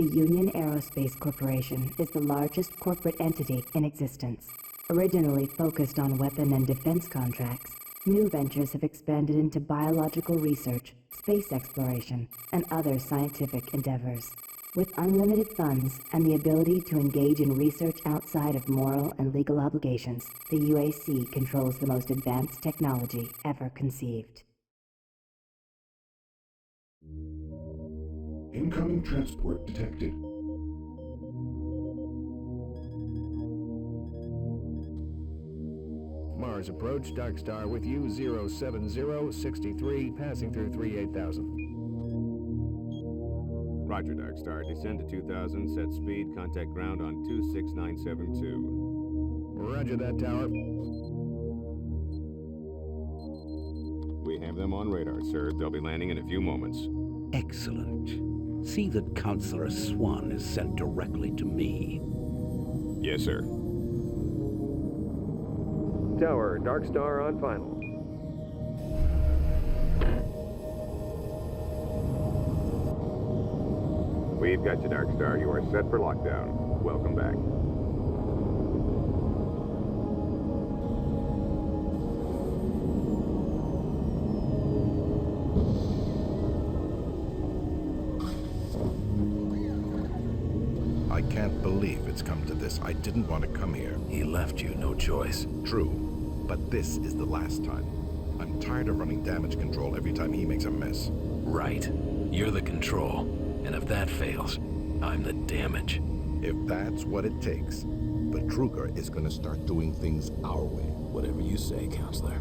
The Union Aerospace Corporation is the largest corporate entity in existence. Originally focused on weapon and defense contracts, new ventures have expanded into biological research, space exploration, and other scientific endeavors. With unlimited funds and the ability to engage in research outside of moral and legal obligations, the UAC controls the most advanced technology ever conceived. Incoming transport detected. Mars approach, Dark Star with you, 07063, passing through 38,000. Roger, Dark Star. Descend to 2000, set speed, contact ground on 26972. Roger that, tower. We have them on radar, sir. They'll be landing in a few moments. Excellent. See that Counselor Swan is sent directly to me. Yes, sir. Tower, Dark Star on final. We've got you, Dark Star. You are set for lockdown. Welcome back. I can't believe it's come to this. I didn't want to come here. He left you no choice. True, but this is the last time. I'm tired of running damage control every time he makes a mess. Right. You're the control. And if that fails, I'm the damage. If that's what it takes, the Kruger is going to start doing things our way. Whatever you say, Counselor.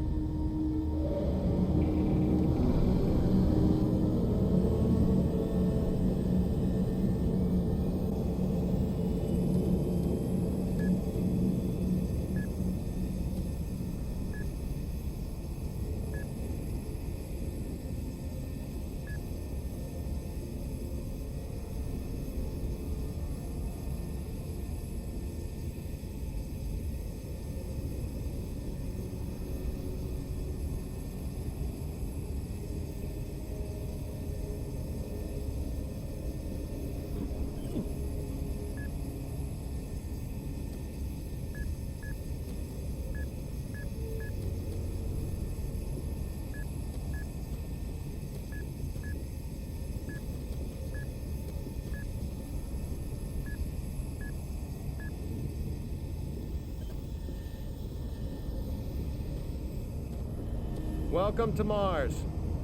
Welcome to Mars.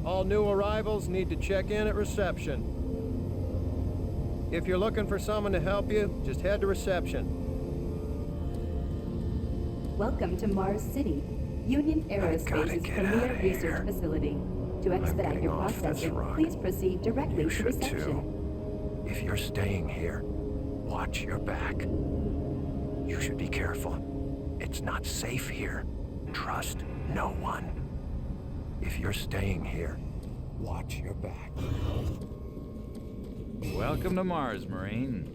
All new arrivals need to check in at reception. If you're looking for someone to help you, just head to reception. Welcome to Mars City, Union Aerospace's premier research facility. To expedite your processing, please proceed directly to reception. If you're staying here, watch your back. You should be careful. It's not safe here. Trust no one. If you're staying here, watch your back. Welcome to Mars, Marine.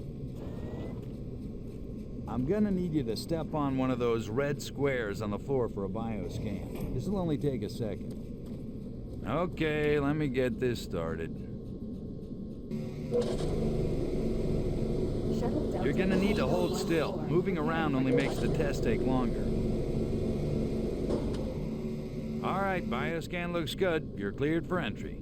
I'm gonna need you to step on one of those red squares on the floor for a bioscan. This'll only take a second. Okay, let me get this started. You're gonna need to hold still. Moving around only makes the test take longer. All right, bioscan looks good. You're cleared for entry.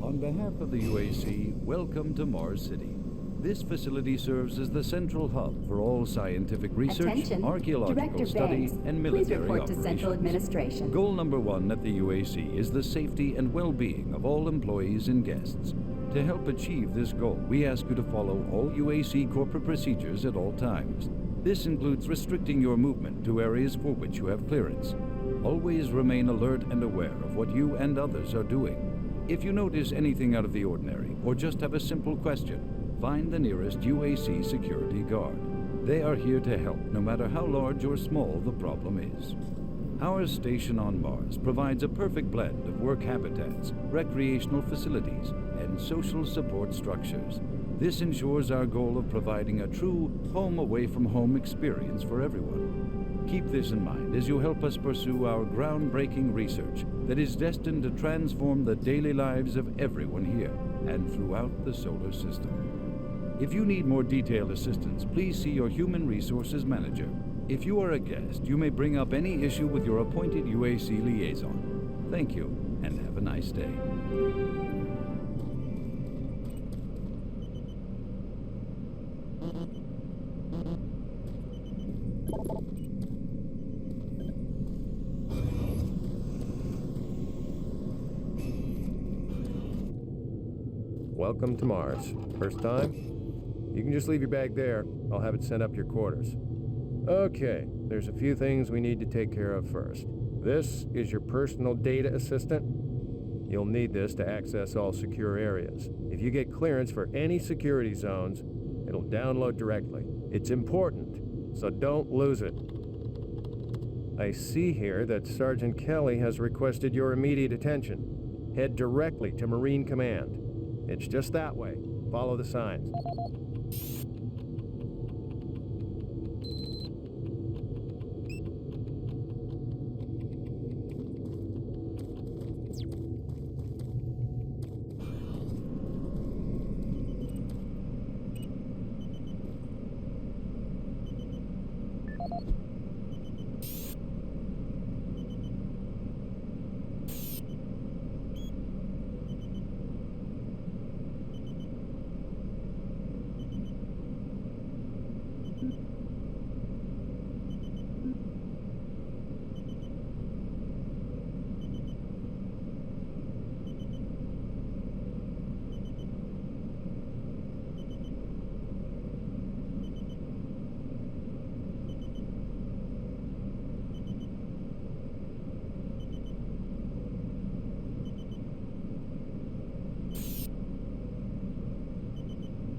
On behalf of the UAC, welcome to Mars City. This facility serves as the central hub for all scientific research, Attention. archaeological Director study, Banks, and please military report operations. to Central Administration. Goal number 1 at the UAC is the safety and well-being of all employees and guests. To help achieve this goal, we ask you to follow all UAC corporate procedures at all times. This includes restricting your movement to areas for which you have clearance. Always remain alert and aware of what you and others are doing. If you notice anything out of the ordinary, or just have a simple question, find the nearest UAC security guard. They are here to help, no matter how large or small the problem is. Our station on Mars provides a perfect blend of work habitats, recreational facilities, and social support structures. This ensures our goal of providing a true home-away-from-home experience for everyone. Keep this in mind as you help us pursue our groundbreaking research that is destined to transform the daily lives of everyone here and throughout the solar system. If you need more detailed assistance, please see your Human Resources Manager. If you are a guest, you may bring up any issue with your appointed UAC liaison. Thank you, and have a nice day. Welcome to Mars. First time? You can just leave your bag there. I'll have it sent up to your quarters. Okay, there's a few things we need to take care of first. This is your personal data assistant. You'll need this to access all secure areas. If you get clearance for any security zones, it'll download directly. It's important, so don't lose it. I see here that Sergeant Kelly has requested your immediate attention. Head directly to Marine Command. It's just that way. Follow the signs.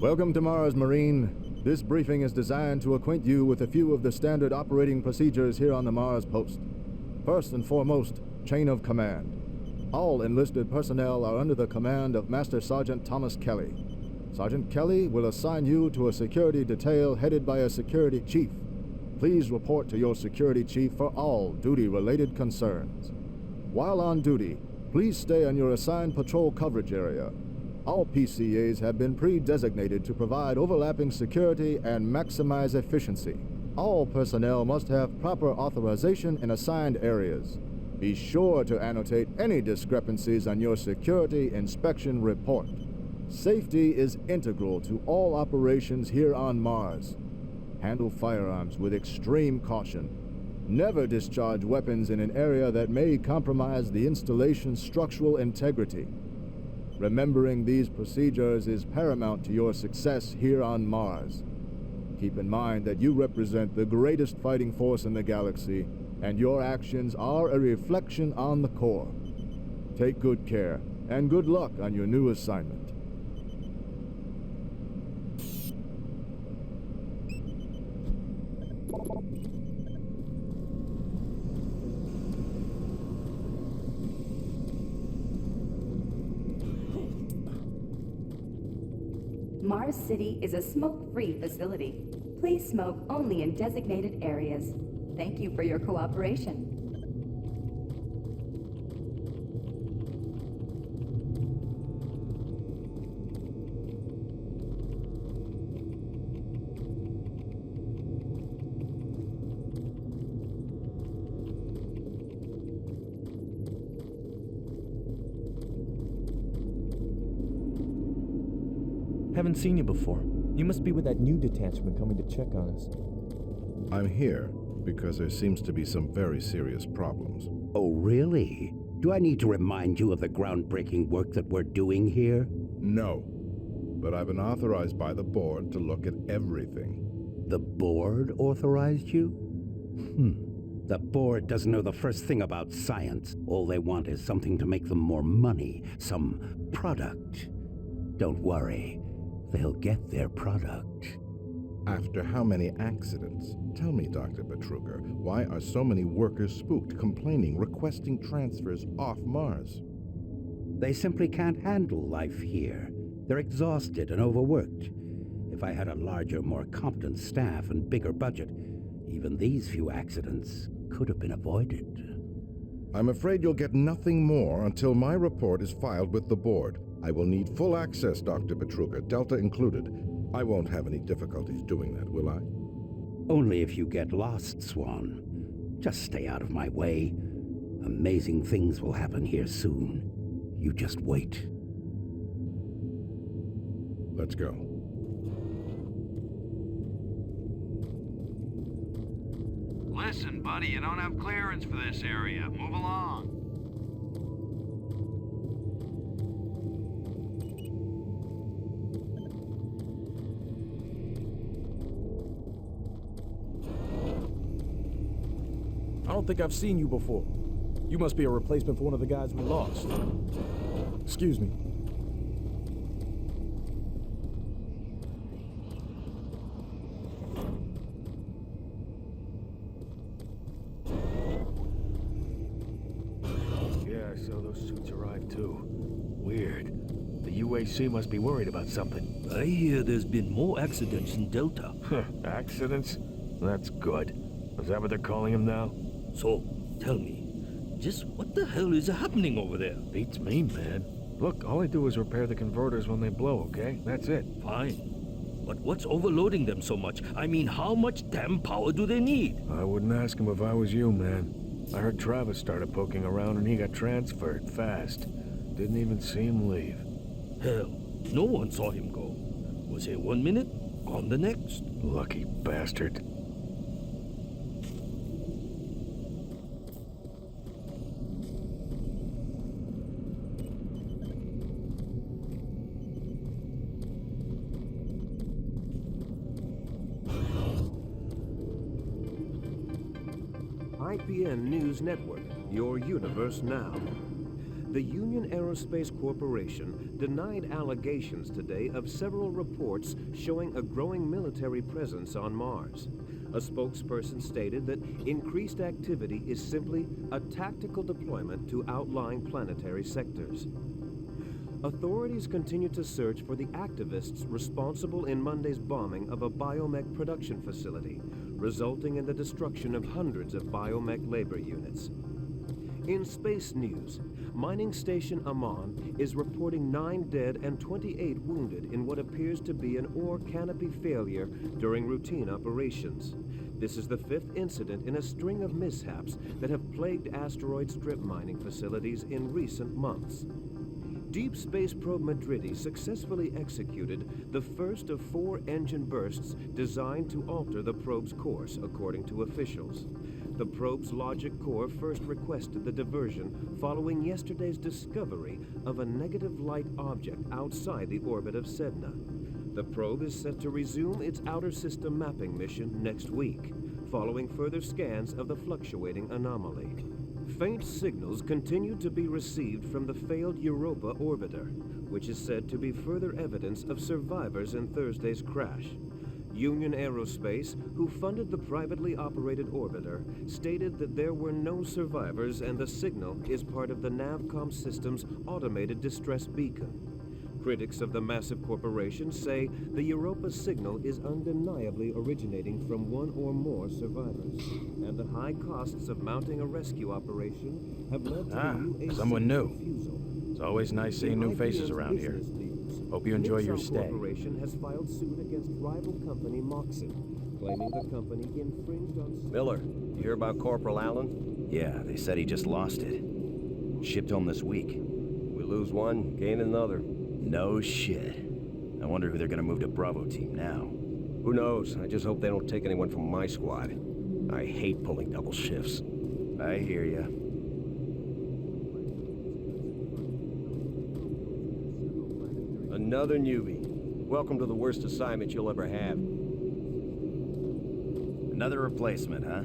Welcome to Mars, Marine. This briefing is designed to acquaint you with a few of the standard operating procedures here on the Mars post. First and foremost, chain of command. All enlisted personnel are under the command of Master Sergeant Thomas Kelly. Sergeant Kelly will assign you to a security detail headed by a security chief. Please report to your security chief for all duty-related concerns. While on duty, please stay in your assigned patrol coverage area. All PCAs have been pre-designated to provide overlapping security and maximize efficiency. All personnel must have proper authorization in assigned areas. Be sure to annotate any discrepancies on your security inspection report. Safety is integral to all operations here on Mars. Handle firearms with extreme caution. Never discharge weapons in an area that may compromise the installation's structural integrity. Remembering these procedures is paramount to your success here on Mars. Keep in mind that you represent the greatest fighting force in the galaxy, and your actions are a reflection on the Corps. Take good care, and good luck on your new assignment. Mars City is a smoke-free facility. Please smoke only in designated areas. Thank you for your cooperation. Haven't seen you before. You must be with that new detachment coming to check on us. I'm here because there seems to be some very serious problems. Oh, really? Do I need to remind you of the groundbreaking work that we're doing here? No, but I've been authorized by the board to look at everything. The board authorized you? The board doesn't know the first thing about science. All they want is something to make them more money, some product. Don't worry. They'll get their product. After how many accidents? Tell me, Dr. Betruger, why are so many workers spooked, complaining, requesting transfers off Mars? They simply can't handle life here. They're exhausted and overworked. If I had a larger, more competent staff and bigger budget, even these few accidents could have been avoided. I'm afraid you'll get nothing more until my report is filed with the board. I will need full access, Dr. Petruga, Delta included. I won't have any difficulties doing that, will I? Only if you get lost, Swan. Just stay out of my way. Amazing things will happen here soon. You just wait. Let's go. Listen, buddy, you don't have clearance for this area. Move along. I don't think I've seen you before. You must be a replacement for one of the guys we lost. Excuse me. Yeah, I saw those suits arrive too. Weird. The UAC must be worried about something. I hear there's been more accidents in Delta. Accidents? That's good. Is that what they're calling them now? So, tell me, just what the hell is happening over there? Beats me, man. Look, all I do is repair the converters when they blow, okay? That's it. Fine. But what's overloading them so much? I mean, how much damn power do they need? I wouldn't ask him if I was you, man. I heard Travis started poking around and he got transferred fast. Didn't even see him leave. Hell, no one saw him go. Was here 1 minute, gone the next. Lucky bastard. IPN News Network, your universe now. The Union Aerospace Corporation denied allegations today of several reports showing a growing military presence on Mars. A spokesperson stated that increased activity is simply a tactical deployment to outlying planetary sectors. Authorities continue to search for the activists responsible in Monday's bombing of a biomech production facility, resulting in the destruction of hundreds of biomech labor units. In space news, mining station Amman is reporting 9 dead and 28 wounded in what appears to be an ore canopy failure during routine operations. This is the 5th incident in a string of mishaps that have plagued asteroid strip mining facilities in recent months. Deep Space Probe Madridi successfully executed the first of 4 engine bursts designed to alter the probe's course, according to officials. The probe's logic core first requested the diversion following yesterday's discovery of a negative light object outside the orbit of Sedna. The probe is set to resume its outer system mapping mission next week, following further scans of the fluctuating anomaly. Faint signals continue to be received from the failed Europa orbiter, which is said to be further evidence of survivors in Thursday's crash. Union Aerospace, who funded the privately operated orbiter, stated that there were no survivors and the signal is part of the Navcom system's automated distress beacon. Critics of the massive corporation say the Europa signal is undeniably originating from one or more survivors, and the high costs of mounting a rescue operation have led to the UAC someone new. refusal. It's always nice seeing new faces around here. Hope you enjoy your stay. Corporation has filed suit against rival company Moxon, claiming the company infringed on... Miller, you hear about Corporal Allen? Yeah, they said he just lost it. Shipped home this week. We lose one, gain another. No shit. I wonder who they're gonna move to Bravo team now. Who knows? I just hope they don't take anyone from my squad. I hate pulling double shifts. I hear ya. Another newbie. Welcome to the worst assignment you'll ever have. Another replacement, huh?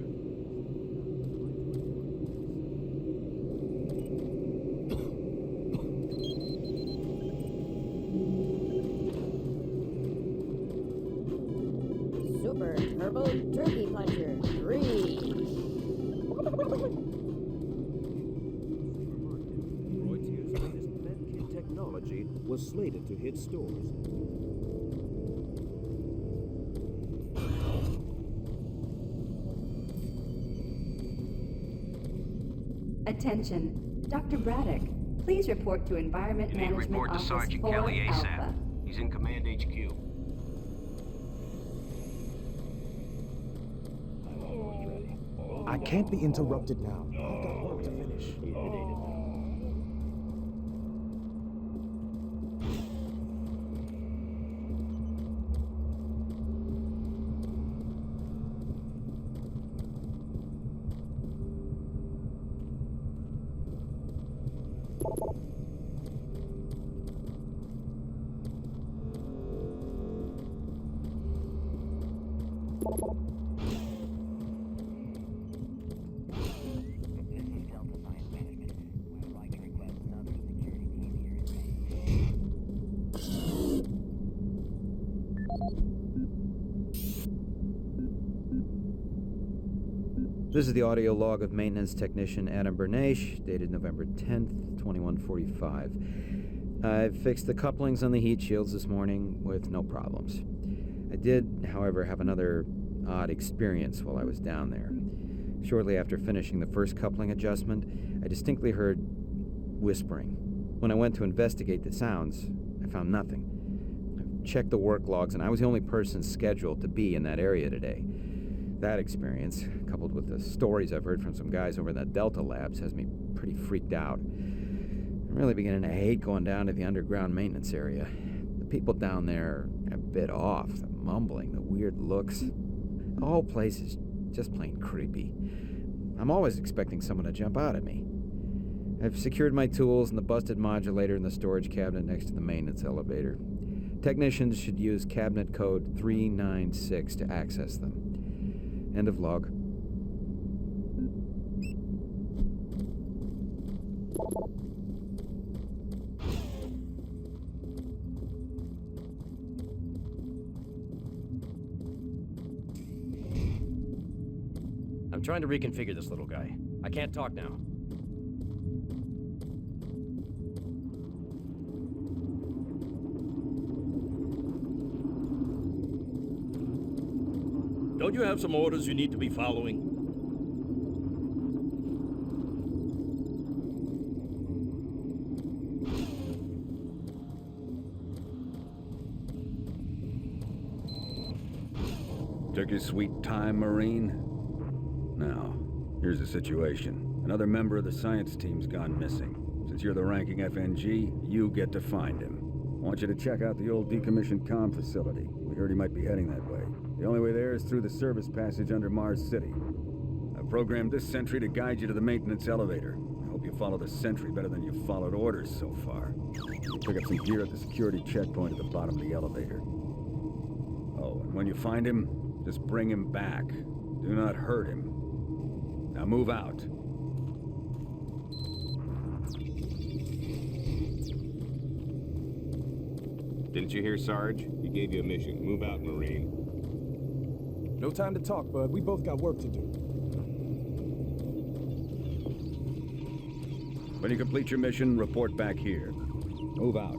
Super Turbo Turkey Puncher 3. Reuters' latest medkit technology was slated to hit stores. Attention, Dr. Braddock. Please report to Environment You need to Management report to Office Sergeant 4 Kelly ASAP. Alpha. He's in Command HQ. I can't be interrupted now. I've got work to finish. This is the audio log of maintenance technician Adam Bernache, dated November 10th, 2145. I fixed the couplings on the heat shields this morning with no problems. I did, however, have another odd experience while I was down there. Shortly after finishing the first coupling adjustment, I distinctly heard whispering. When I went to investigate the sounds, I found nothing. I checked the work logs, and I was the only person scheduled to be in that area today. That experience, coupled with the stories I've heard from some guys over in the Delta Labs, has me pretty freaked out. I'm really beginning to hate going down to the underground maintenance area. The people down there are a bit off. The mumbling, the weird looks. The whole place is just plain creepy. I'm always expecting someone to jump out at me. I've secured my tools and the busted modulator in the storage cabinet next to the maintenance elevator. Technicians should use cabinet code 396 to access them. End of log. I'm trying to reconfigure this little guy. I can't talk now. Don't you have some orders you need to be following? Took your sweet time, Marine? Now, here's the situation. Another member of the science team's gone missing. Since you're the ranking FNG, you get to find him. I want you to check out the old decommissioned comm facility. We heard he might be heading that way. The only way there is through the service passage under Mars City. I've programmed this sentry to guide you to the maintenance elevator. I hope you follow the sentry better than you've followed orders so far. You pick up some gear at the security checkpoint at the bottom of the elevator. Oh, and when you find him, just bring him back. Do not hurt him. Now move out. Didn't you hear, Sarge? He gave you a mission. Move out, Marine. No time to talk, bud. We both got work to do. When you complete your mission, report back here. Move out.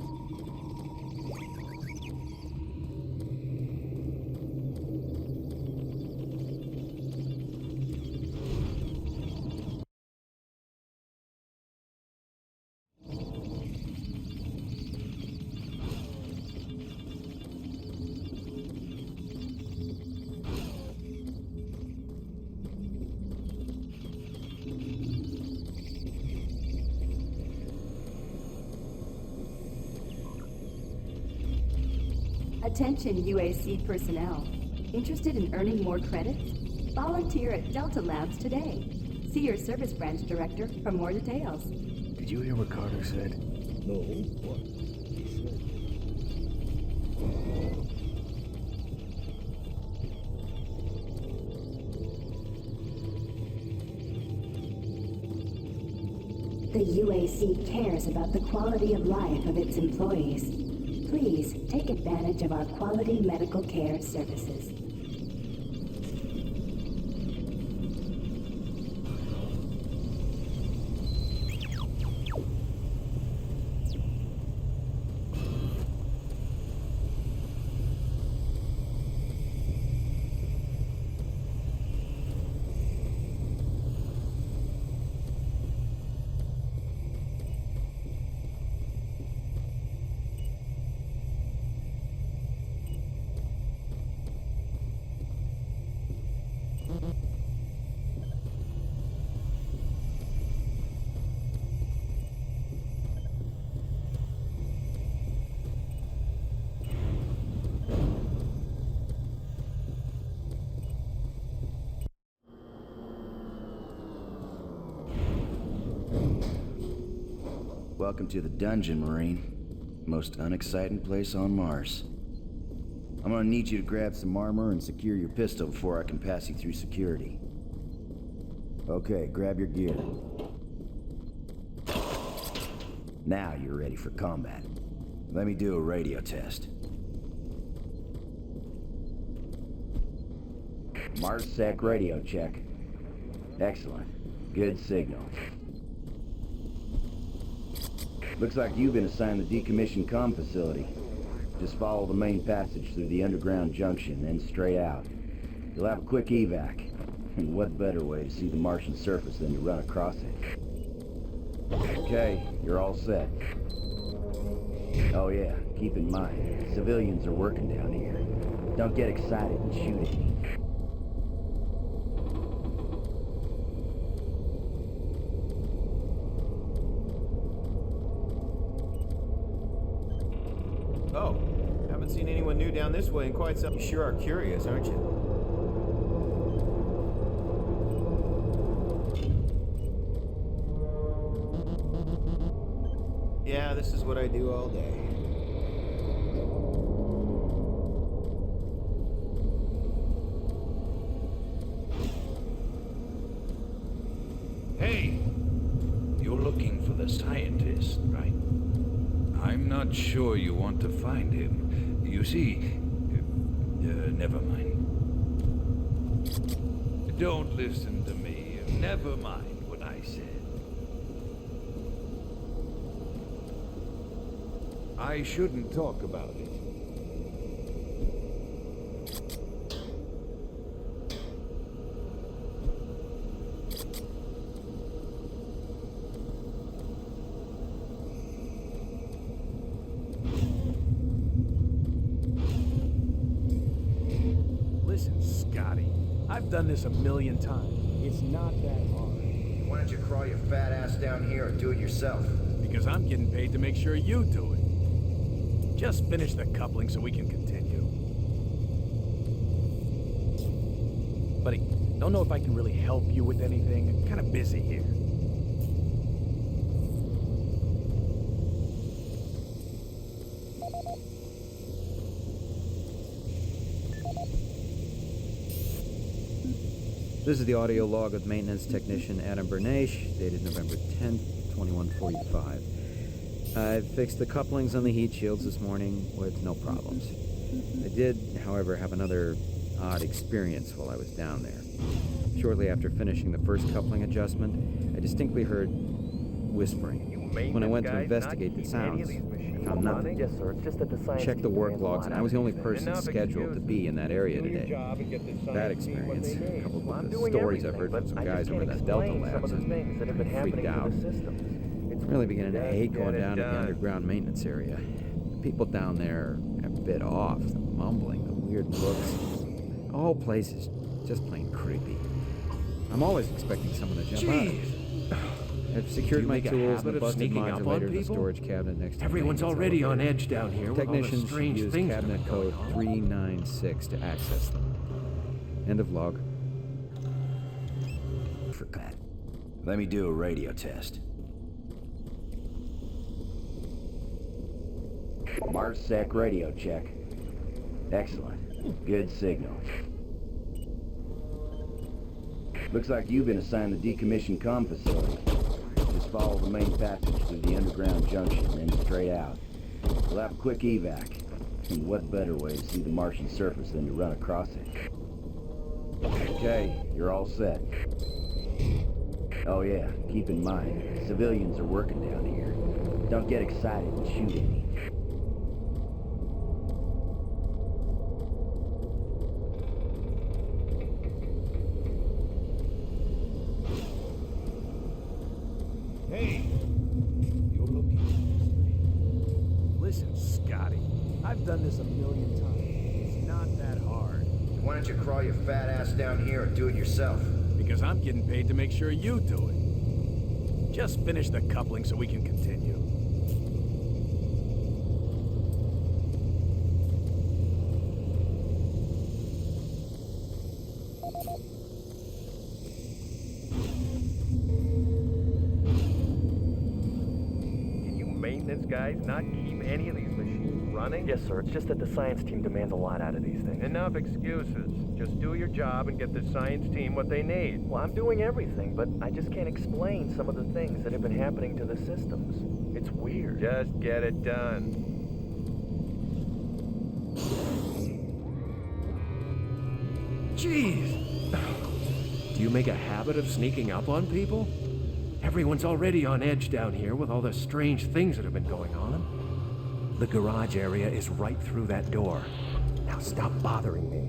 Attention UAC personnel. Interested in earning more credits? Volunteer at Delta Labs today. See your service branch director for more details. Did you hear what Carter said? No. What? The UAC cares about the quality of life of its employees. Please take advantage of our quality medical care services. Welcome to the dungeon, Marine. Most unexciting place on Mars. I'm gonna need you to grab some armor and secure your pistol before I can pass you through security. Okay, grab your gear. Now you're ready for combat. Let me do a radio test. MarsSec radio check. Excellent. Good signal. Looks like you've been assigned the decommissioned comm facility. Just follow the main passage through the underground junction, then straight out. You'll have a quick evac. And what better way to see the Martian surface than to run across it? Okay, you're all set. Oh yeah, keep in mind, civilians are working down here. Don't get excited and shoot at me. Oh, haven't seen anyone new down this way in quite some... You sure are curious, aren't you? Yeah, this is what I do all day. Hey! You're looking for the scientist, right? I'm not sure you want to find him. You see... never mind. Don't listen to me. Never mind what I said. I shouldn't talk about it. Listen, Scotty, I've done this a million times. It's not that hard. Why don't you crawl your fat ass down here and do it yourself? Because I'm getting paid to make sure you do it. Just finish the coupling so we can continue. Buddy, don't know if I can really help you with anything. I'm kind of busy here. This is the audio log of maintenance technician Adam Bernache, dated November 10th, 2145. I fixed the couplings on the heat shields this morning with no problems. I did, however, have another odd experience while I was down there. Shortly after finishing the first coupling adjustment, I distinctly heard whispering. When I went to investigate the sounds, I found nothing. Yes, sir. It's just that the Checked the work logs, and I was the only person scheduled to be in that area today. That experience, coupled with the stories I've heard from some guys over at Delta Labs, has freaked out. It's really beginning to hate going down to the underground maintenance area. The people down there are a bit off. The mumbling, the weird looks. The whole place is just plain creepy. I'm always expecting someone to jump out. I've secured my tools and the busted modulator in the storage cabinet next to Everyone's already on edge down here. Technicians should use cabinet code 396 to access them. End of log. Forgot. Let me do a radio test. MarsSec radio check. Excellent. Good signal. Looks like you've been assigned the decommissioned comm facility. Just follow the main passage through the underground junction, then straight out. We'll have a quick evac. And what better way to see the Martian surface than to run across it? Okay, you're all set. Oh yeah, keep in mind, civilians are working down here. Don't get excited and shoot at me. Hey! You're looking. Listen, Scotty, I've done this a million times. It's not that hard. Why don't you crawl your fat ass down here and do it yourself? Because I'm getting paid to make sure you do it. Just finish the coupling so we can continue. Can you guys not keep any of these machines running? Yes, sir. It's just that the science team demands a lot out of these things. Enough excuses. Just do your job and get the science team what they need. Well, I'm doing everything, but I just can't explain some of the things that have been happening to the systems. It's weird. Just get it done. Jeez! Do you make a habit of sneaking up on people? Everyone's already on edge down here with all the strange things that have been going on. The garage area is right through that door. Now stop bothering me.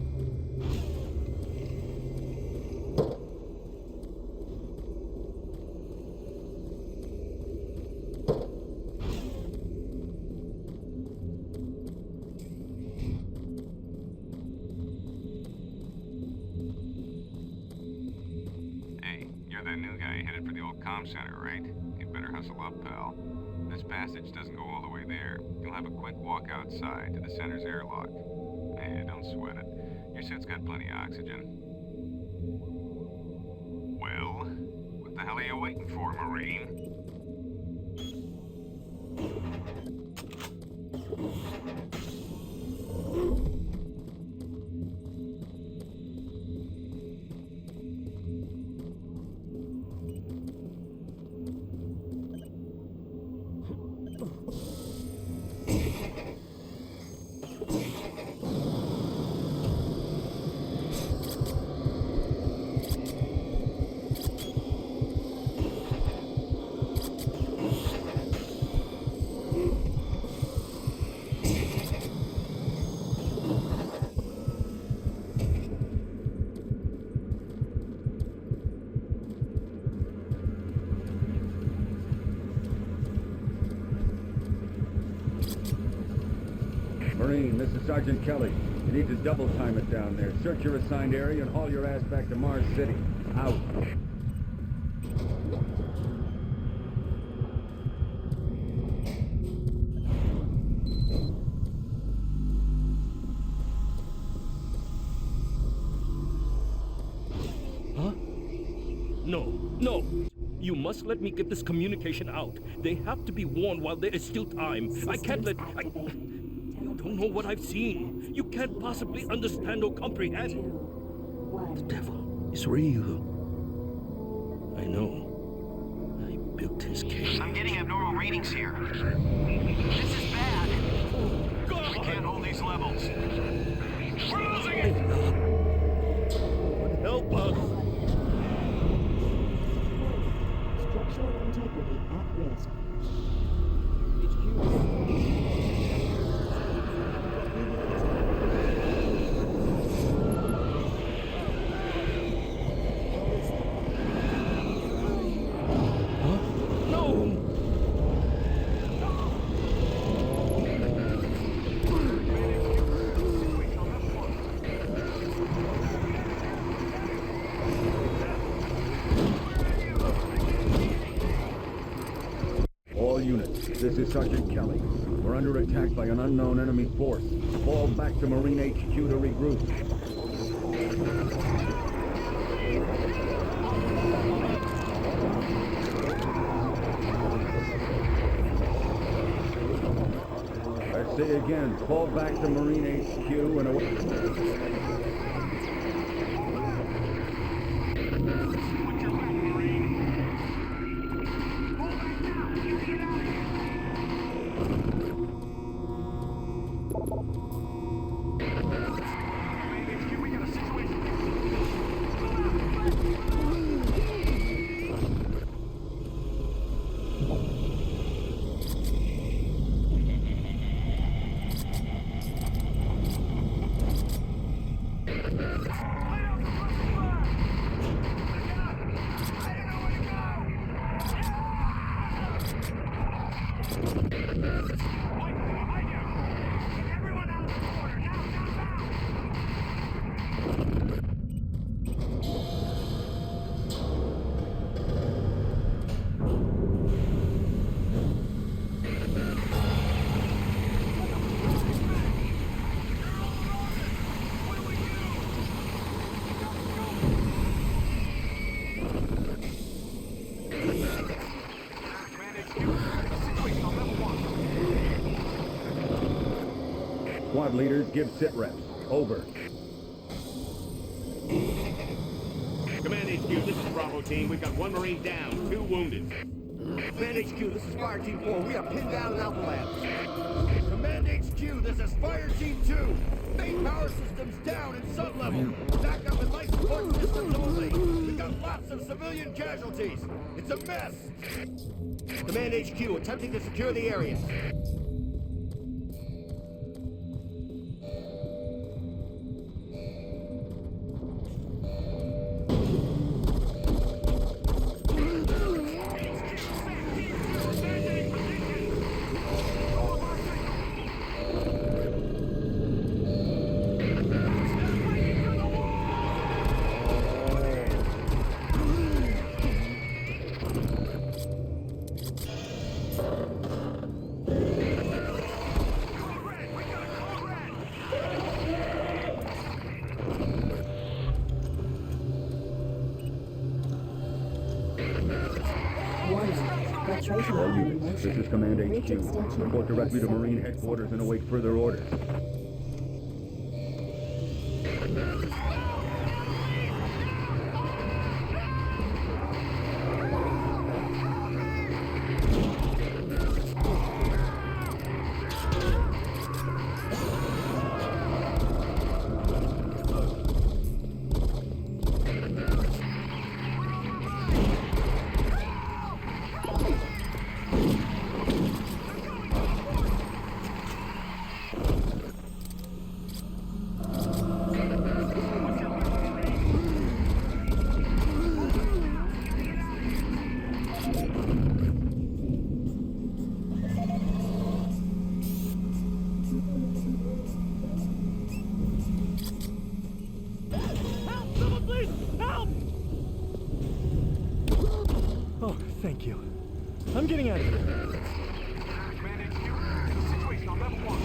Center, right? You better hustle up, pal. This passage doesn't go all the way there. You'll have a quick walk outside to the center's airlock. Hey, don't sweat it. Your suit's got plenty of oxygen. Well, what the hell are you waiting for, Marine? Marine, this is Sergeant Kelly. You need to double time it down there. Search your assigned area and haul your ass back to Mars City. Out. Huh? No. You must let me get this communication out. They have to be warned while there is still time. I can't let... You don't know what I've seen. You can't possibly understand or comprehend. The devil is real. I know. I built his cage. I'm getting abnormal readings here. This is bad. Oh, God! We can't hold these levels. We're losing it! Help us! Structural integrity at risk. All units, this is Sergeant Kelly. We're under attack by an unknown enemy force. Fall back to Marine HQ to regroup. I say again, fall back to Marine HQ and away. Squad leaders, give sit reps. Over. Command HQ, this is Bravo Team. We've got 1 Marine down, 2 wounded. Command HQ, this is Fire Team 4. We are pinned down in Alpha Labs. Command HQ, this is Fire Team 2. Main power systems down in sub-level. Backup and life support systems only. We've got lots of civilian casualties. It's a mess. Command HQ, attempting to secure the area. All units, this is Command HQ. Report directly to Marine Headquarters and await further orders. Oh, thank you. I'm getting out of here. Command HQ, situation on level 1.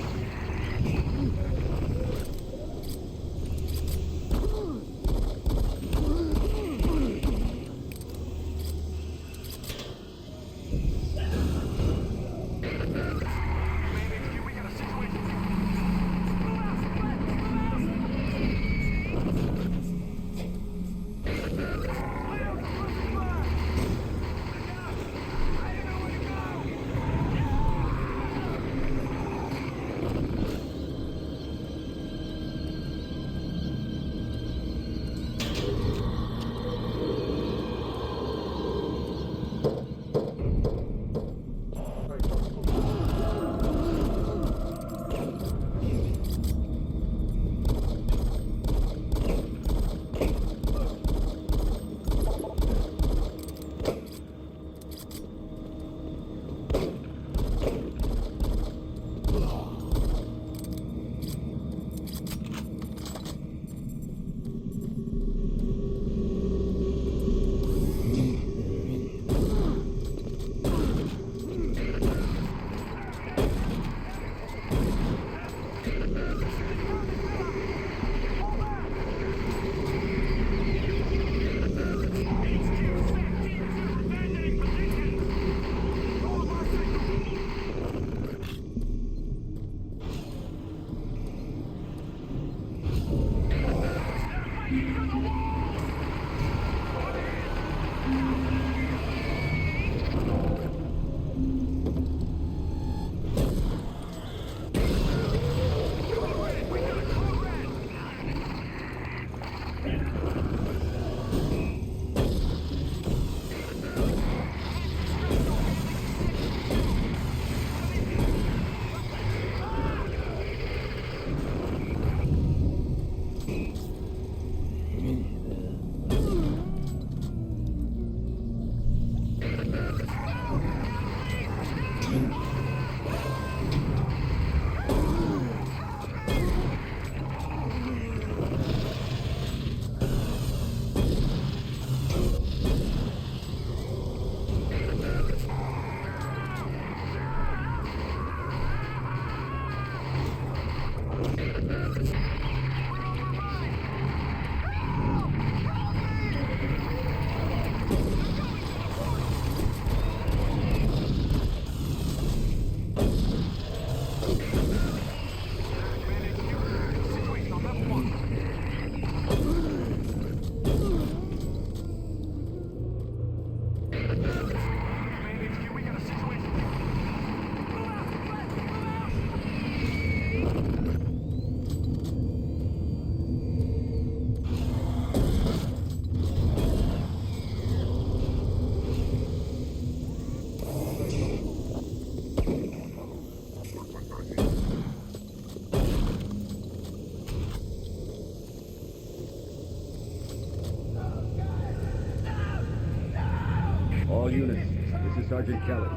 All units, this is Sergeant Kelly.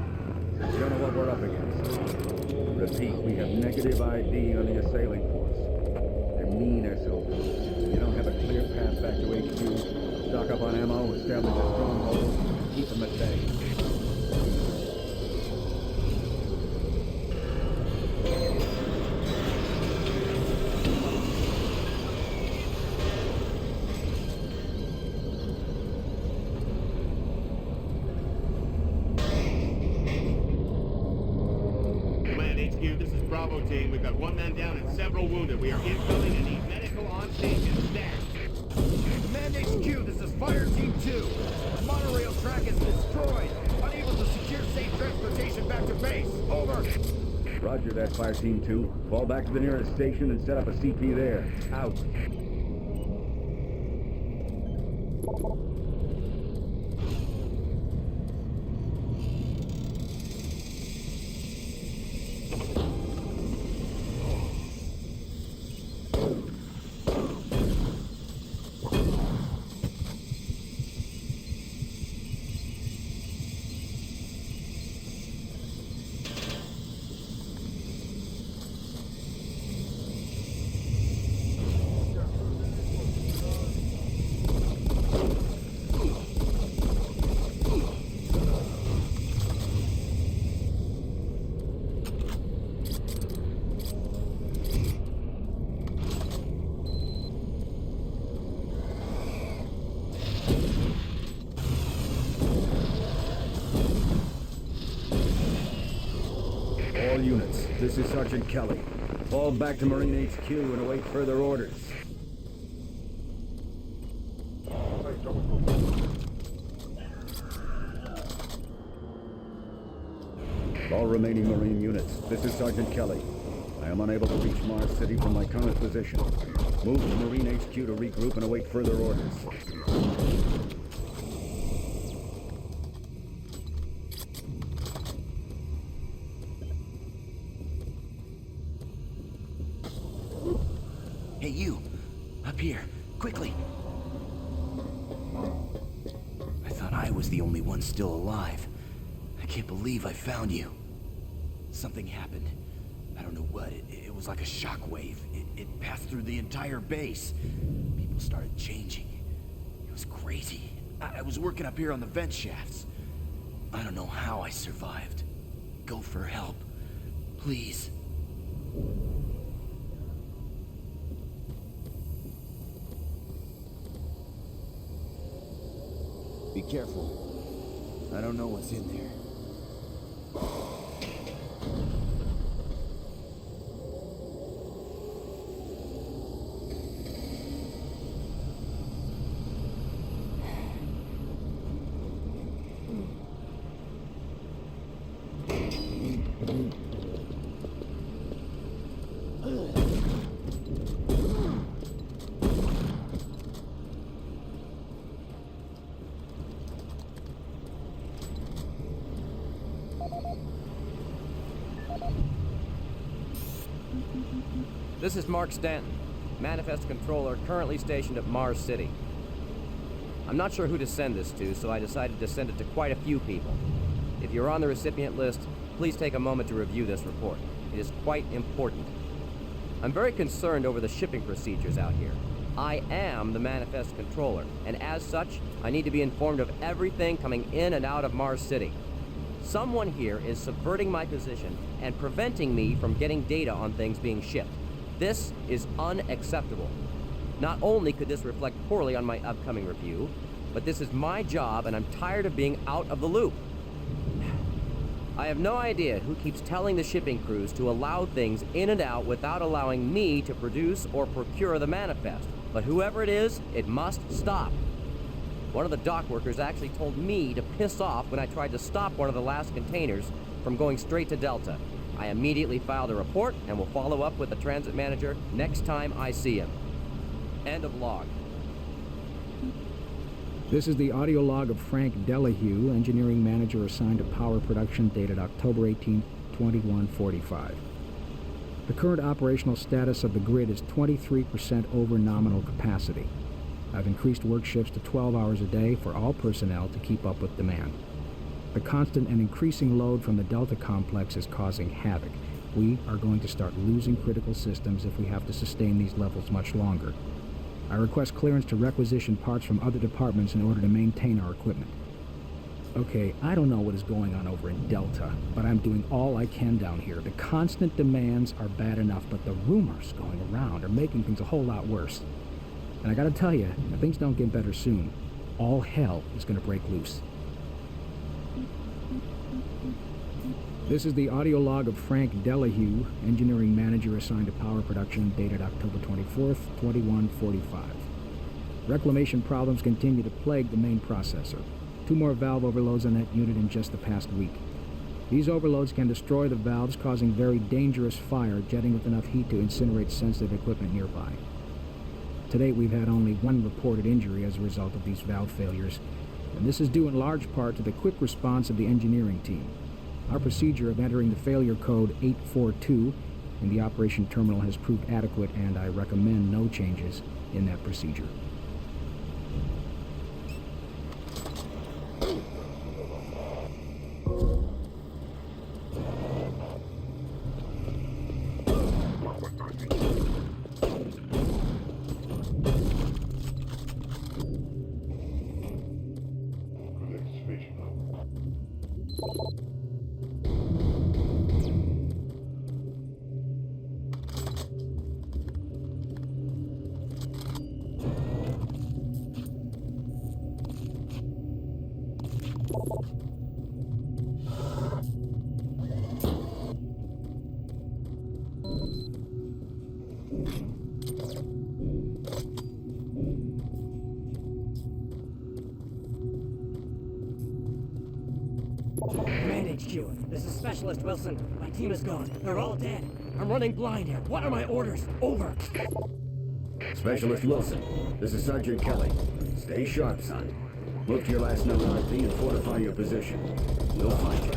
You don't know what we're up against. Repeat, we have negative ID on the assailing force. They're mean SOBs. You don't have a clear path back to HQ. Stock up on ammo, establish a stronghold, keep them at bay. Bravo team, we've got one man down and several wounded. We are infilling and need medical on station staff. Command HQ, this is Fire Team 2. The monorail track is destroyed. Unable to secure safe transportation back to base. Over. Roger that, Fire Team 2. Fall back to the nearest station and set up a CP there. Out. All units, this is Sergeant Kelly. Fall back to Marine HQ and await further orders. All remaining Marine units, this is Sergeant Kelly. I am unable to reach Mars City from my current position. Move to Marine HQ to regroup and await further orders. Hey, you! Up here, quickly! I thought I was the only one still alive. I can't believe I found you. Something happened. I don't know what. It was like a shockwave. It passed through the entire base. People started changing. It was crazy. I was working up here on the vent shafts. I don't know how I survived. Go for help. Please. Be careful. I don't know what's in there. This is Mark Stanton, Manifest Controller, currently stationed at Mars City. I'm not sure who to send this to, so I decided to send it to quite a few people. If you're on the recipient list, please take a moment to review this report. It is quite important. I'm very concerned over the shipping procedures out here. I am the Manifest Controller, and as such, I need to be informed of everything coming in and out of Mars City. Someone here is subverting my position and preventing me from getting data on things being shipped. This is unacceptable. Not only could this reflect poorly on my upcoming review, but this is my job and I'm tired of being out of the loop. I have no idea who keeps telling the shipping crews to allow things in and out without allowing me to produce or procure the manifest, but whoever it is, it must stop. One of the dock workers actually told me to piss off when I tried to stop one of the last containers from going straight to Delta. I immediately filed a report and will follow up with the transit manager next time I see him. End of log. This is the audio log of Frank Delahue, engineering manager assigned to power production, dated October 18, 2145. The current operational status of the grid is 23% over nominal capacity. I've increased work shifts to 12 hours a day for all personnel to keep up with demand. The constant and increasing load from the Delta complex is causing havoc. We are going to start losing critical systems if we have to sustain these levels much longer. I request clearance to requisition parts from other departments in order to maintain our equipment. Okay, I don't know what is going on over in Delta, but I'm doing all I can down here. The constant demands are bad enough, but the rumors going around are making things a whole lot worse. And I gotta tell you, if things don't get better soon, all hell is gonna break loose. This is the audio log of Frank Delahue, engineering manager assigned to power production, dated October 24th, 2145. Reclamation problems continue to plague the main processor. 2 more valve overloads on that unit in just the past week. These overloads can destroy the valves, causing very dangerous fire, jetting with enough heat to incinerate sensitive equipment nearby. To date, we've had only 1 reported injury as a result of these valve failures, and this is due in large part to the quick response of the engineering team. Our procedure of entering the failure code 842 in the operation terminal has proved adequate, and I recommend no changes in that procedure. Command HQ, this is Specialist Wilson. My team is gone. They're all dead. I'm running blind here. What are my orders? Over. Specialist Wilson, this is Sergeant Kelly. Stay sharp, son. Look to your last known RP and fortify your position. We'll find you.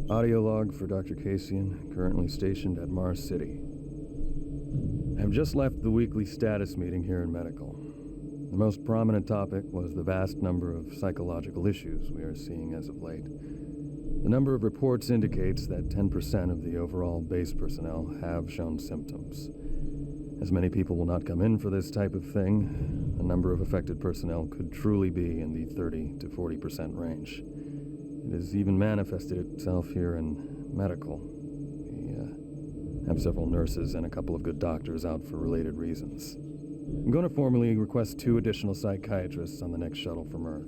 Audio log for Dr. Kasian, currently stationed at Mars City. I have just left the weekly status meeting here in medical. The most prominent topic was the vast number of psychological issues we are seeing as of late. The number of reports indicates that 10% of the overall base personnel have shown symptoms. As many people will not come in for this type of thing, the number of affected personnel could truly be in the 30 to 40% range. It has even manifested itself here in medical. We have several nurses and a couple of good doctors out for related reasons. I'm going to formally request 2 additional psychiatrists on the next shuttle from Earth.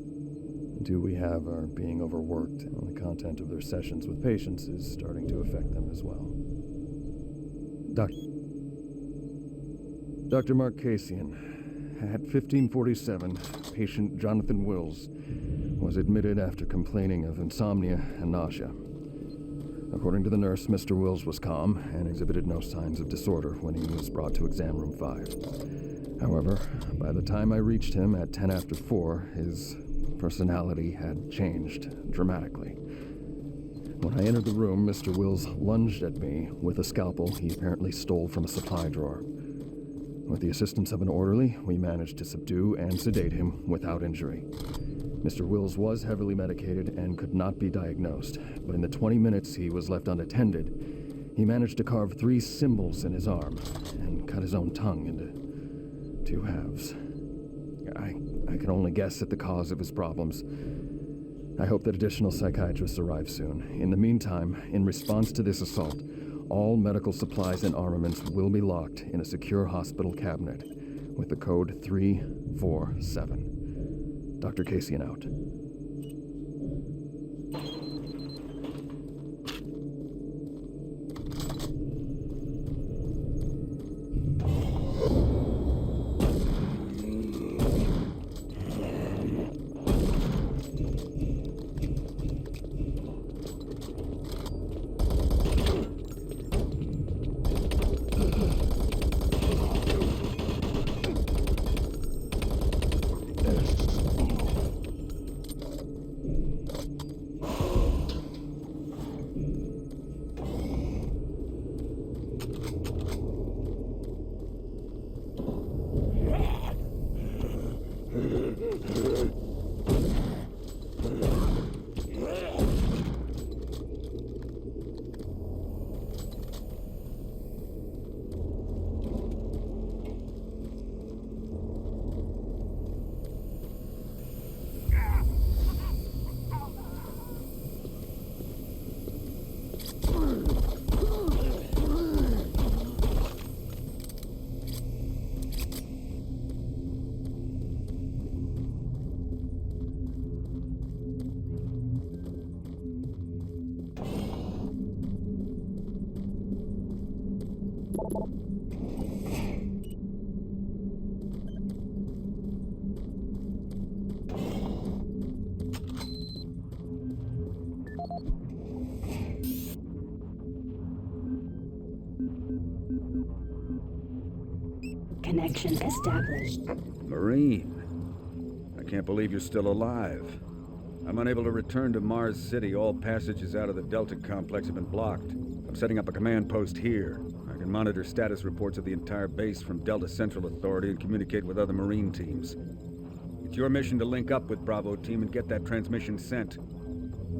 The 2 we have are being overworked, and the content of their sessions with patients is starting to affect them as well. Dr. Mark Kasian, at 1547, patient Jonathan Wills was admitted after complaining of insomnia and nausea. According to the nurse, Mr. Wills was calm and exhibited no signs of disorder when he was brought to exam room 5. However, by the time I reached him at 10 after 4, his personality had changed dramatically. When I entered the room, Mr. Wills lunged at me with a scalpel he apparently stole from a supply drawer. With the assistance of an orderly, we managed to subdue and sedate him without injury. Mr. Wills was heavily medicated and could not be diagnosed, but in the 20 minutes he was left unattended, he managed to carve 3 symbols in his arm and cut his own tongue into 2 halves. I can only guess at the cause of his problems. I hope that additional psychiatrists arrive soon. In the meantime, in response to this assault, all medical supplies and armaments will be locked in a secure hospital cabinet with the code 347. Dr. Kasian out. Connection established. Marine, I can't believe you're still alive. I'm unable to return to Mars City. All passages out of the Delta complex have been blocked. I'm setting up a command post here. I can monitor status reports of the entire base from Delta Central Authority and communicate with other Marine teams. It's your mission to link up with Bravo Team and get that transmission sent.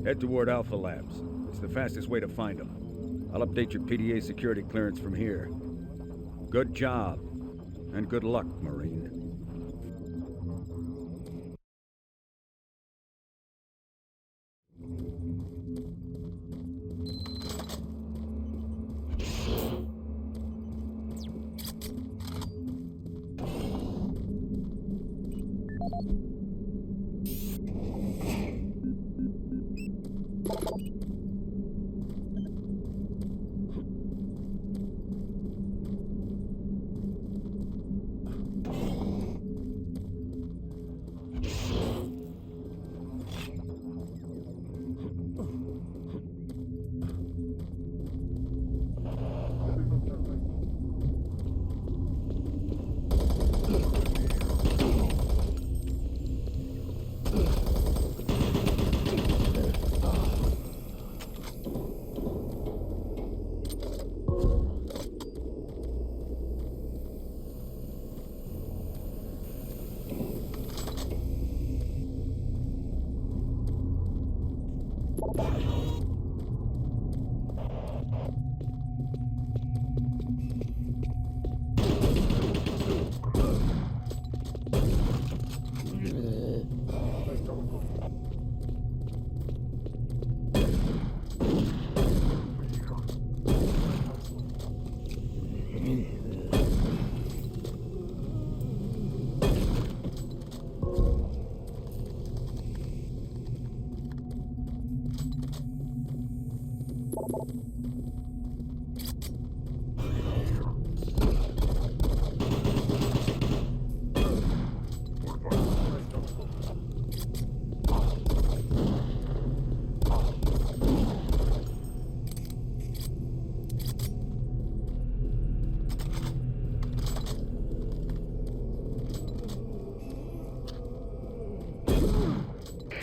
Head toward Alpha Labs. It's the fastest way to find them. I'll update your PDA security clearance from here. Good job. And good luck, Marine.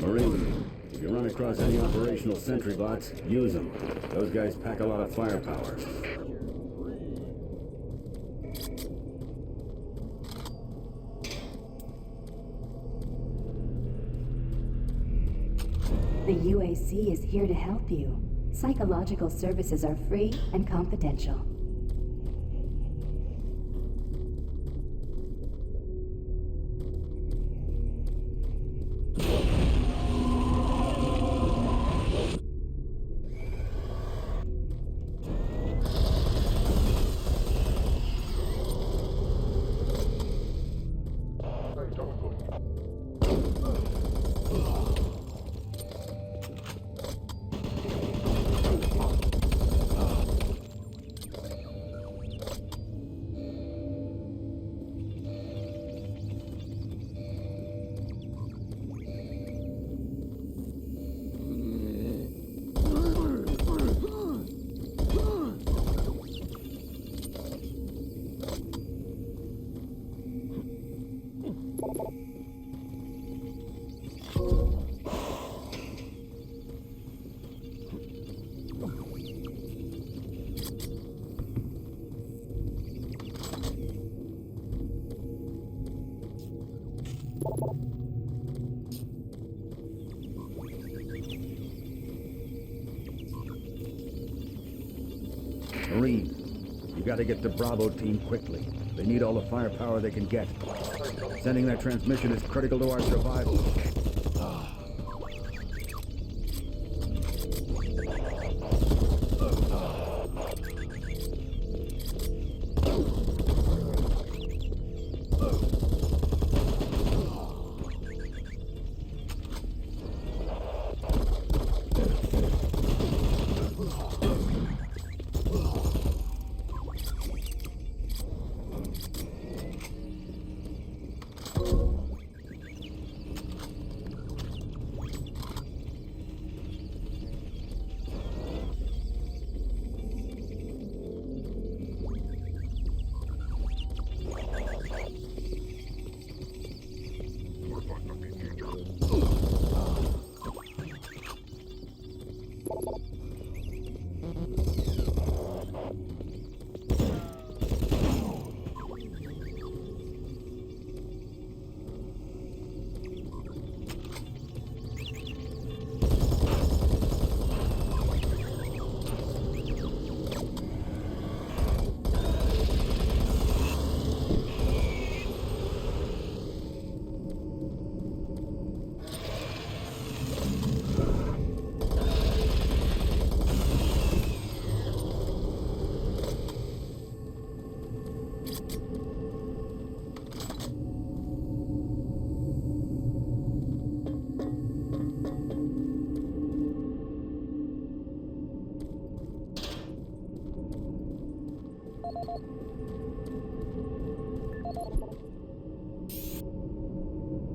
Marine, if you run across any operational sentry bots, use them. Those guys pack a lot of firepower. The UAC is here to help you. Psychological services are free and confidential. Marine, you gotta get the Bravo team quickly. They need all the firepower they can get. Sending that transmission is critical to our survival.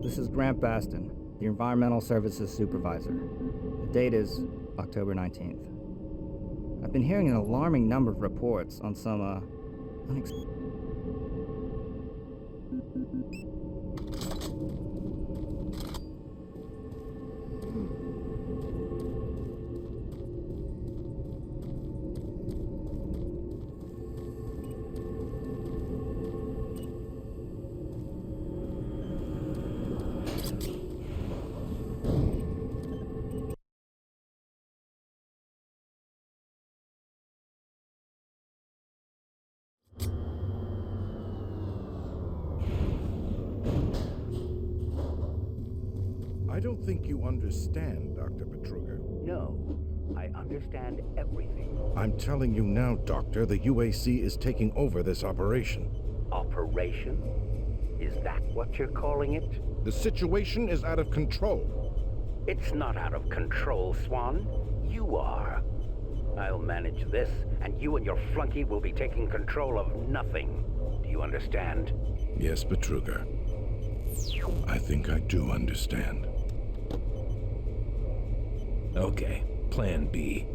This is Grant Baston, the Environmental Services Supervisor. The date is October 19th. I've been hearing an alarming number of reports on some, unexplained. I don't think you understand, Dr. Petruga. No, I understand everything. I'm telling you now, Doctor, the UAC is taking over this operation. Operation? Is that what you're calling it? The situation is out of control. It's not out of control, Swan. You are. I'll manage this, and you and your flunky will be taking control of nothing. Do you understand? Yes, Betruger. I think I do understand. Okay, Plan B.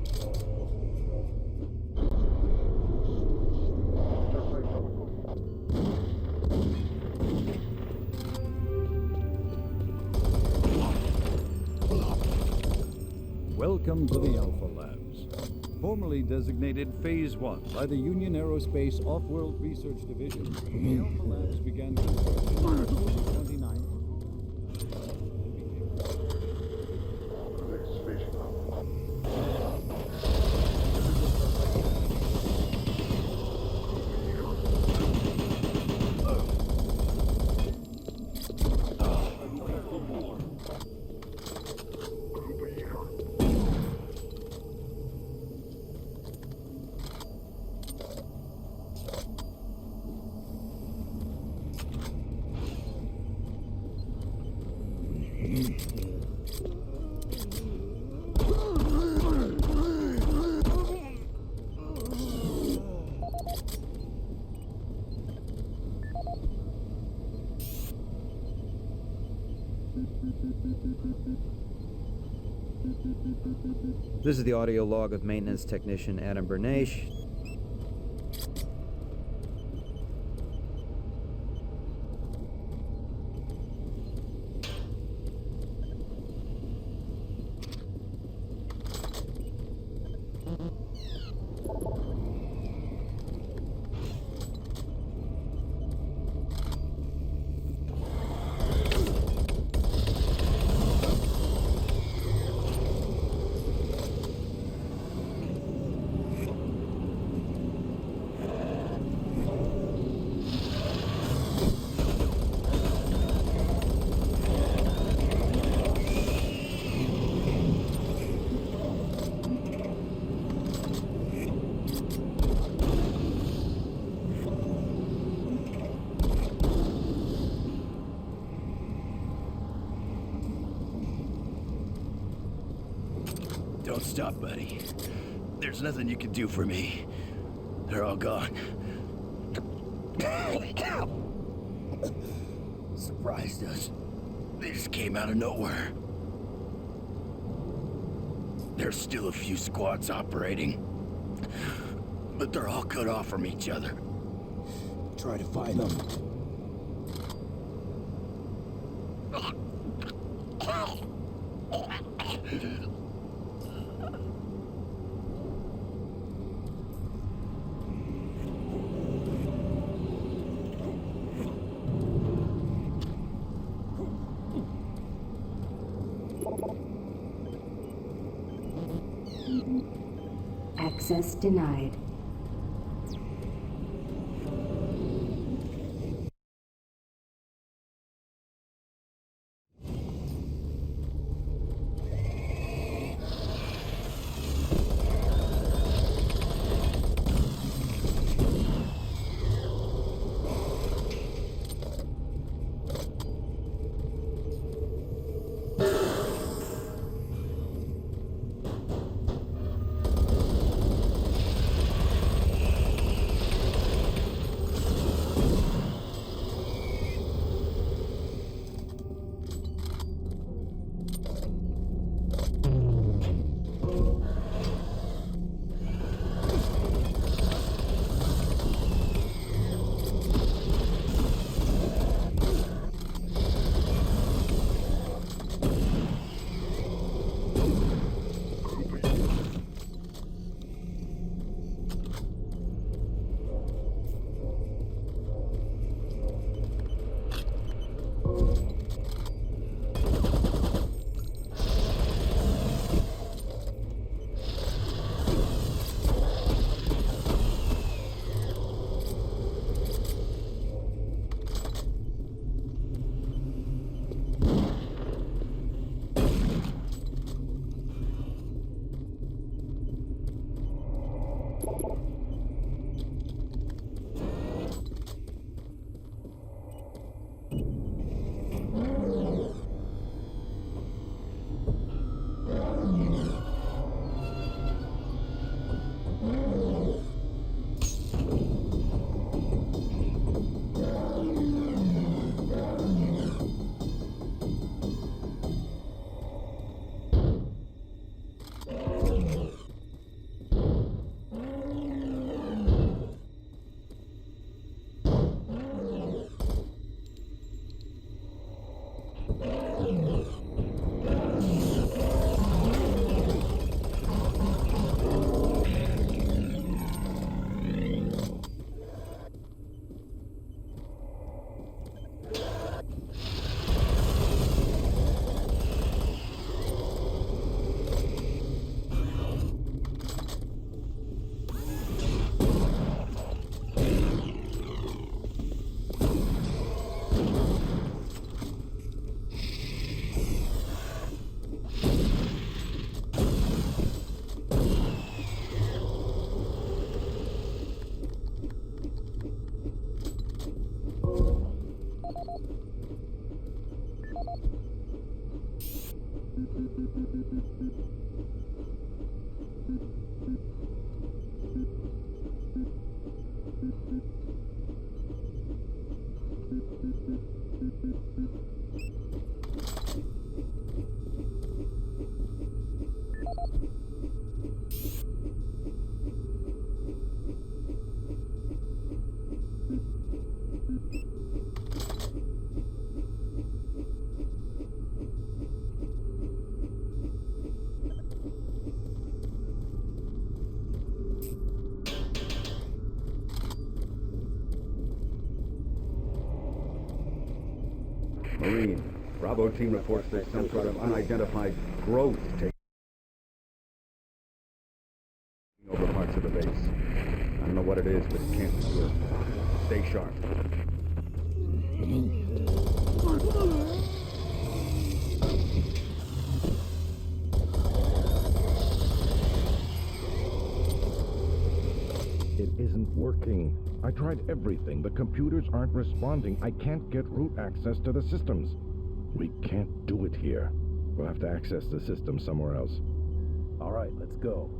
Welcome to the Alpha Labs, formerly designated Phase 1 by the Union Aerospace Off-World Research Division. The Alpha Labs began construction on October 29th. This is the audio log of maintenance technician Adam Bernache. Don't stop, buddy. There's nothing you can do for me. They're all gone. Surprised us. They just came out of nowhere. There's still a few squads operating, but they're all cut off from each other. Try to find them. Access denied. Marine, Bravo team reports there's some sort of unidentified growth taking over parts of the base. I don't know what it is, but it can't be good. Stay sharp. It isn't working. I tried everything. The computers aren't responding. I can't get root access to the systems. We can't do it here. We'll have to access the system somewhere else. All right, let's go.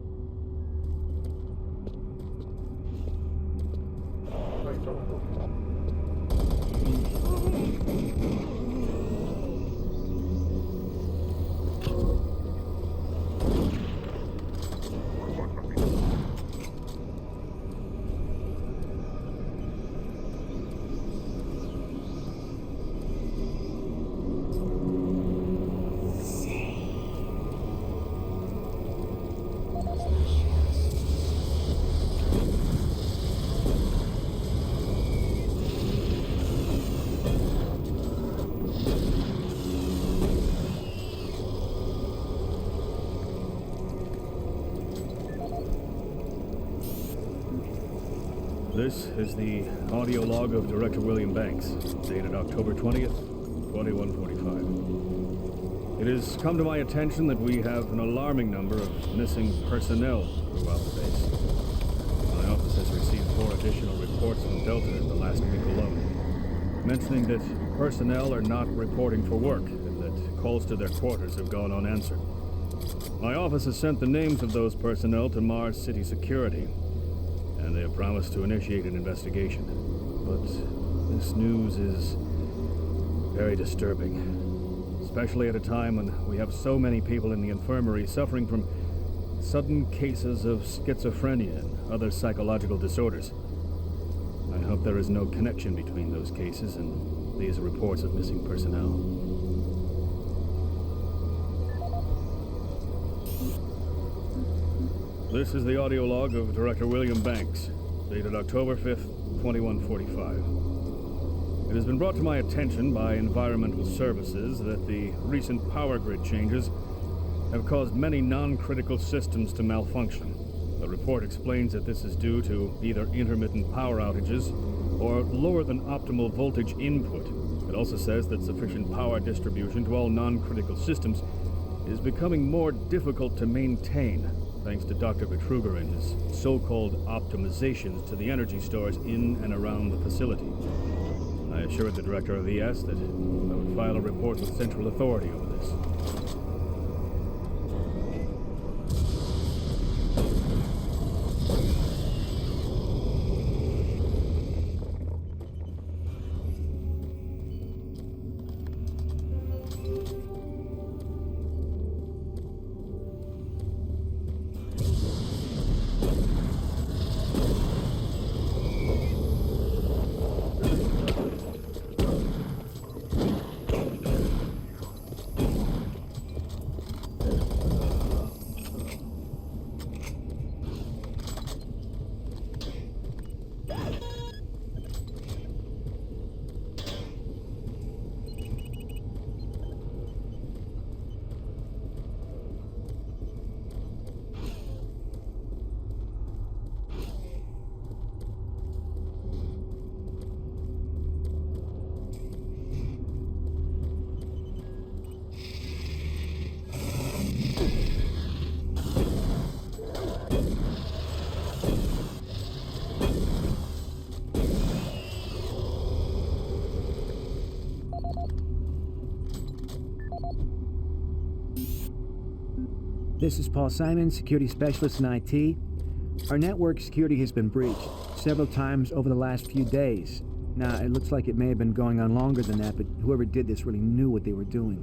This is the audio log of Director William Banks, dated October 20th, 2145. It has come to my attention that we have an alarming number of missing personnel throughout the base. My office has received 4 additional reports from Delta in the last week alone, mentioning that personnel are not reporting for work and that calls to their quarters have gone unanswered. My office has sent the names of those personnel to Mars City Security, and they have promised to initiate an investigation. But this news is very disturbing, especially at a time when we have so many people in the infirmary suffering from sudden cases of schizophrenia and other psychological disorders. I hope there is no connection between those cases and these reports of missing personnel. This is the audio log of Director William Banks, dated October 5th, 2145. It has been brought to my attention by Environmental Services that the recent power grid changes have caused many non-critical systems to malfunction. The report explains that this is due to either intermittent power outages or lower than optimal voltage input. It also says that sufficient power distribution to all non-critical systems is becoming more difficult to maintain, thanks to Dr. Betruger and his so-called optimizations to the energy stores in and around the facility. I assured the director of ES that I would file a report with Central Authority over this. This is Paul Simon, Security Specialist in IT. Our network security has been breached several times over the last few days. Now, it looks like it may have been going on longer than that, but whoever did this really knew what they were doing.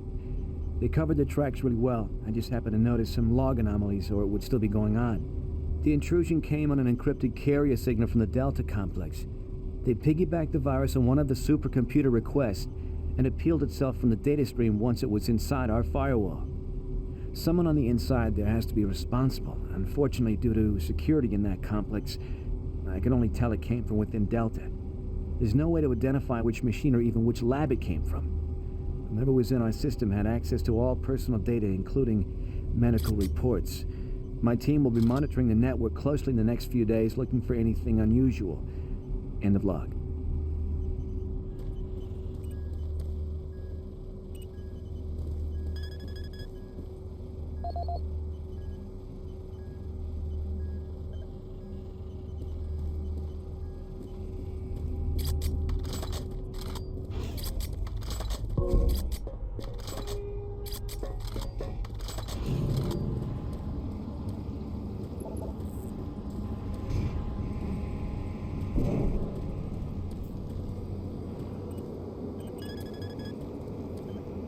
They covered the tracks really well. I just happened to notice some log anomalies, or it would still be going on. The intrusion came on an encrypted carrier signal from the Delta complex. They piggybacked the virus on one of the supercomputer requests, and it peeled itself from the data stream once it was inside our firewall. Someone on the inside there has to be responsible. Unfortunately, due to security in that complex, I can only tell it came from within Delta. There's no way to identify which machine or even which lab it came from. Whoever was in our system had access to all personal data, including medical reports. My team will be monitoring the network closely in the next few days, looking for anything unusual. End of log.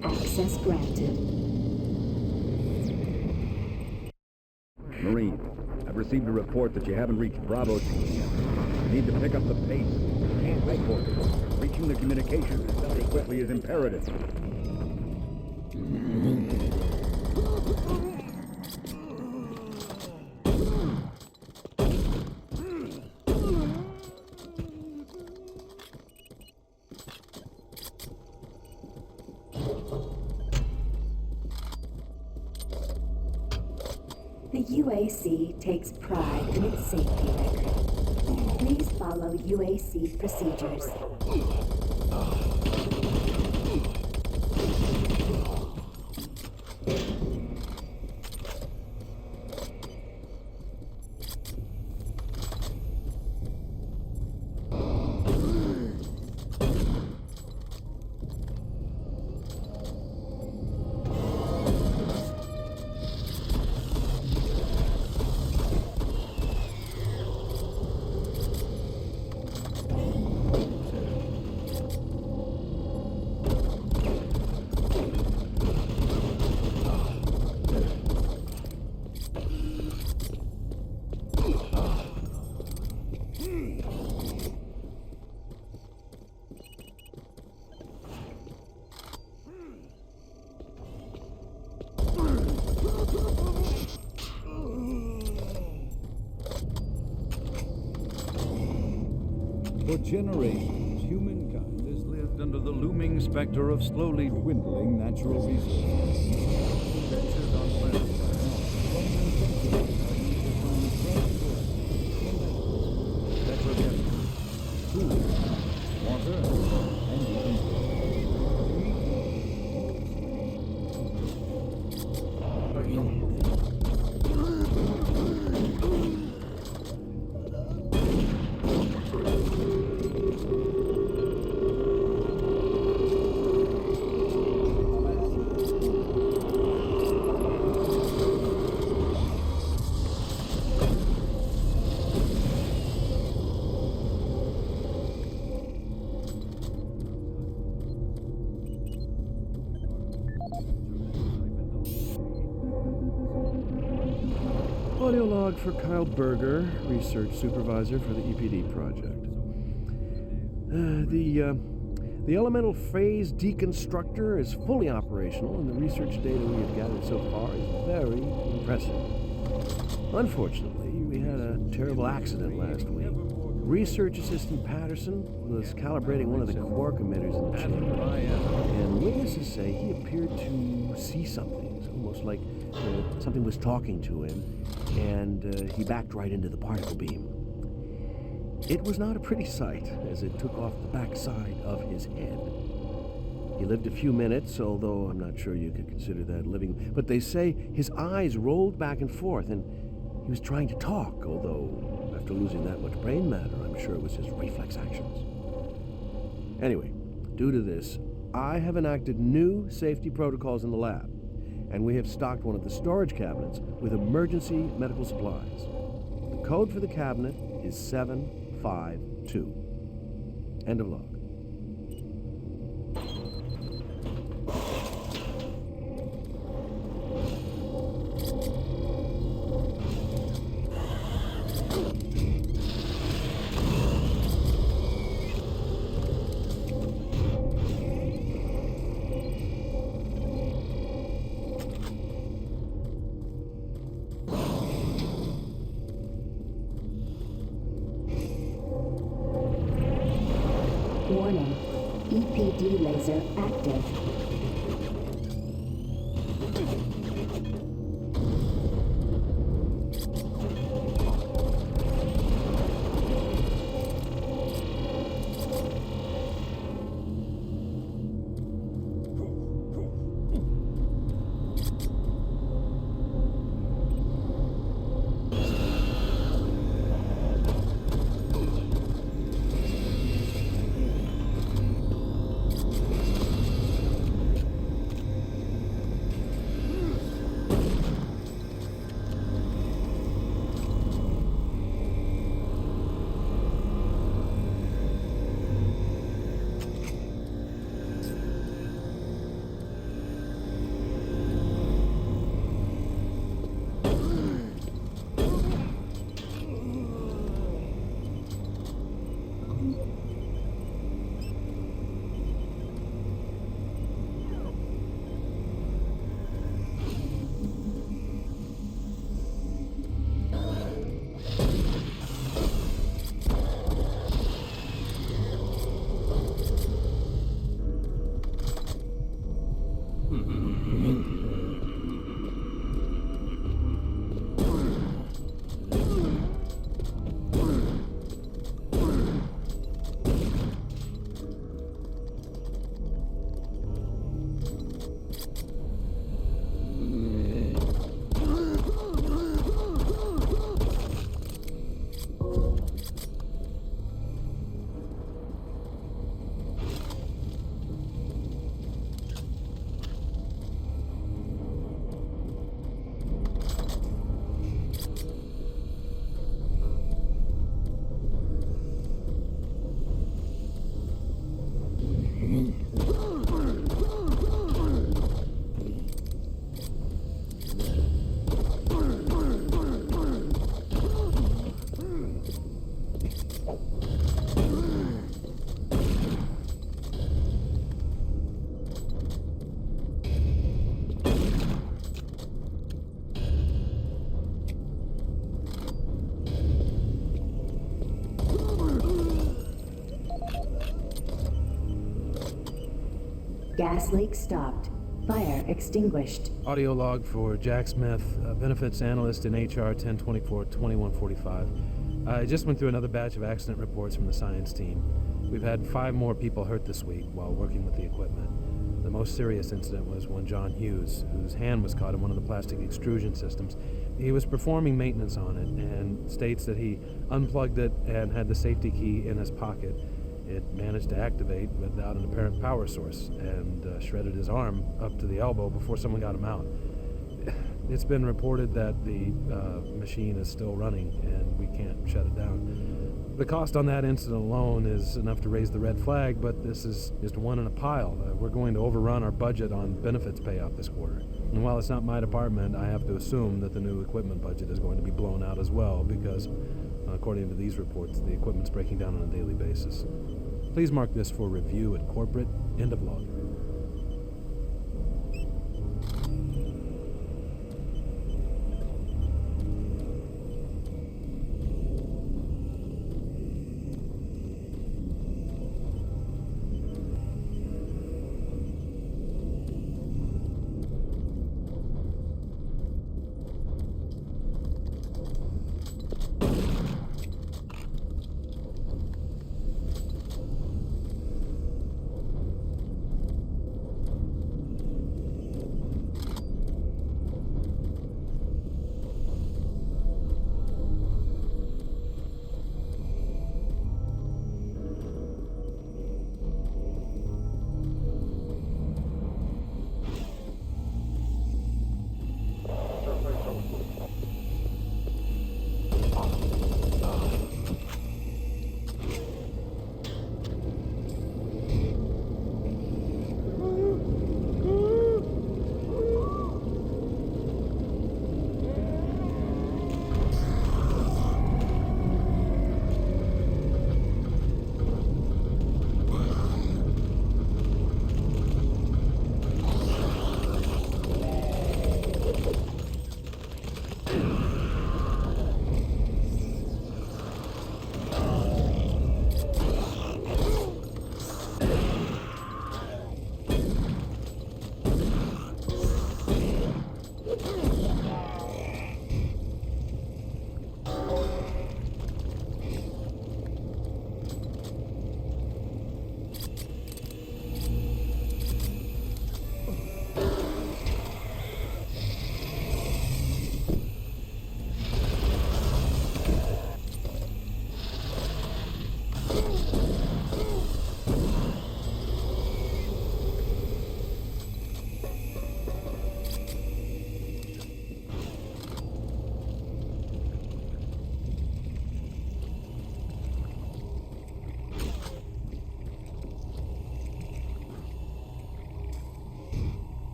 Access granted. Marine, I've received a report that you haven't reached Bravo team yet. You need to pick up the pace. Can't wait for it. Reaching the communications as quickly is imperative. The UAC takes pride in its safety record. Please follow UAC procedures. For generations, humankind has lived under the looming specter of slowly dwindling natural resources. Ventured on planets petrochemicals, food, water, and even Audio log for Kyle Berger, research supervisor for the EPD project. The elemental phase deconstructor is fully operational, and the research data we have gathered so far is very impressive. Unfortunately, we had a terrible accident last week. Research assistant Patterson was calibrating one of the quark emitters in the chamber, and witnesses say he appeared to see something. It's almost like something was talking to him, and he backed right into the particle beam. It was not a pretty sight, as it took off the backside of his head. He lived a few minutes, although I'm not sure you could consider that living, but they say his eyes rolled back and forth, and he was trying to talk, although after losing that much brain matter, I'm sure it was his reflex actions. Anyway, due to this, I have enacted new safety protocols in the lab, and we have stocked one of the storage cabinets with emergency medical supplies. The code for the cabinet is 752. End of log. Warning. EPD laser active. Gas leak stopped. Fire extinguished. Audio log for Jack Smith, benefits analyst in HR 1024-2145. I just went through another batch of accident reports from the science team. We've had 5 more people hurt this week while working with the equipment. The most serious incident was one John Hughes, whose hand was caught in one of the plastic extrusion systems. He was performing maintenance on it and states that he unplugged it and had the safety key in his pocket. It managed to activate without an apparent power source and shredded his arm up to the elbow before someone got him out. It's been reported that the machine is still running and we can't shut it down. The cost on that incident alone is enough to raise the red flag, but this is just one in a pile. We're going to overrun our budget on benefits payout this quarter. And while it's not my department, I have to assume that the new equipment budget is going to be blown out as well because, according to these reports, the equipment's breaking down on a daily basis. Please mark this for review at corporate. End of log.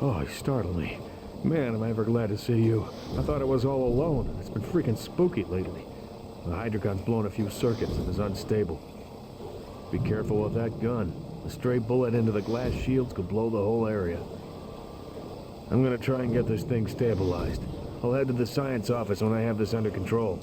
Oh, you startled me. Man, am I ever glad to see you. I thought I was all alone. It's been freaking spooky lately. The Hydrocon's blown a few circuits and is unstable. Be careful with that gun. A stray bullet into the glass shields could blow the whole area. I'm gonna try and get this thing stabilized. I'll head to the science office when I have this under control.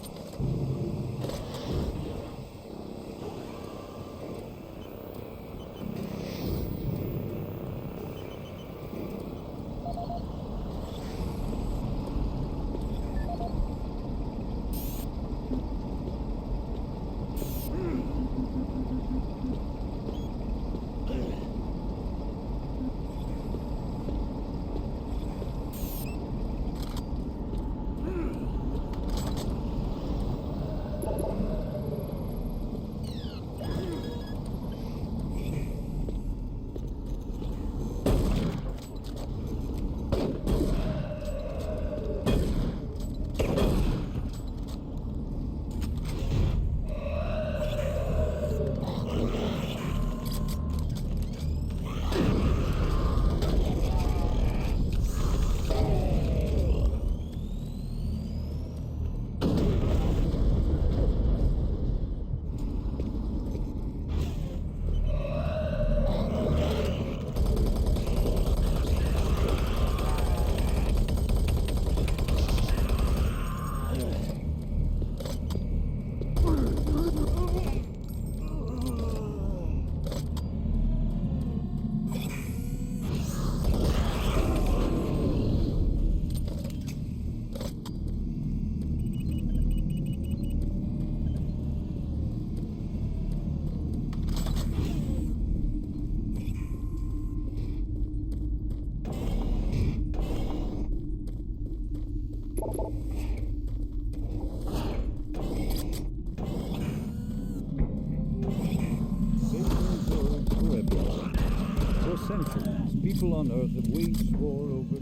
centuries, people on Earth have waged war over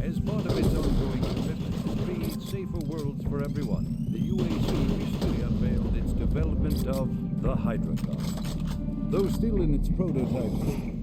as part of its ongoing commitment to create safer worlds for everyone. The UAC recently unveiled its development of the Hydrocon. Though still in its prototype stage,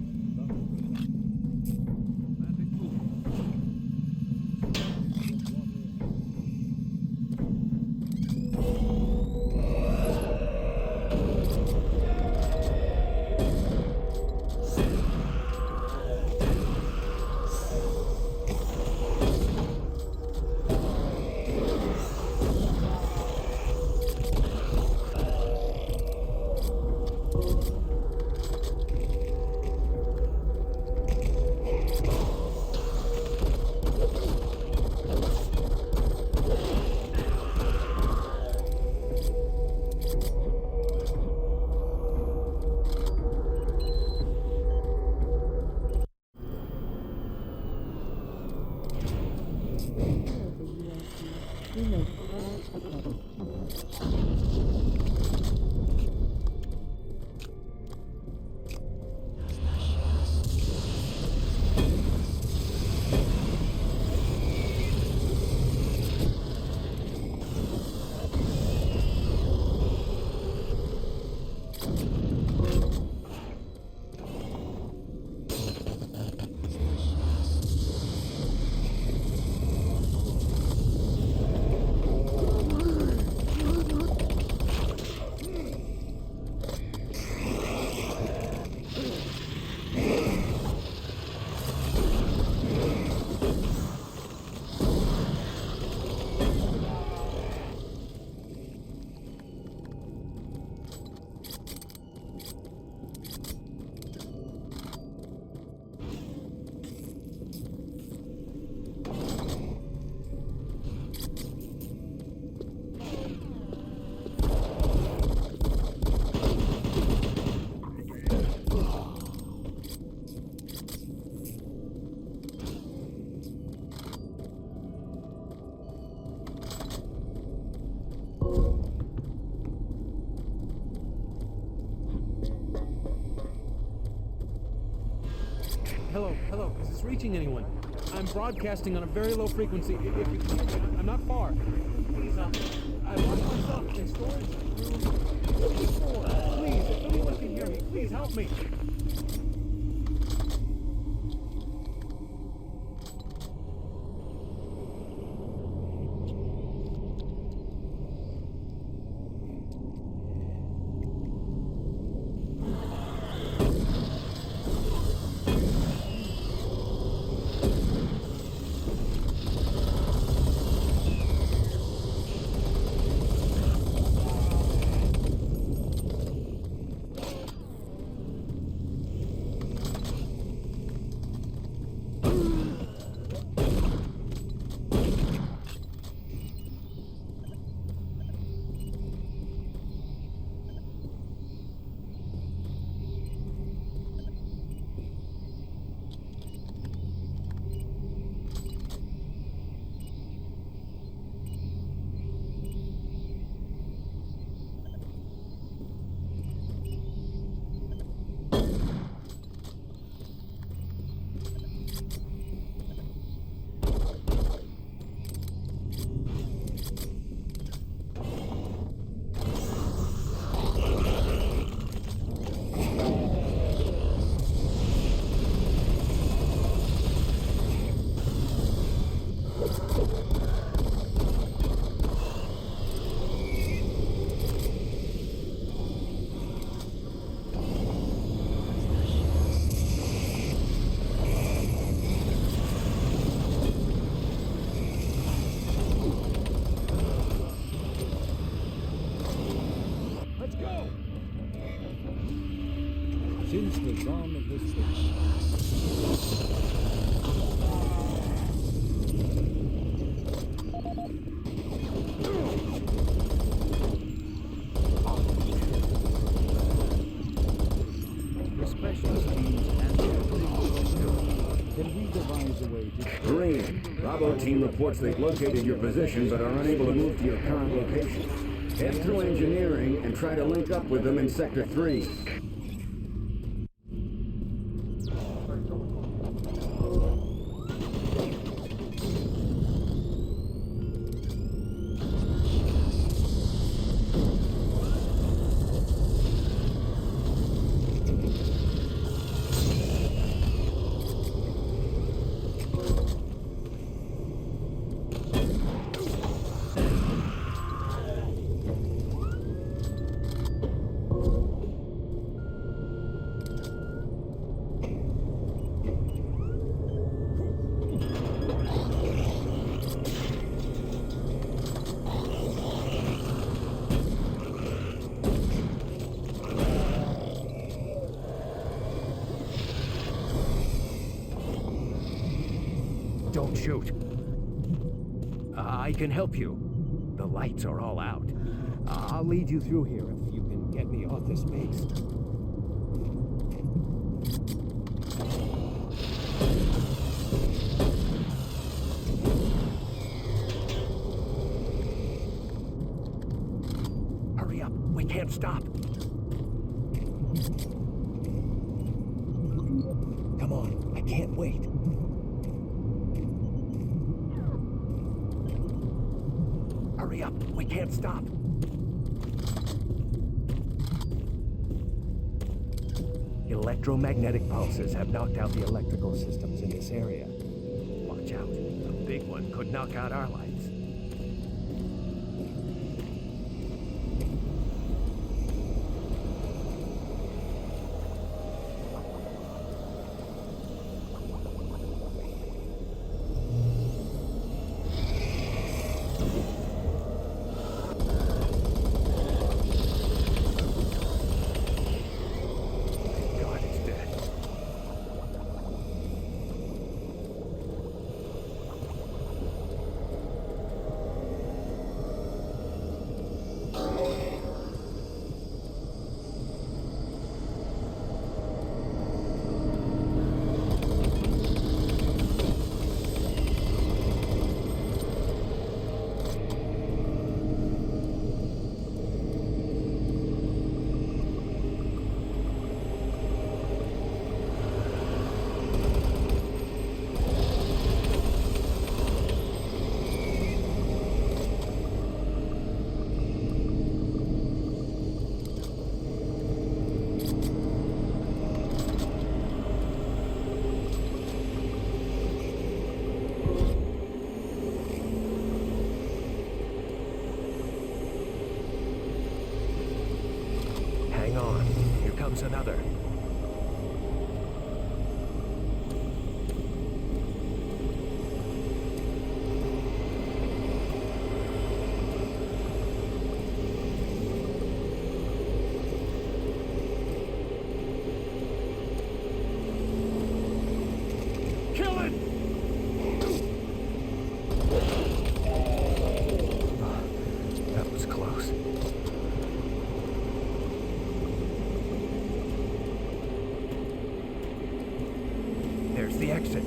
Hello, is this reaching anyone? I'm broadcasting on a very low frequency. If you can hear me, I'm not far. Please, I locked myself in storage room 54. Please, if anyone can hear me, please. Please help me. Since the dawn of this space. The specialist teams and can we devise a way to... Marine, Bravo team reports they've located your position but are unable to move to your current location. Head through engineering and try to link up with them in Sector 3. Don't shoot. I can help you. The lights are all out. I'll lead you through here if you can get me off this base. Hurry up. We can't stop. Come on. I can't wait. Hurry up. We can't stop. Electromagnetic pulses have knocked out the electrical systems in this area. Watch out. A big one could knock out our lights. lose another. Kill it! That was close. There's the exit.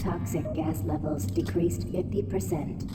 Toxic gas levels decreased 50%.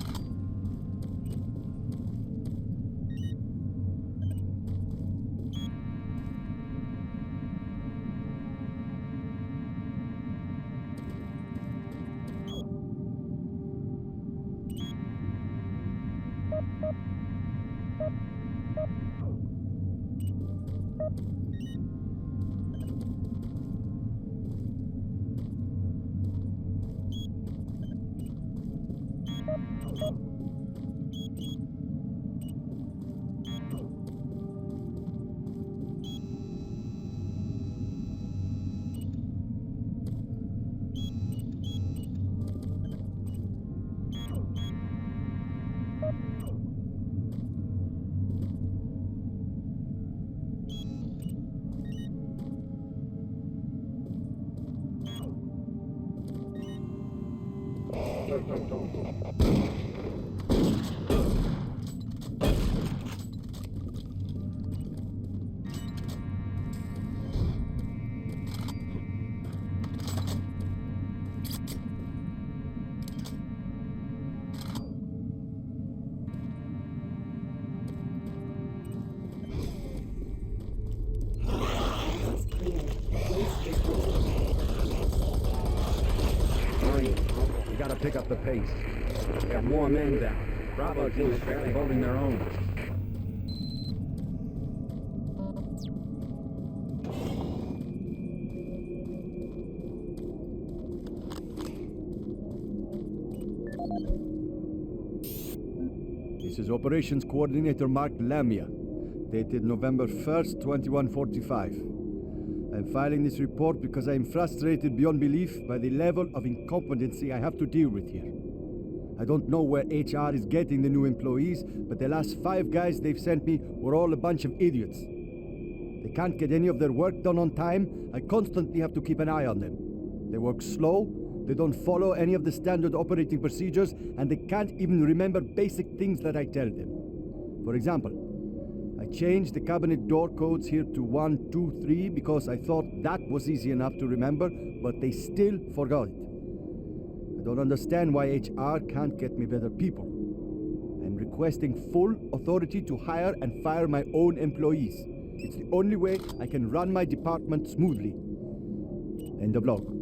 pick up the pace. We have more men down. Bravo team is barely holding their own. This is Operations Coordinator Mark Lamia, dated November 1st, 2145. I'm filing this report because I am frustrated beyond belief by the level of incompetency I have to deal with here. I don't know where HR is getting the new employees, but the last 5 guys they've sent me were all a bunch of idiots. They can't get any of their work done on time. I constantly have to keep an eye on them. They work slow, they don't follow any of the standard operating procedures, and they can't even remember basic things that I tell them. For example, I changed the cabinet door codes here to 1, 2, 3 because I thought that was easy enough to remember, but they still forgot it. I don't understand why HR can't get me better people. I'm requesting full authority to hire and fire my own employees. It's the only way I can run my department smoothly. End of log.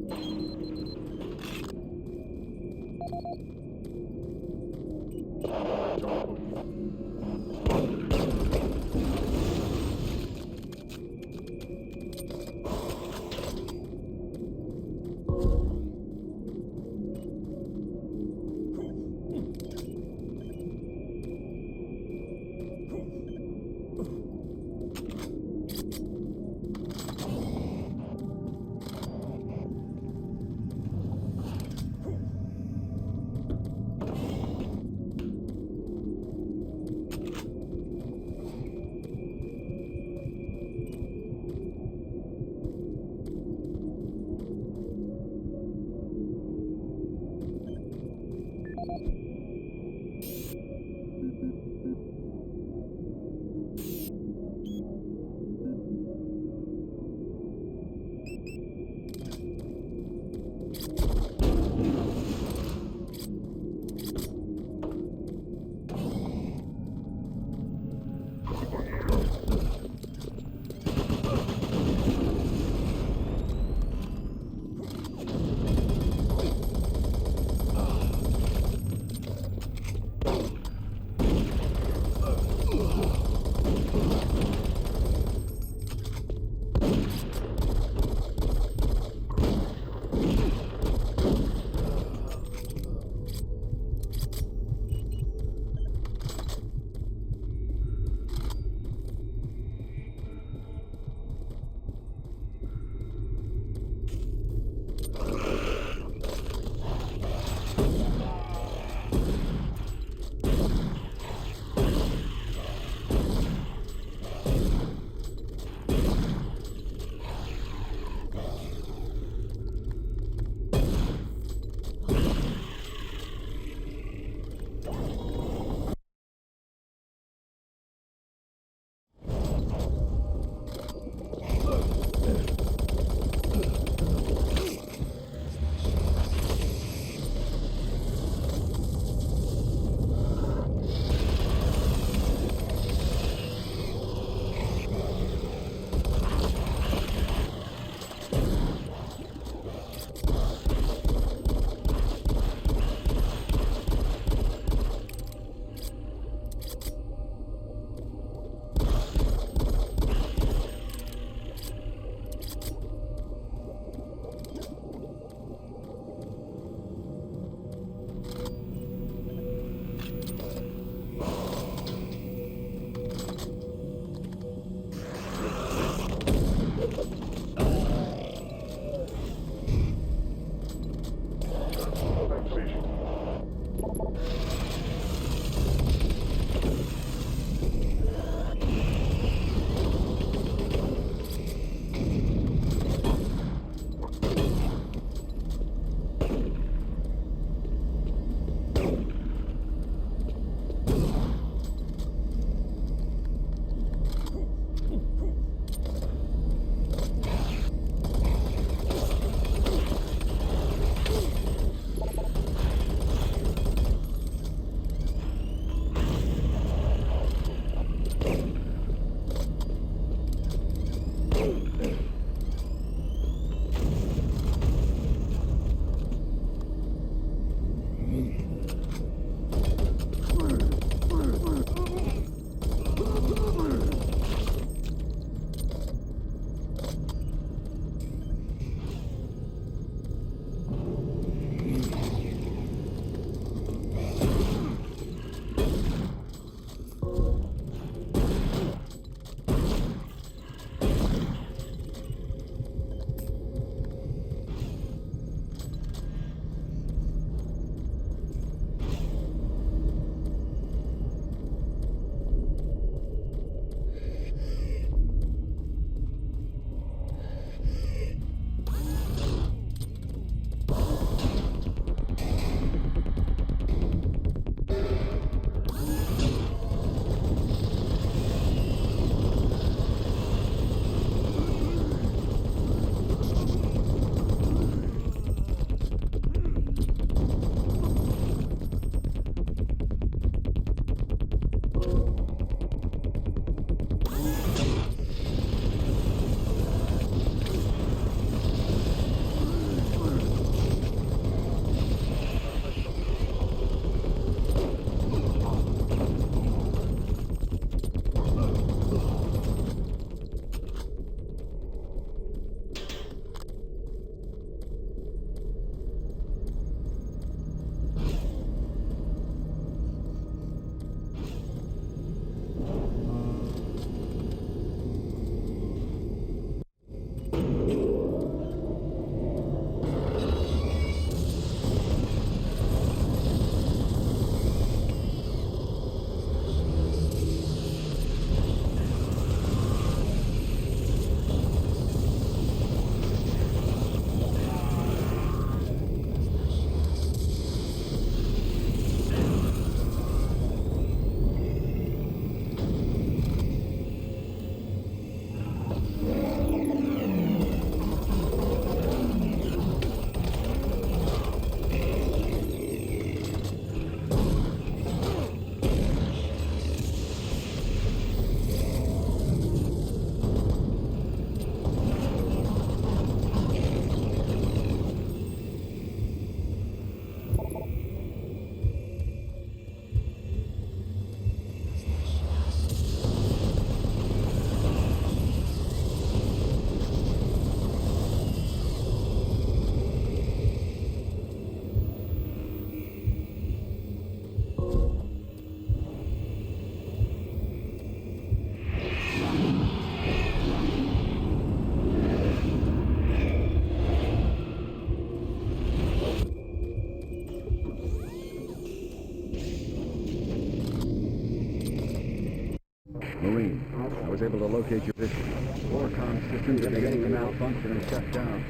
Marine, I was able to locate your position. All comm systems are beginning to malfunction and shut down.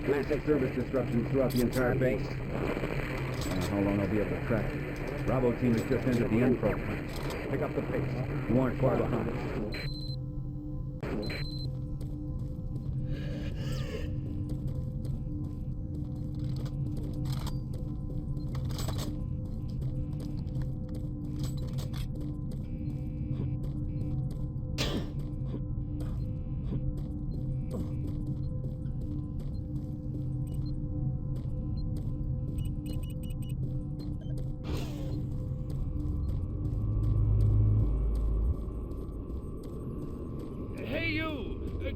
Massive service disruptions throughout the entire base. I don't know how long I'll be able to track you. Bravo team has just entered the N program. Pick up the pace. You aren't far behind.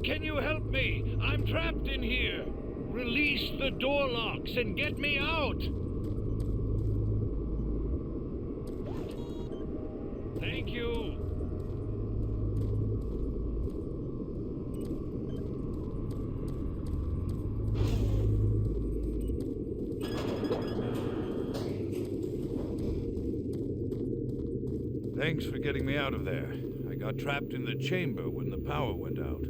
Can you help me? I'm trapped in here. Release the door locks and get me out. Thank you. Thanks for getting me out of there. I got trapped in the chamber when the power went out.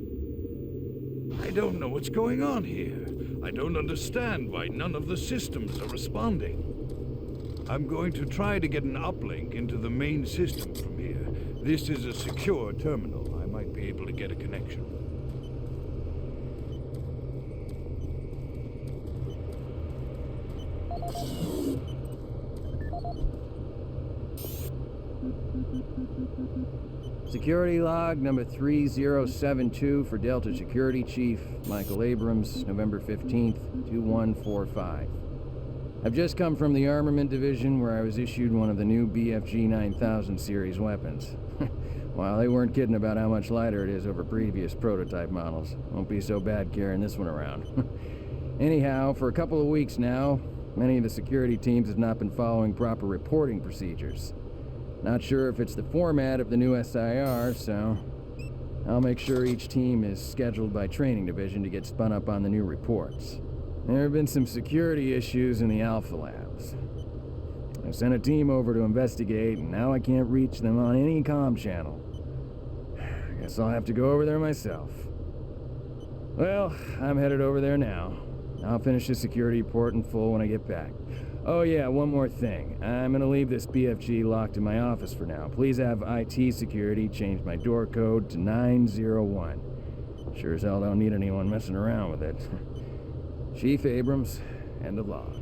I don't know what's going on here. I don't understand why none of the systems are responding. I'm going to try to get an uplink into the main system from here. This is a secure terminal. I might be able to get a connection. Security log number 3072 for Delta Security Chief Michael Abrams, November 15th, 2145. I've just come from the Armament Division where I was issued one of the new BFG 9000 series weapons. Well, they weren't kidding about how much lighter it is over previous prototype models. Won't be so bad carrying this one around. Anyhow, for a couple of weeks now, many of the security teams have not been following proper reporting procedures. Not sure if it's the format of the new SIR, so I'll make sure each team is scheduled by Training Division to get spun up on the new reports. There have been some security issues in the Alpha Labs. I sent a team over to investigate, and now I can't reach them on any comm channel. Guess I'll have to go over there myself. Well, I'm headed over there now. I'll finish the security report in full when I get back. Oh yeah, one more thing. I'm gonna leave this BFG locked in my office for now. Please have IT security change my door code to 901. Sure as hell don't need anyone messing around with it. Chief Abrams, end of log.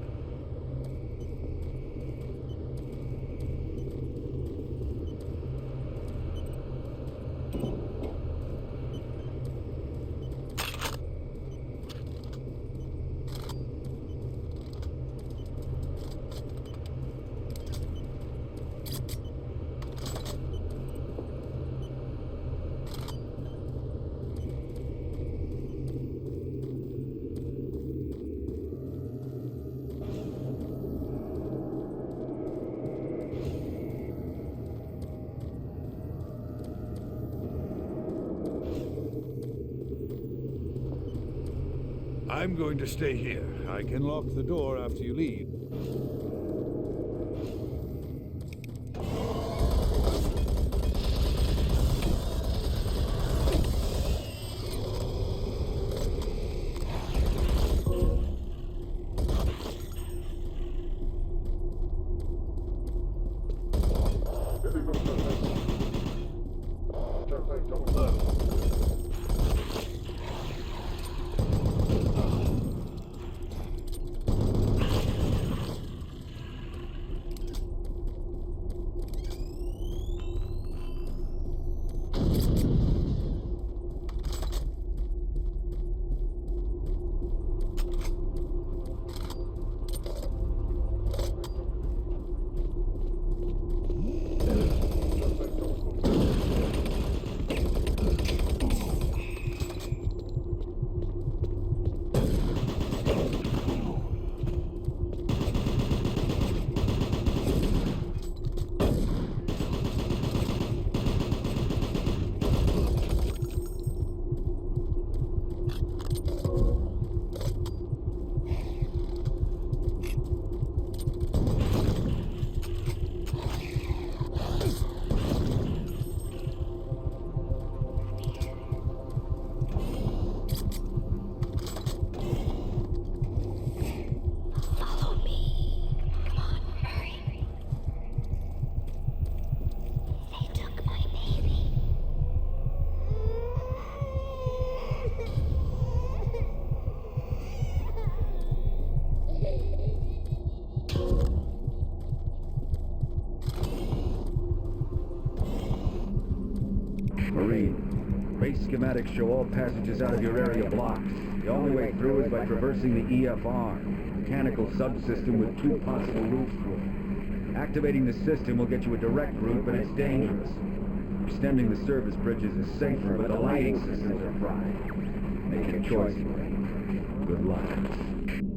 I'm going to stay here. I can lock the door after you leave. Marine, base schematics show all passages out of your area blocked. The only way through is by traversing the EFR, mechanical subsystem with 2 possible routes through it. Activating the system will get you a direct route, but it's dangerous. Extending the service bridges is safer, but the lighting systems are fried. Make your choice, Marine. Good luck.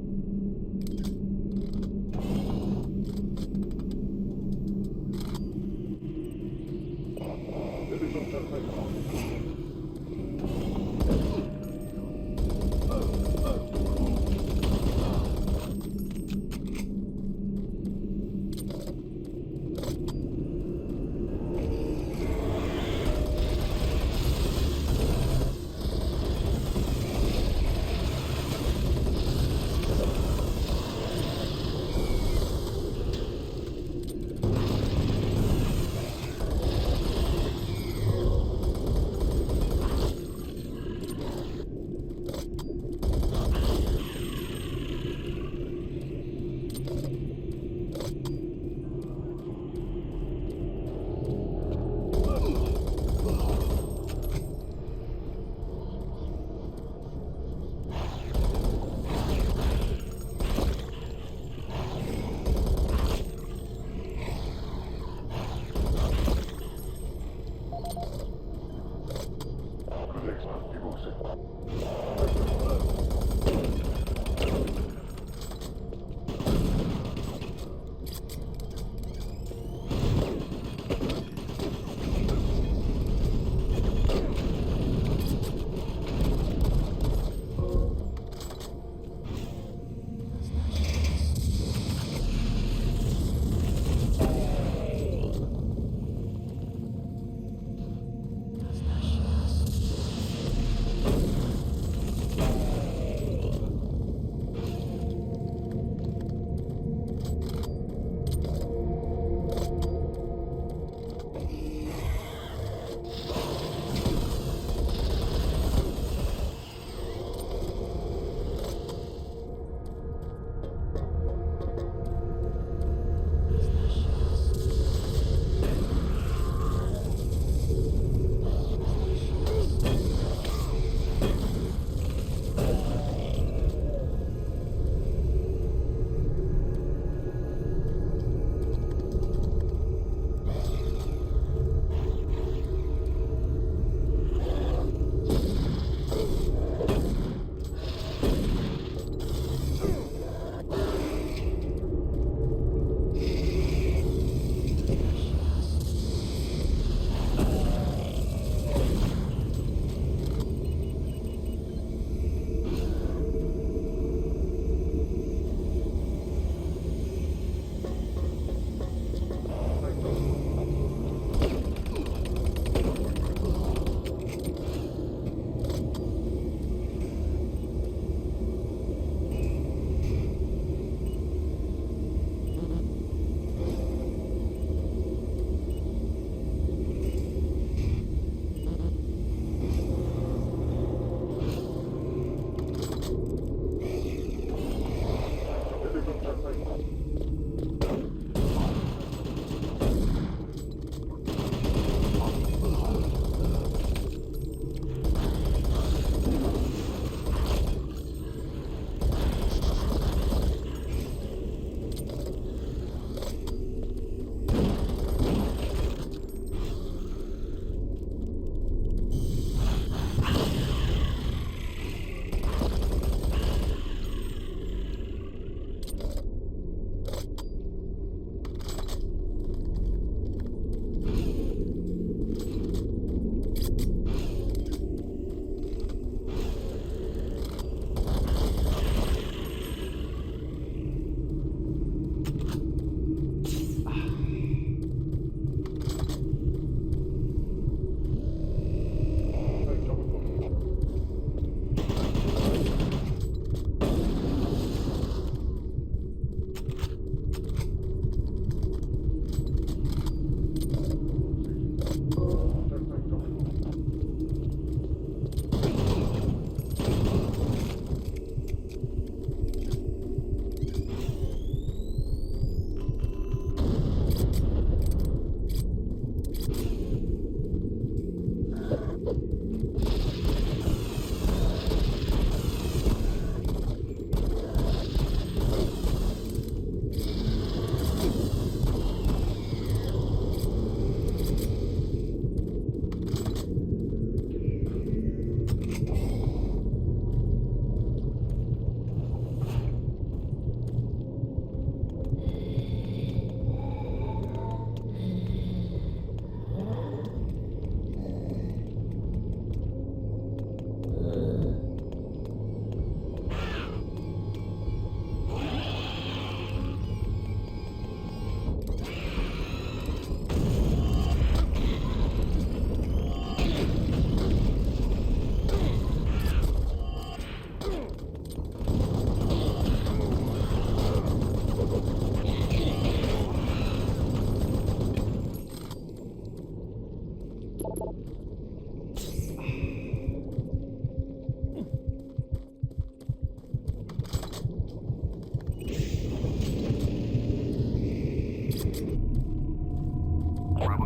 Bravo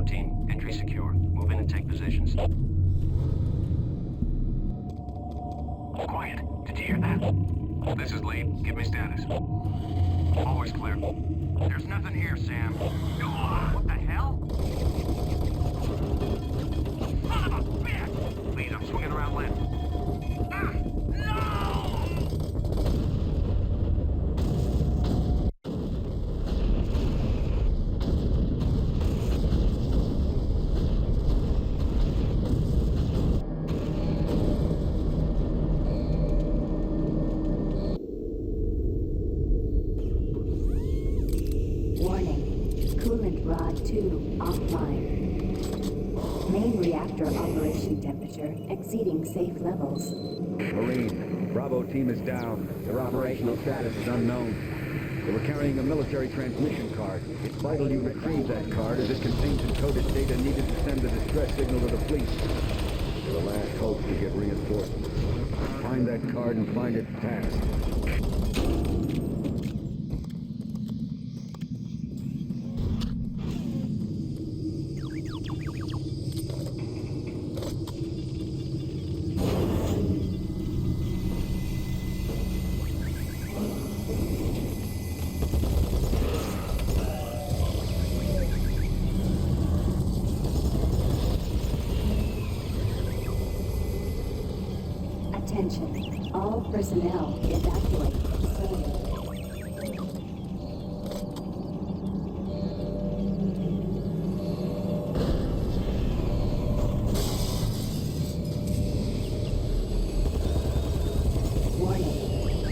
team, entry secure. Move in and take positions. Quiet. Did you hear that? This is Lead. Give me status. Always clear. There's nothing here, Sam. What the hell? Son of a bitch! Lead, I'm swinging around left. Operation temperature exceeding safe levels. Marine, Bravo team is down. Their operational status is unknown. They were carrying a military transmission card. It's vital you retrieve that card as it contains encoded data needed to send the distress signal to the fleet. They're the last hope to get reinforcements. Find that card and find it fast. Attention, all personnel evacuate the facility. Warning,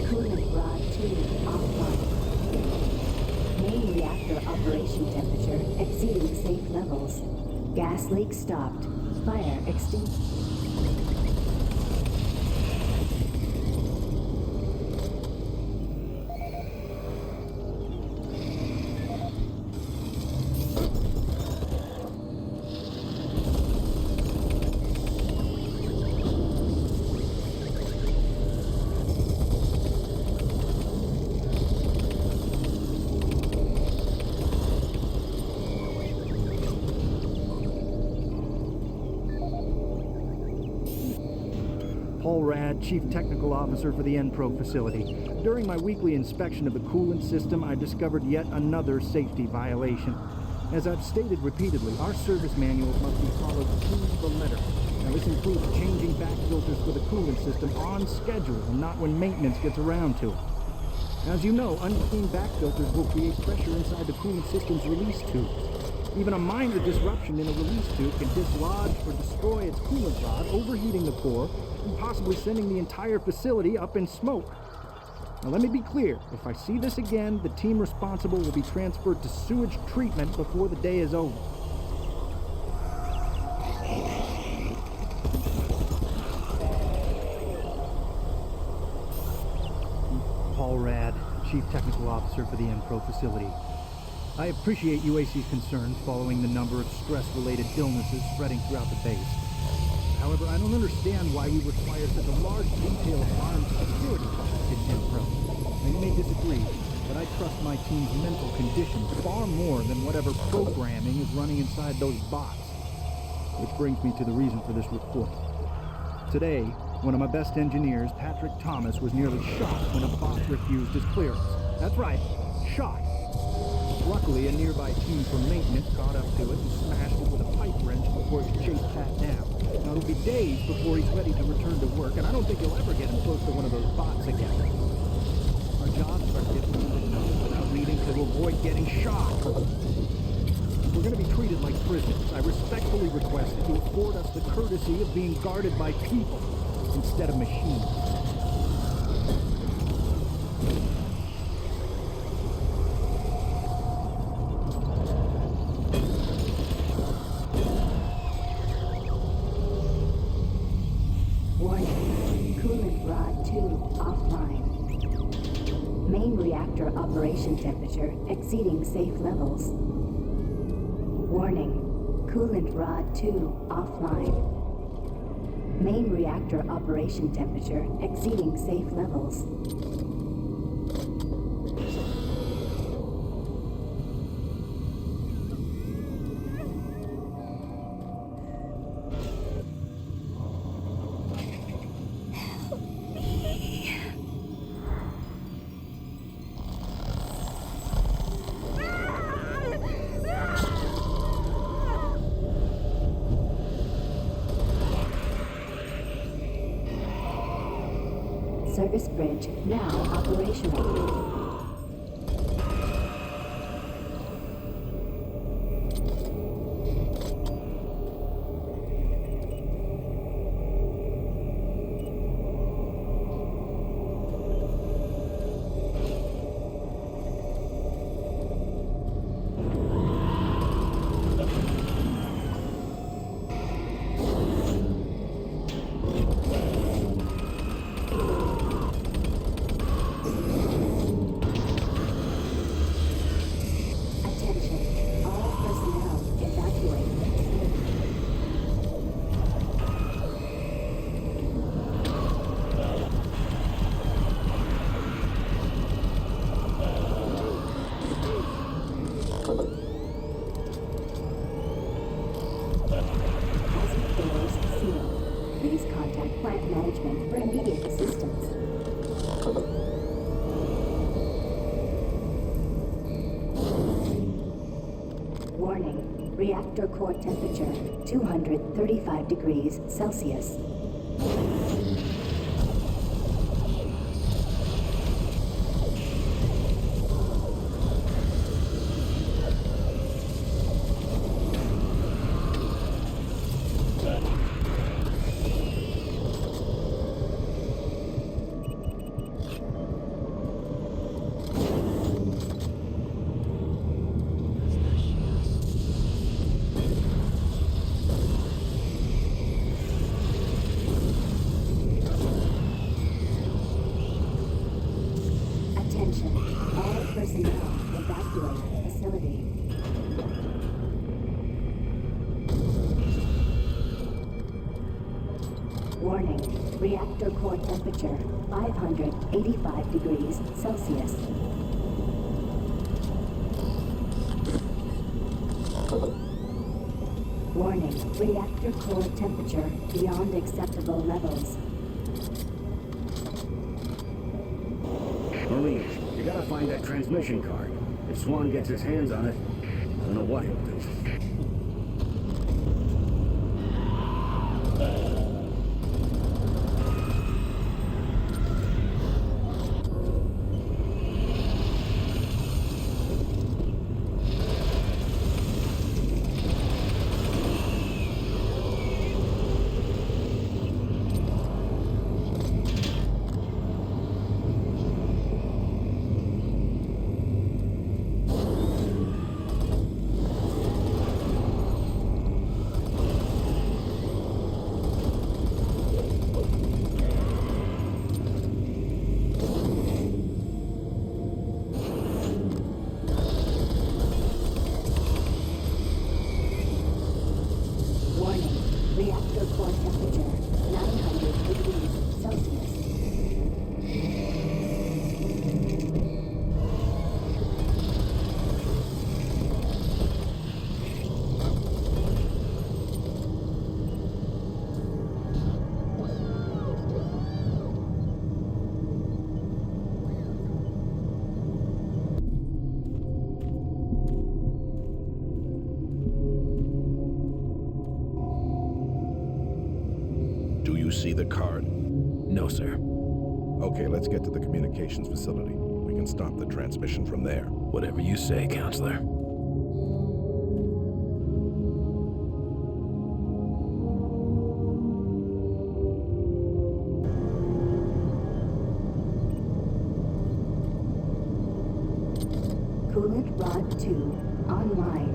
coolant rod 2 offline. Main reactor operation temperature exceeding safe levels. Gas leak stopped. Fire extinguished. Chief Technical Officer for the Enpro facility. During my weekly inspection of the coolant system, I discovered yet another safety violation. As I've stated repeatedly, our service manuals must be followed to the letter. Now, this includes changing back filters for the coolant system on schedule and not when maintenance gets around to it. As you know, unclean back filters will create pressure inside the coolant system's release tubes. Even a minor disruption in a release tube can dislodge or destroy its coolant rod, overheating the core, and possibly sending the entire facility up in smoke. Now let me be clear, if I see this again, the team responsible will be transferred to sewage treatment before the day is over. Paul Rad, Chief Technical Officer for the Enpro facility. I appreciate UAC's concerns following the number of stress-related illnesses spreading throughout the base. However, I don't understand why we require such a large detail of armed security in Enpro. Now, you may disagree, but I trust my team's mental condition far more than whatever programming is running inside those bots. Which brings me to the reason for this report. Today, one of my best engineers, Patrick Thomas, was nearly shot when a bot refused his clearance. That's right, shot. Luckily, a nearby team from maintenance caught up to it and smashed it with a pipe wrench before it could chase Pat down. Now, it'll be days before he's ready to return to work, and I don't think you'll ever get him close to one of those bots again. Our jobs are difficult enough without needing to avoid getting shot. If we're going to be treated like prisoners, I respectfully request that you afford us the courtesy of being guarded by people instead of machines. Operation temperature exceeding safe levels. Warning, Coolant rod 2 offline. Main reactor operation temperature exceeding safe levels. Service bridge now operational. Reactor core temperature 235 degrees Celsius. Warning, reactor core temperature 585 degrees Celsius. Warning, reactor core temperature beyond acceptable levels. Marine, you gotta find that transmission card. If Swan gets his hands on it, I don't know what he'll do. See the card? No, sir. Okay, let's get to the communications facility. We can stop the transmission from there. Whatever you say, Counselor. Coolant rod 2 online.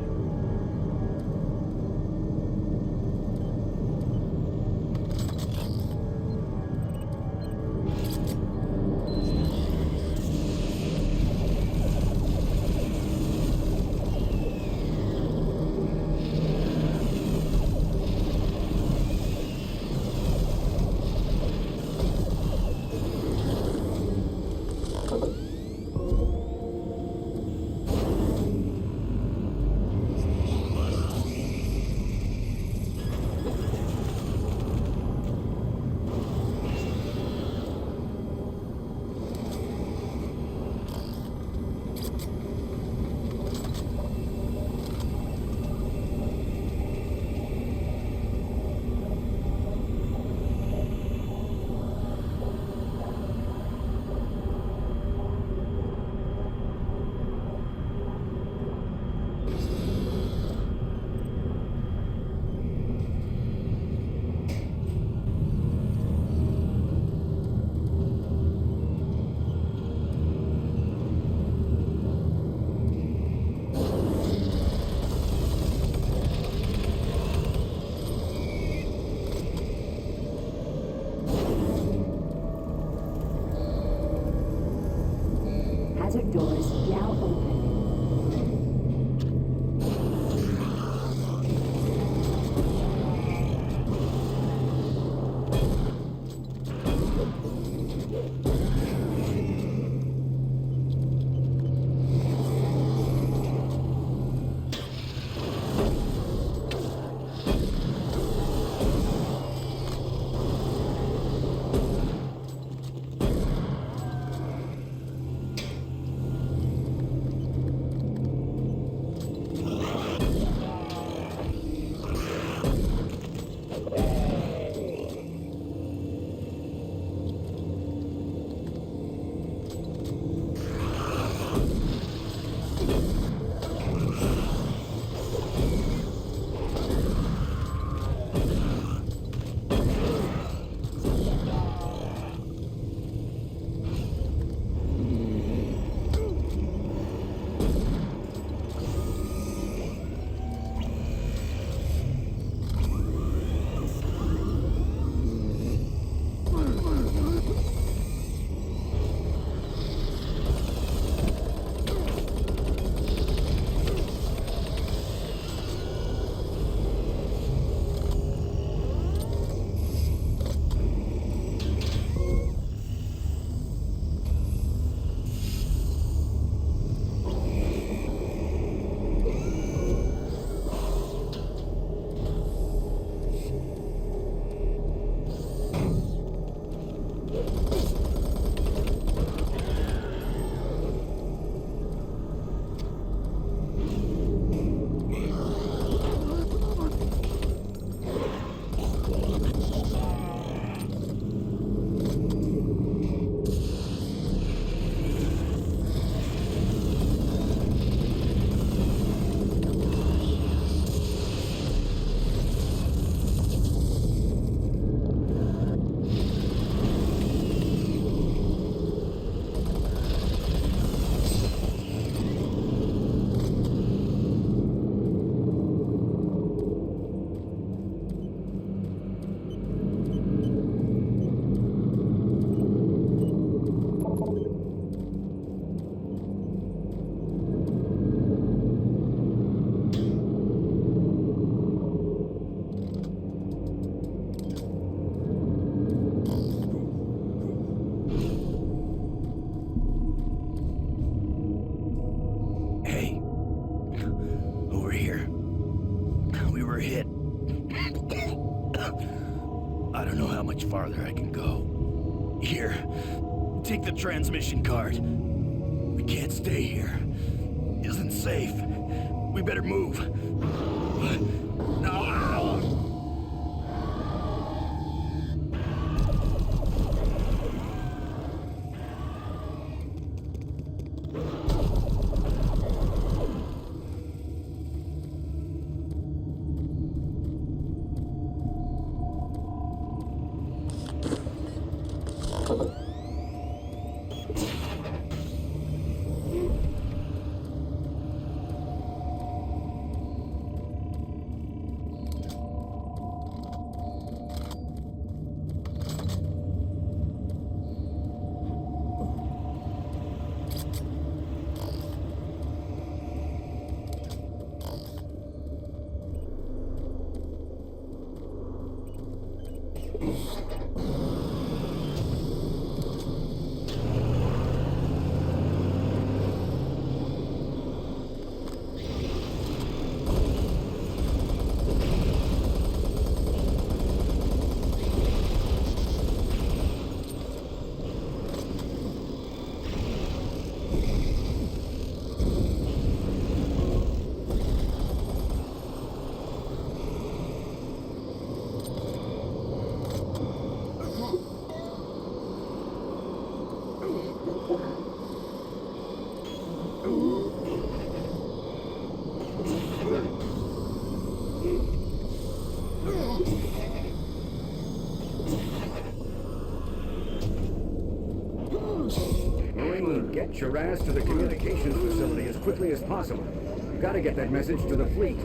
doors now open. Farther I can go. Here, take the transmission card. We can't stay here. Isn't safe. We better move. No! Get your ass to the communications facility as quickly as possible. Gotta get that message to the fleet.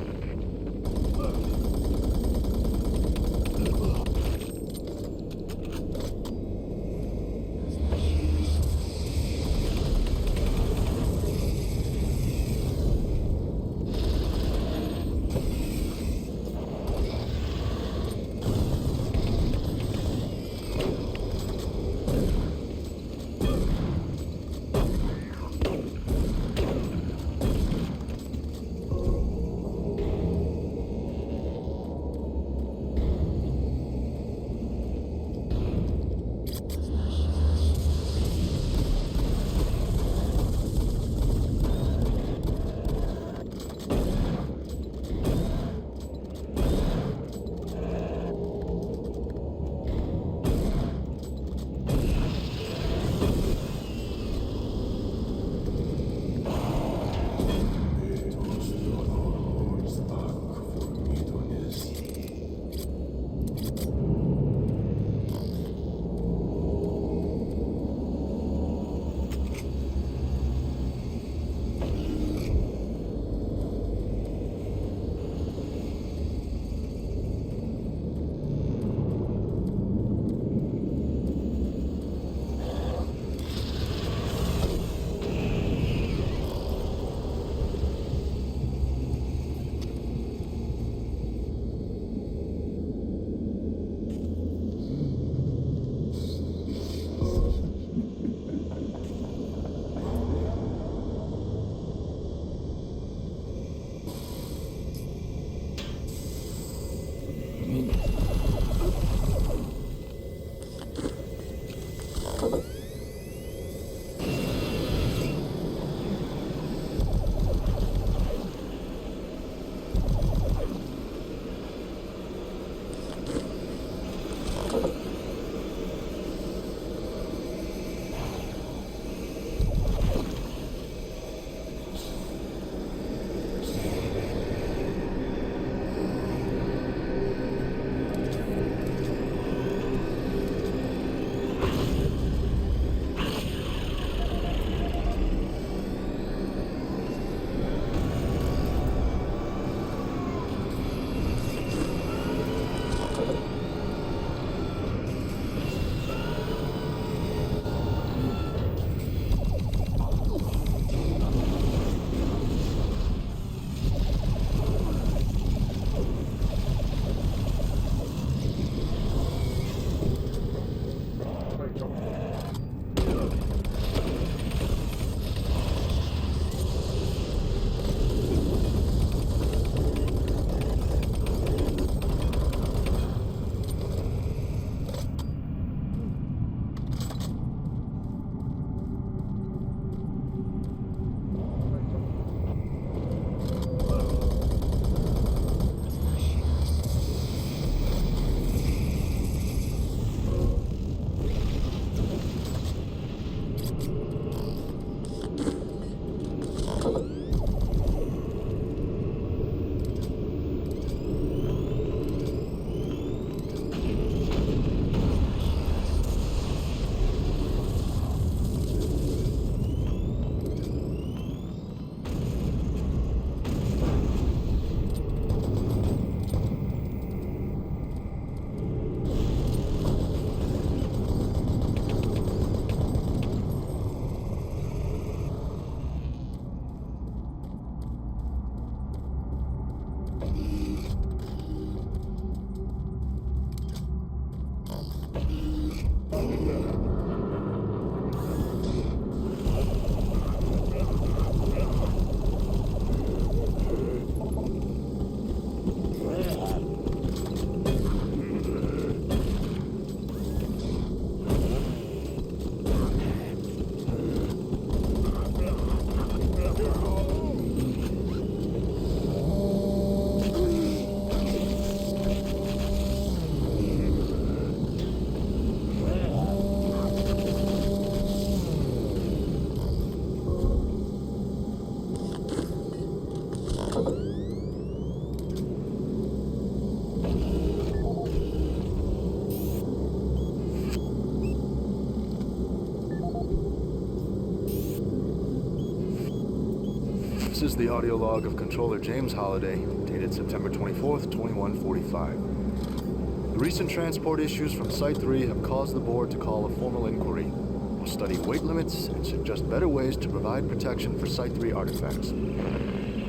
This is the audio log of Controller James Holliday, dated September 24th, 2145. The recent transport issues from Site 3 have caused the board to call a formal inquiry. We'll study weight limits and suggest better ways to provide protection for Site 3 artifacts.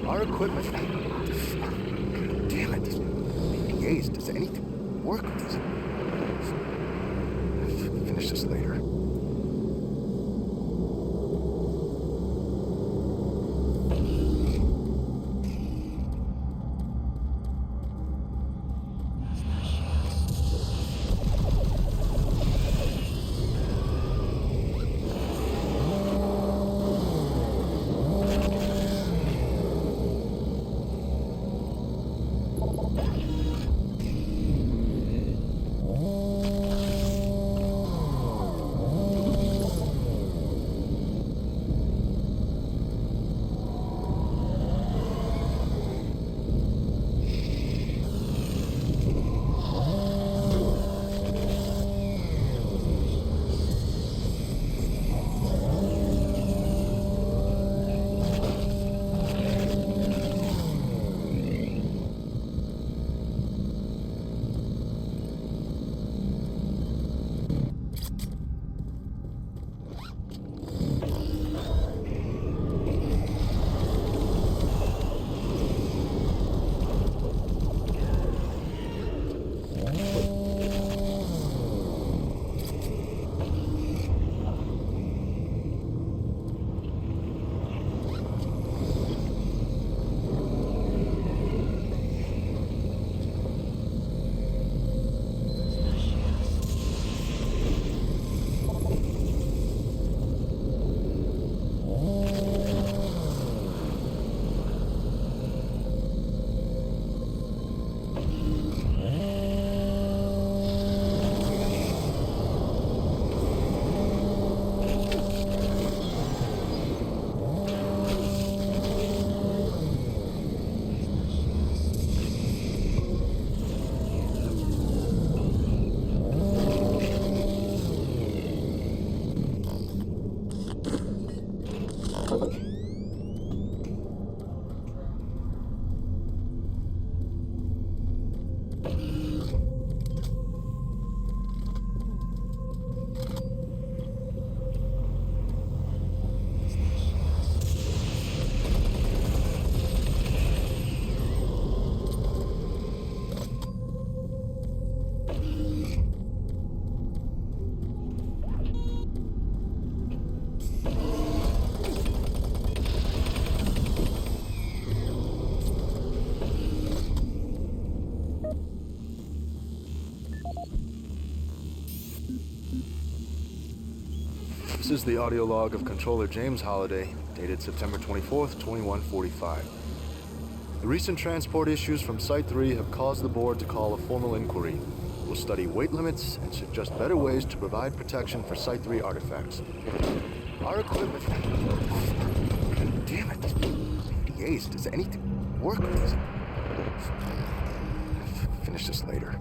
Our equipment... Damn it! PDAs, does anything work with this? Finish this later. This is the audio log of Controller James Holliday, dated September 24th, 2145. The recent transport issues from Site 3 have caused the board to call a formal inquiry. We'll study weight limits and suggest better ways to provide protection for Site 3 artifacts. Our equipment... Damn it, PDAs, does anything work with this? Finish this later.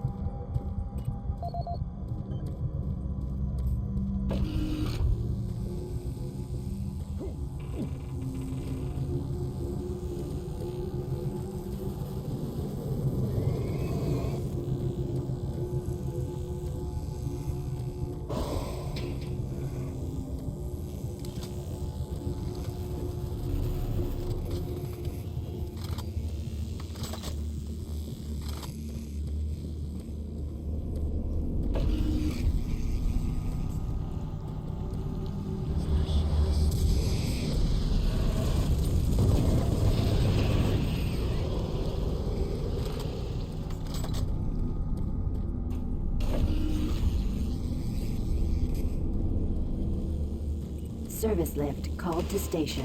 Service lift called to station.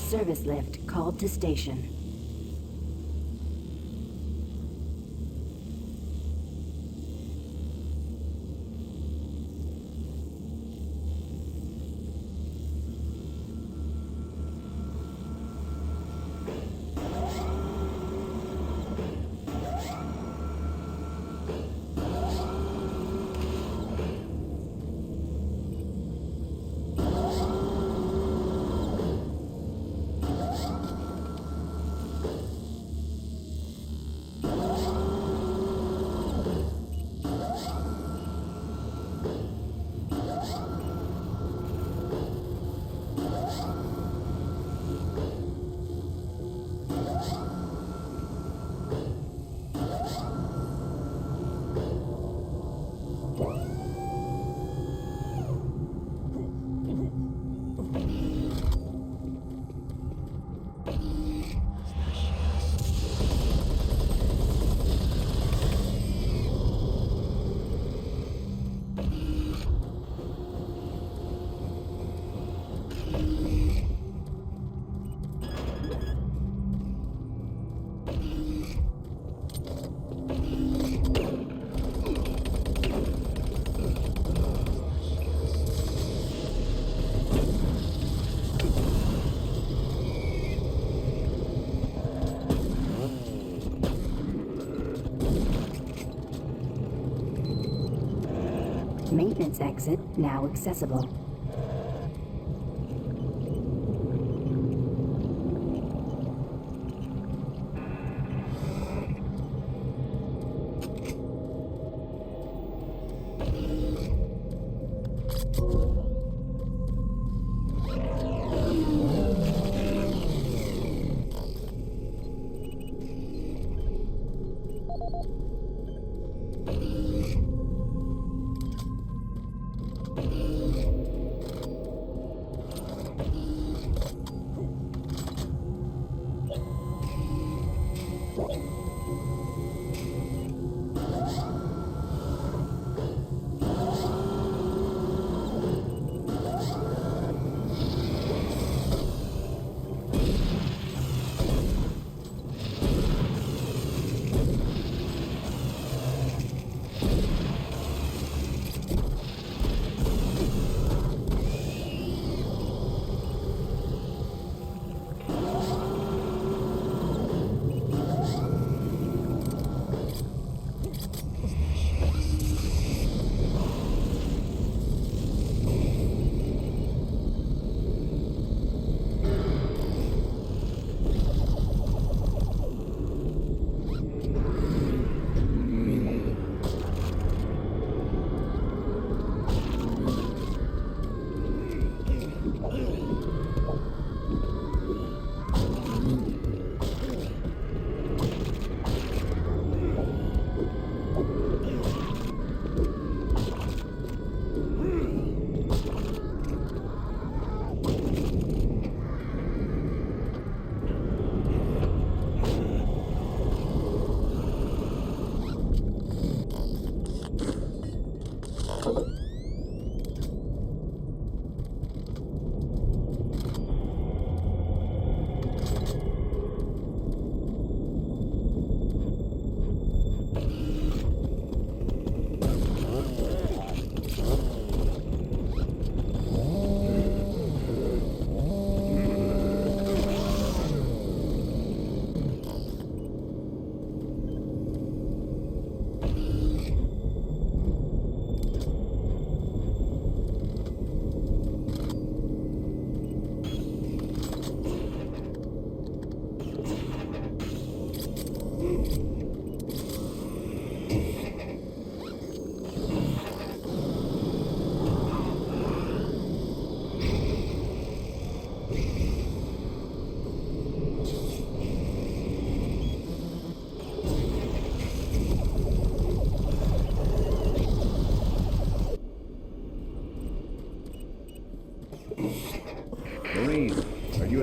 Service lift called to station. Maintenance exit now accessible.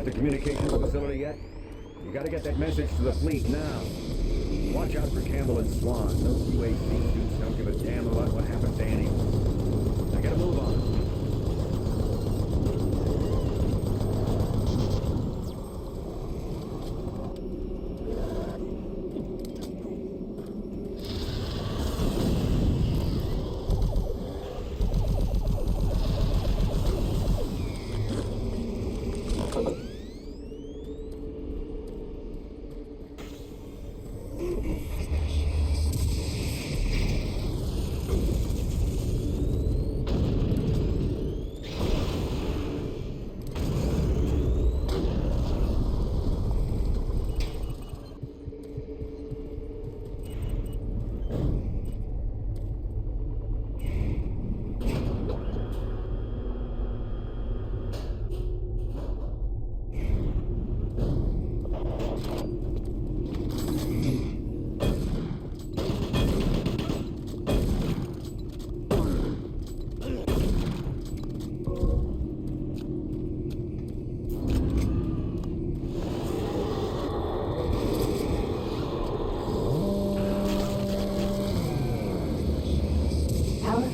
the communications facility yet? You gotta get that message to the fleet now. Watch out for Campbell and Swan. Those UAC suits don't give a damn about what happens to anyone. Now get a move on.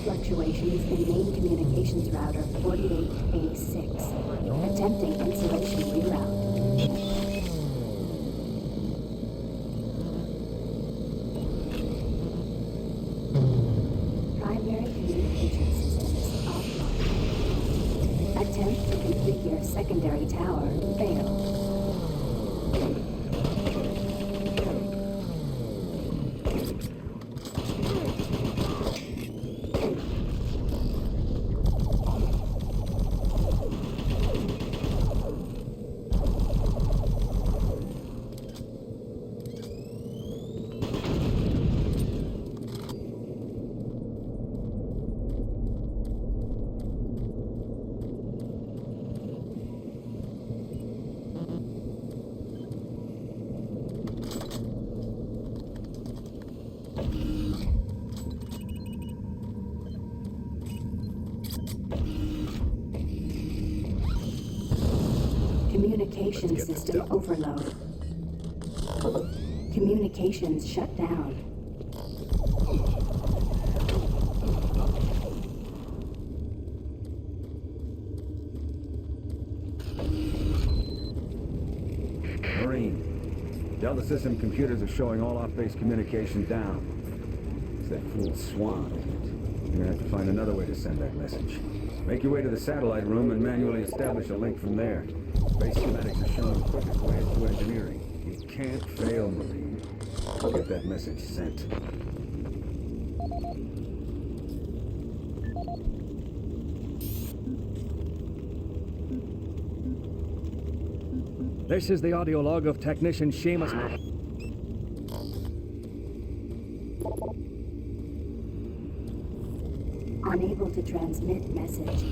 Fluctuations in main communications router 48A6. Attempting insulation reroute. Primary communications systems offline. Attempt to configure secondary tower failed. Communication system overload. Communications shut down. Marine, Delta System computers are showing all off-base communication down. It's that fool Swan. You're gonna have to find another way to send that message. Make your way to the satellite room and manually establish a link from there. Base schematics are showing the quickest way through engineering. You can't fail, Marine. Get that message sent. This is the audio log of Technician Seamus. Unable to transmit message.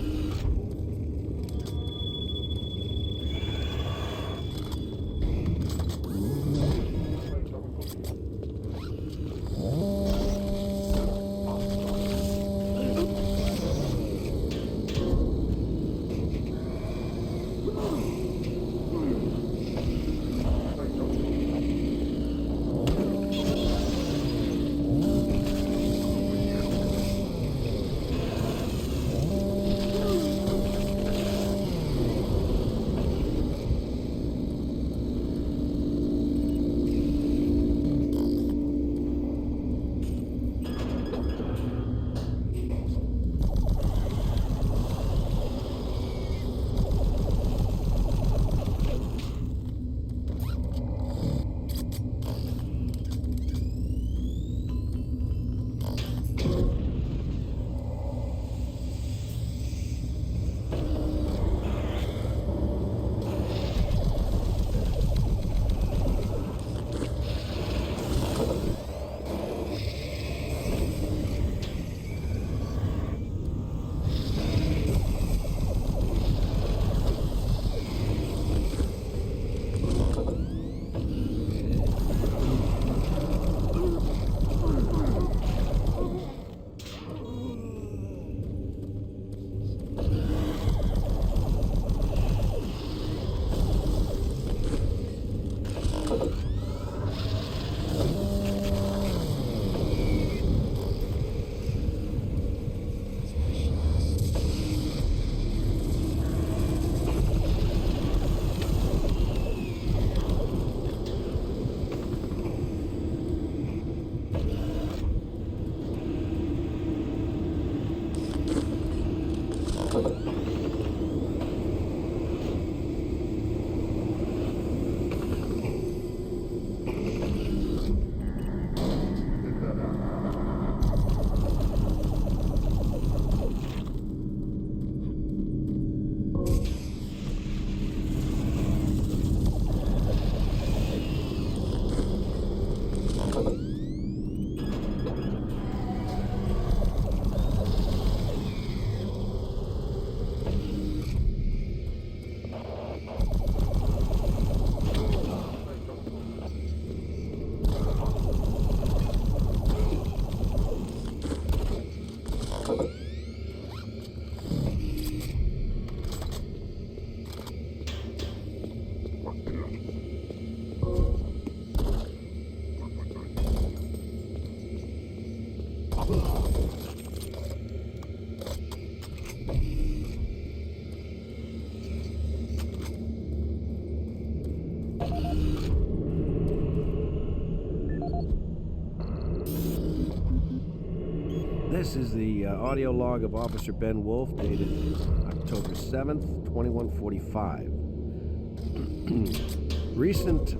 This is the audio log of Officer Ben Wolf, dated October 7th, 2145. Recent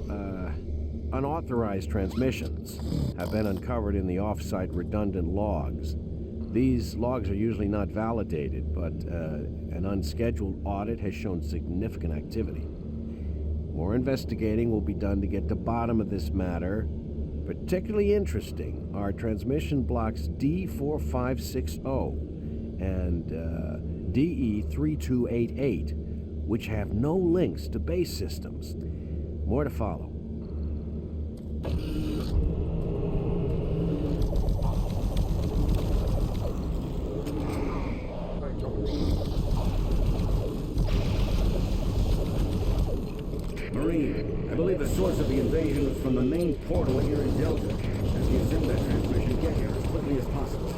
unauthorized transmissions have been uncovered in the off-site redundant logs. These logs are usually not validated, but an unscheduled audit has shown significant activity. More investigating will be done to get to the bottom of this matter. Particularly interesting are transmission blocks D4560 and DE3288, which have no links to base systems. More to follow. Marine, I believe the source of the invasion was from the main portal here in Delta. As you send that transmission, get here as quickly as possible.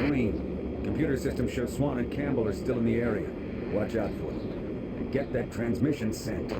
Marine, computer systems show Swan and Campbell are still in the area. Watch out for them. And get that transmission sent.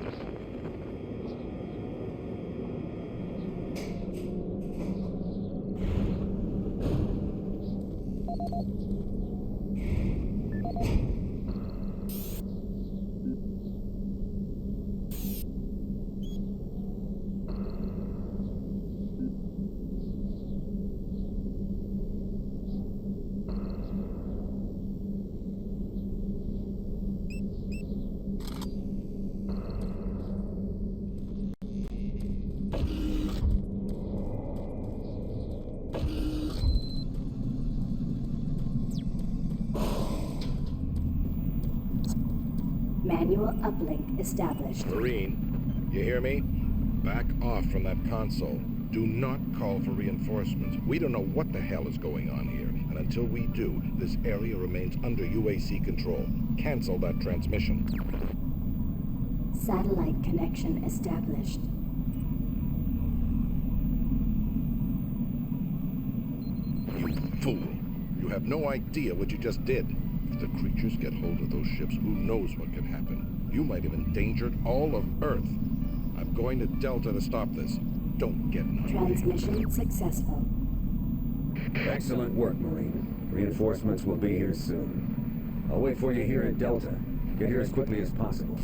Manual uplink established. Marine, you hear me? Back off from that console. Do not call for reinforcements. We don't know what the hell is going on here. And until we do, this area remains under UAC control. Cancel that transmission. Satellite connection established. Fool! You have no idea what you just did. If the creatures get hold of those ships, who knows what could happen? You might have endangered all of Earth. I'm going to Delta to stop this. Don't get in. Transmission successful. Excellent work, Marine. Reinforcements will be here soon. I'll wait for you here at Delta. Get here as quickly as possible.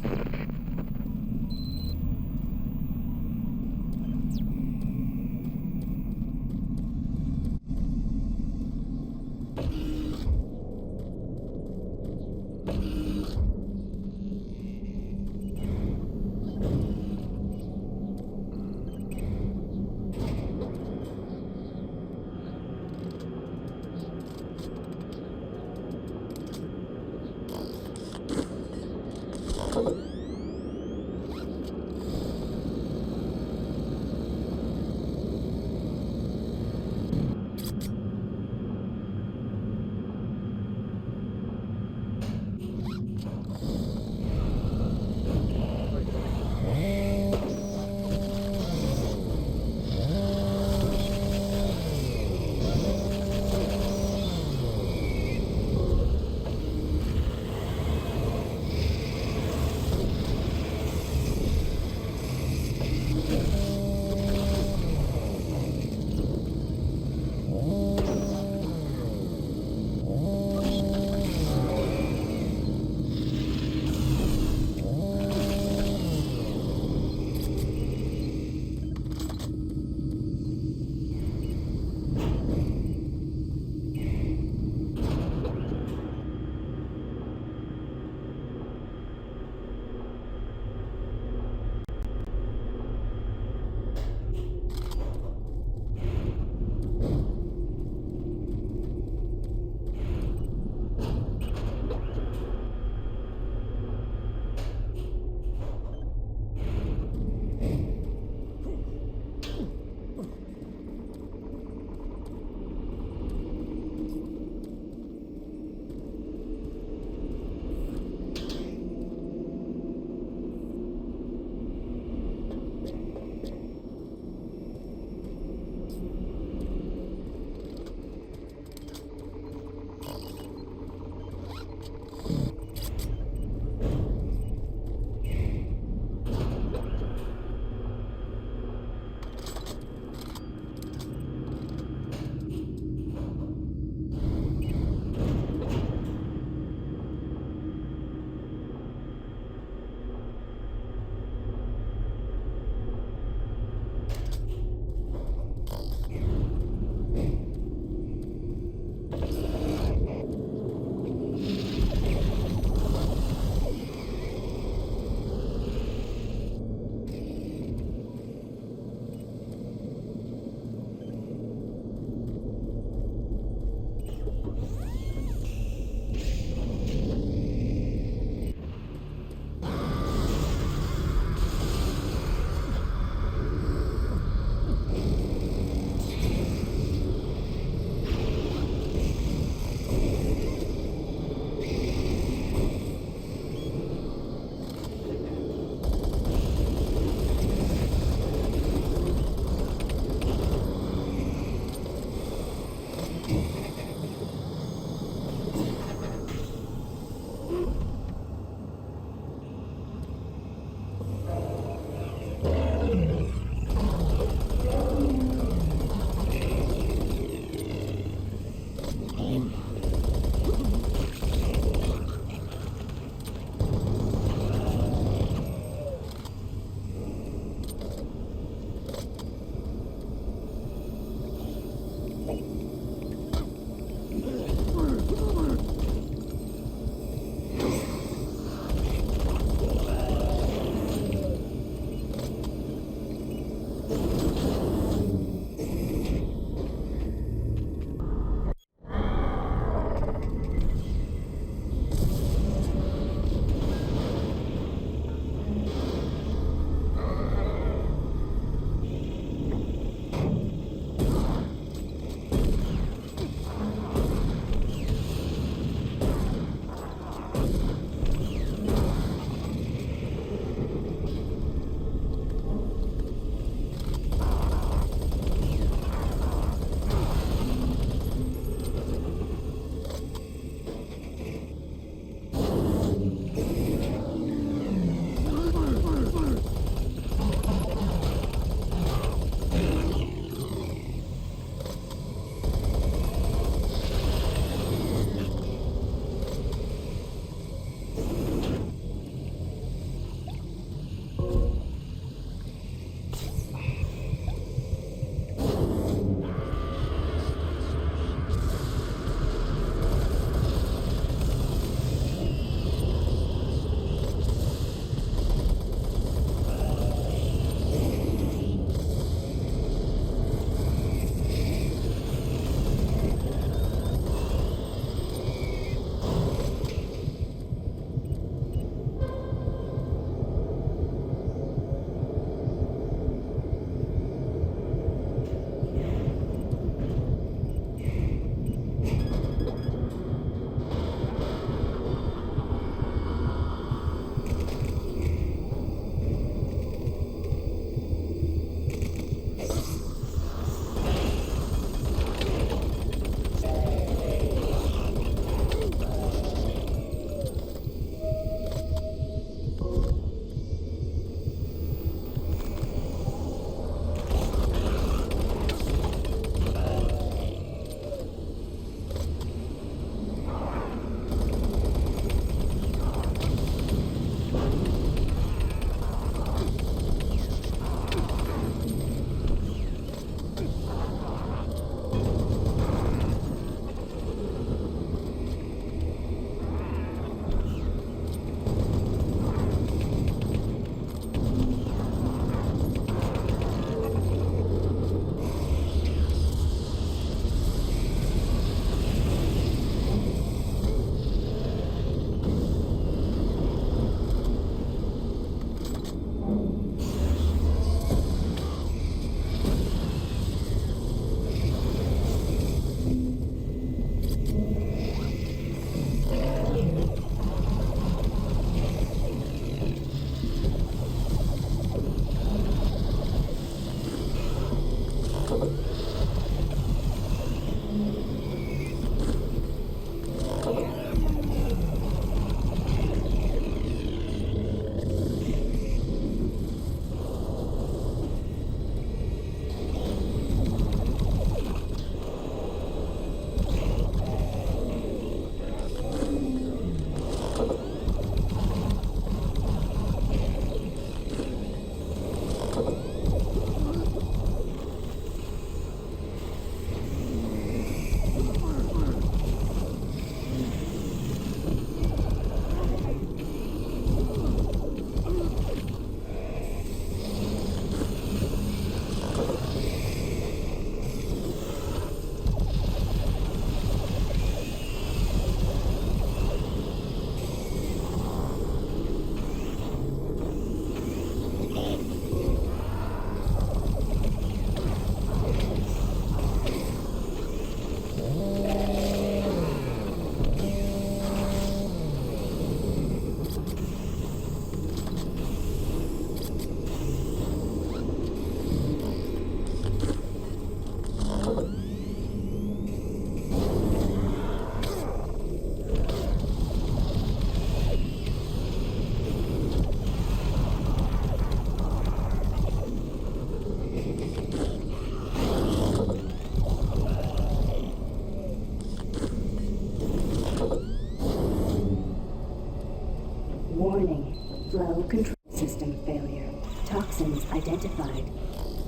identified.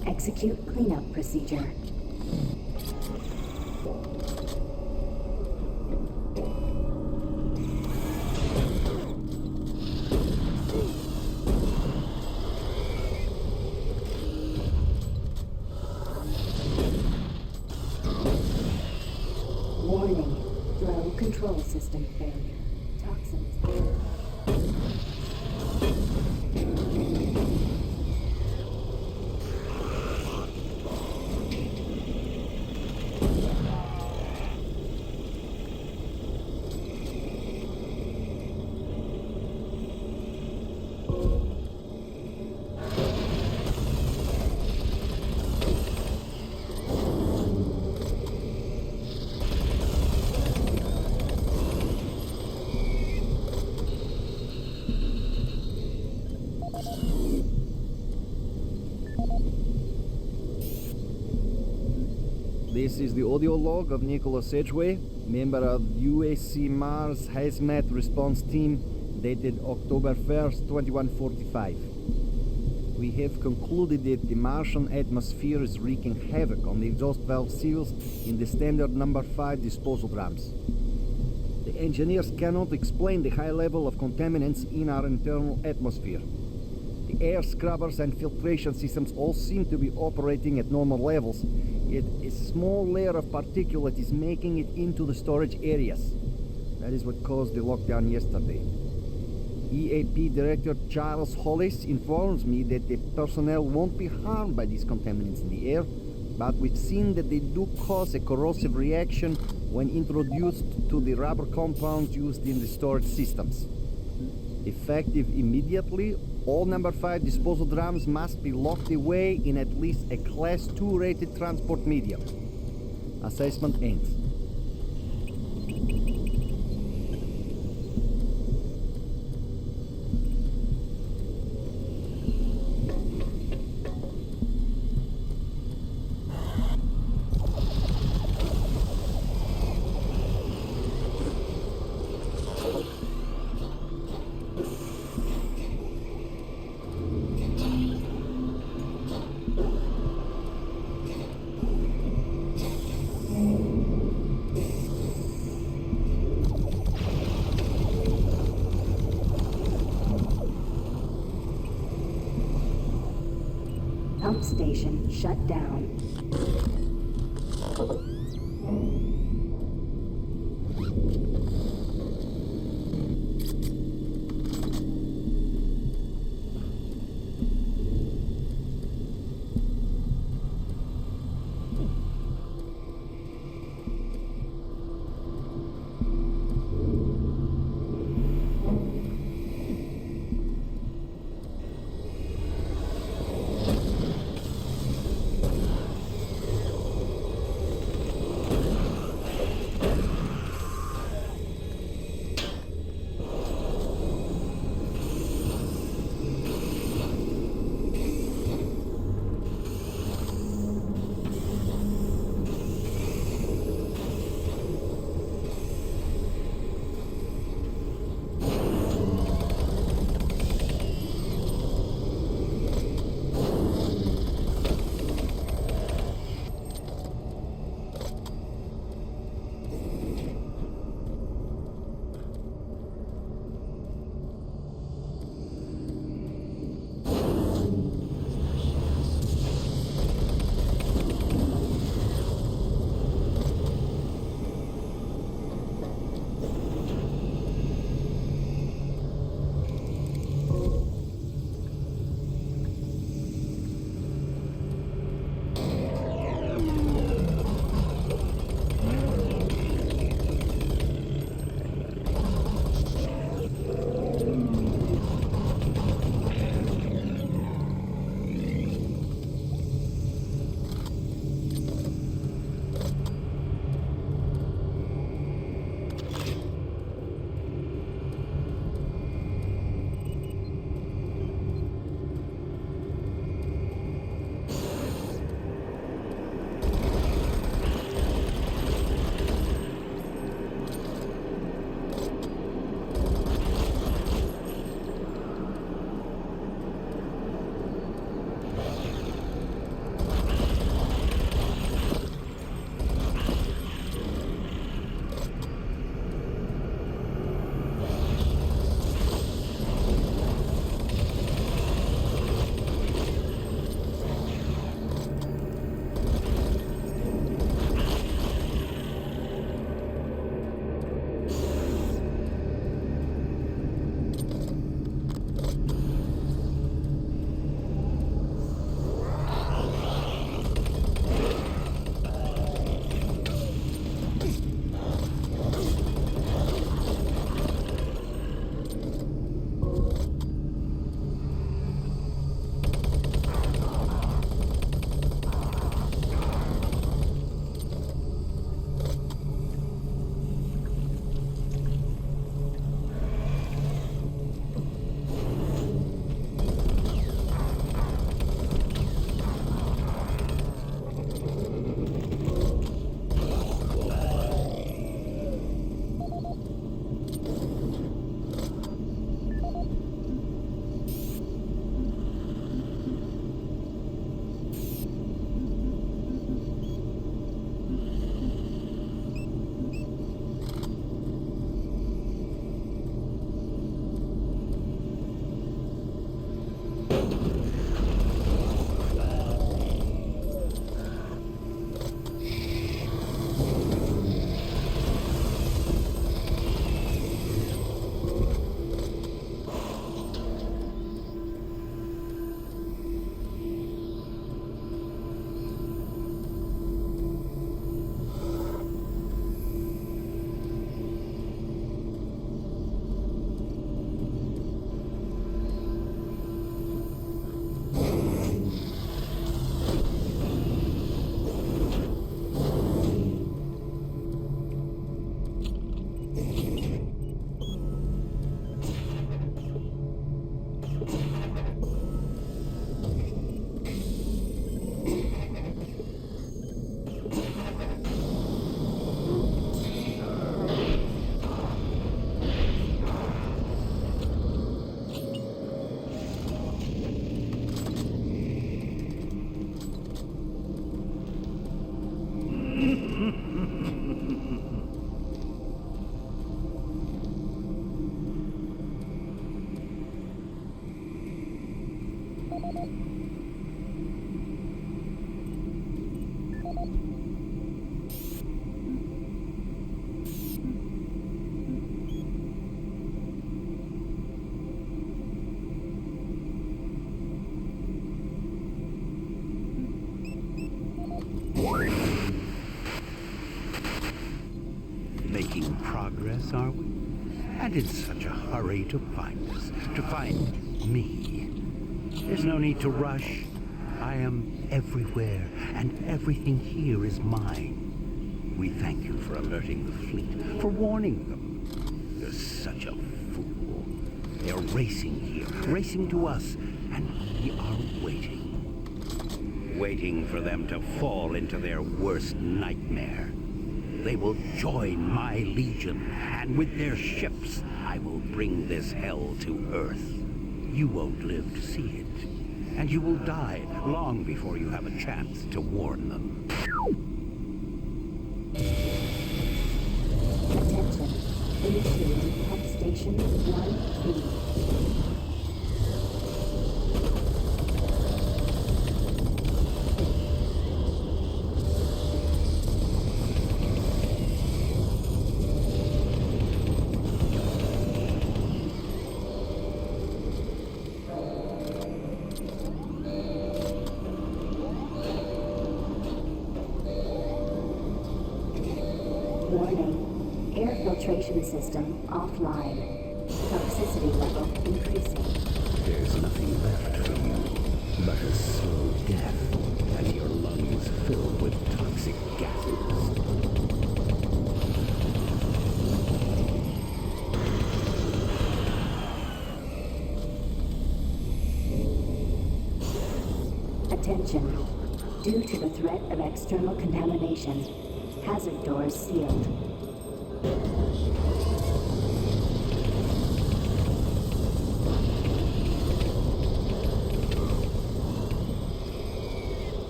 Execute cleanup procedure. Warning. Flow control system failure. Toxins. This is the audio log of Nicholas Edgway, member of UAC Mars Hazmat Response Team, dated October 1st, 2145. We have concluded that the Martian atmosphere is wreaking havoc on the exhaust valve seals in the standard number 5 disposal drums. The engineers cannot explain the high level of contaminants in our internal atmosphere. The air scrubbers and filtration systems all seem to be operating at normal levels, yet a small layer of particulate is making it into the storage areas. That is what caused the lockdown yesterday. EAP Director Charles Hollis informs me that the personnel won't be harmed by these contaminants in the air, but we've seen that they do cause a corrosive reaction when introduced to the rubber compounds used in the storage systems. Effective immediately, all number 5 disposal drums must be locked away in at least a Class 2 rated transport medium. Assessment ends. Pump station shut down. Making progress, are we? And in such a hurry to find us, to find me. There's no need to rush. I am everywhere, and everything here is mine. We thank you for alerting the fleet, for warning them. You're such a fool. They're racing here, racing to us, and we are waiting. Waiting for them to fall into their worst nightmare. They will join my legion, and with their ships, I will bring this hell to Earth. You won't live to see it, and you will die long before you have a chance to warn them. Attention. Initiating pump station 1B. Warning. Air filtration system offline. Toxicity level increasing. There's nothing left from you but a slow death, and your lungs filled with toxic gases. Attention. Due to the threat of external contamination, hazard doors sealed.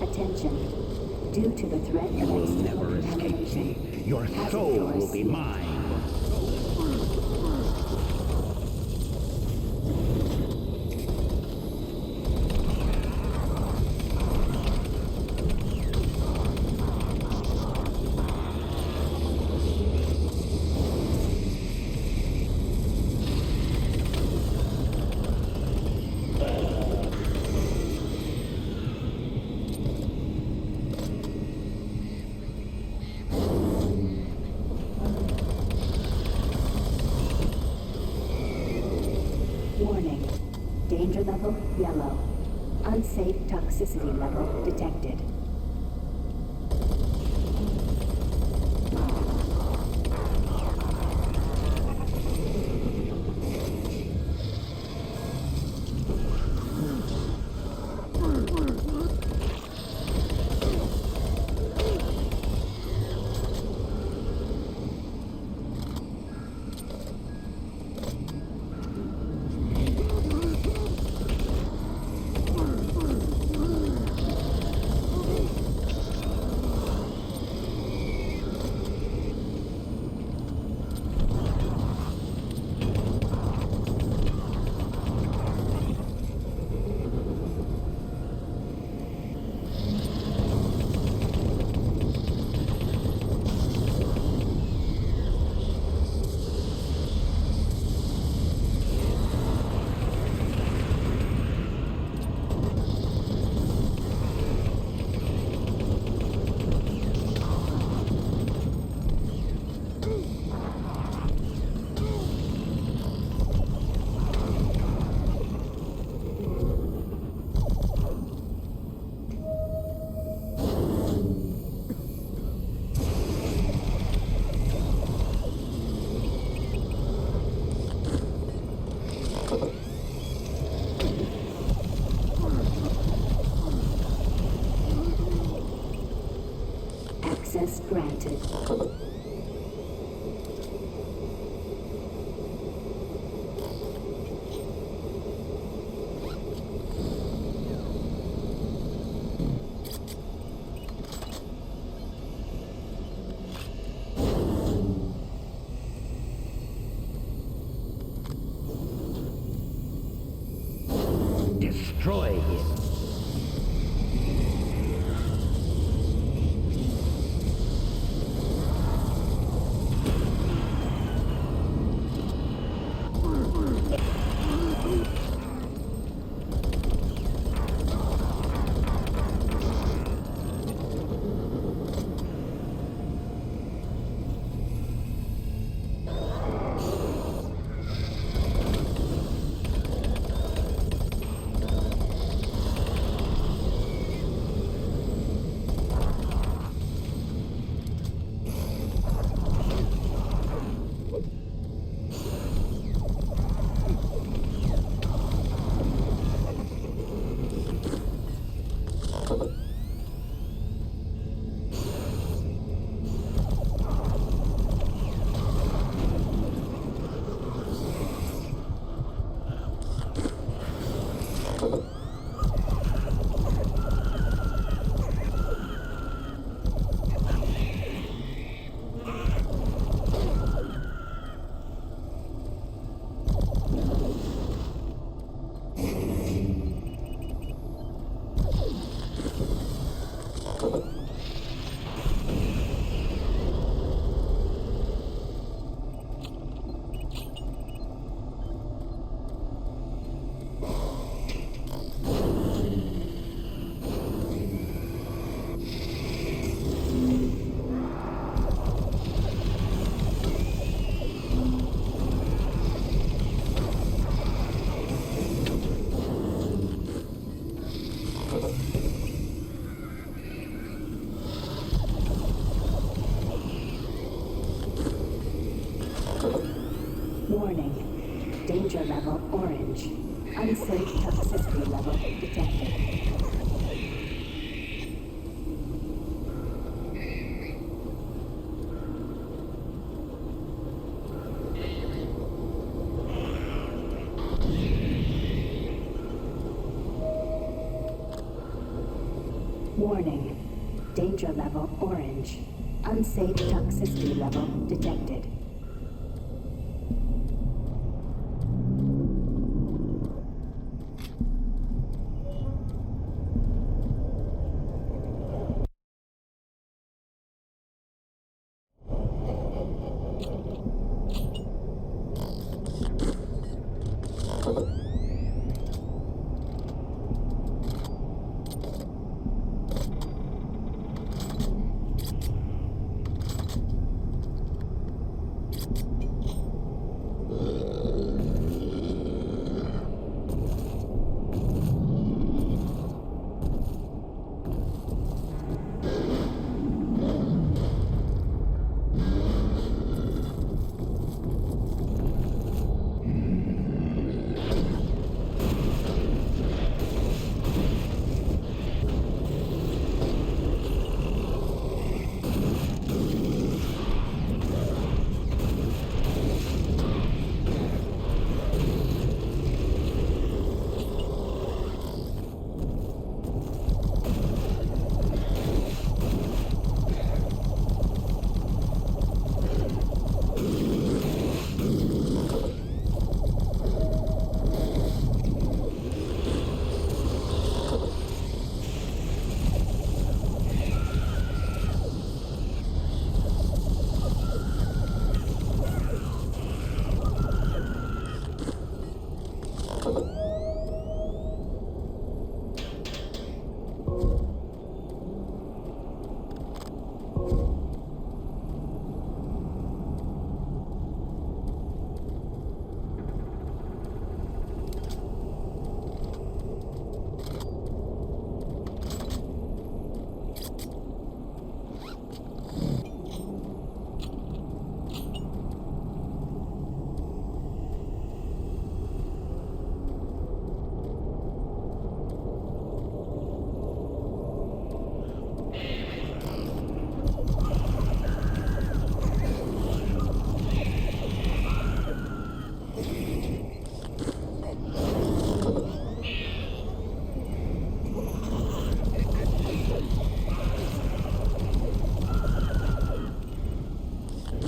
Attention. Due to the threat You of will external never escape contamination, me. Your hazard soul doors will be sealed. mine. Warning. Danger level yellow. Unsafe toxicity level detected. Access granted. Danger level orange. Unsafe toxicity level detected. Warning. Danger level orange. Unsafe toxicity level detected.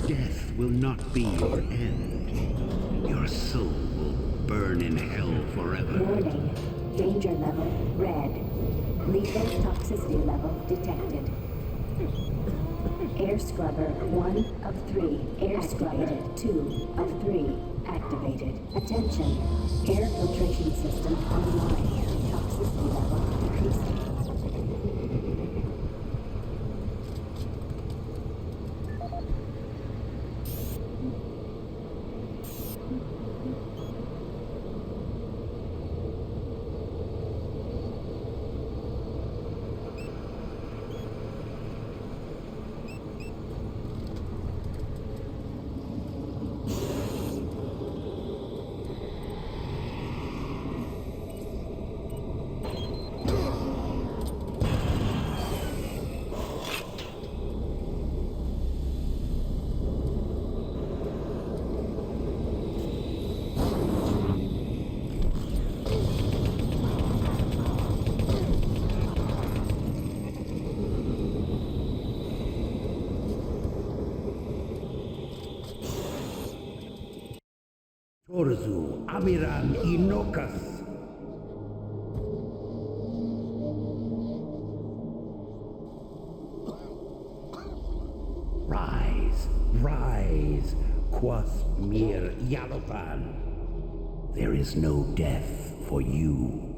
Death will not be your end. Your soul will burn in hell forever. Warning. Danger level red. Lethal toxicity level detected. Air scrubber 1 of 3 air scrubber 2 of 3 activated. Attention. Air filtration system online. Toxicity level decreasing. Orzu, Amiran Inokas. Rise, rise, Quas Mir Yalopan. There is no death for you.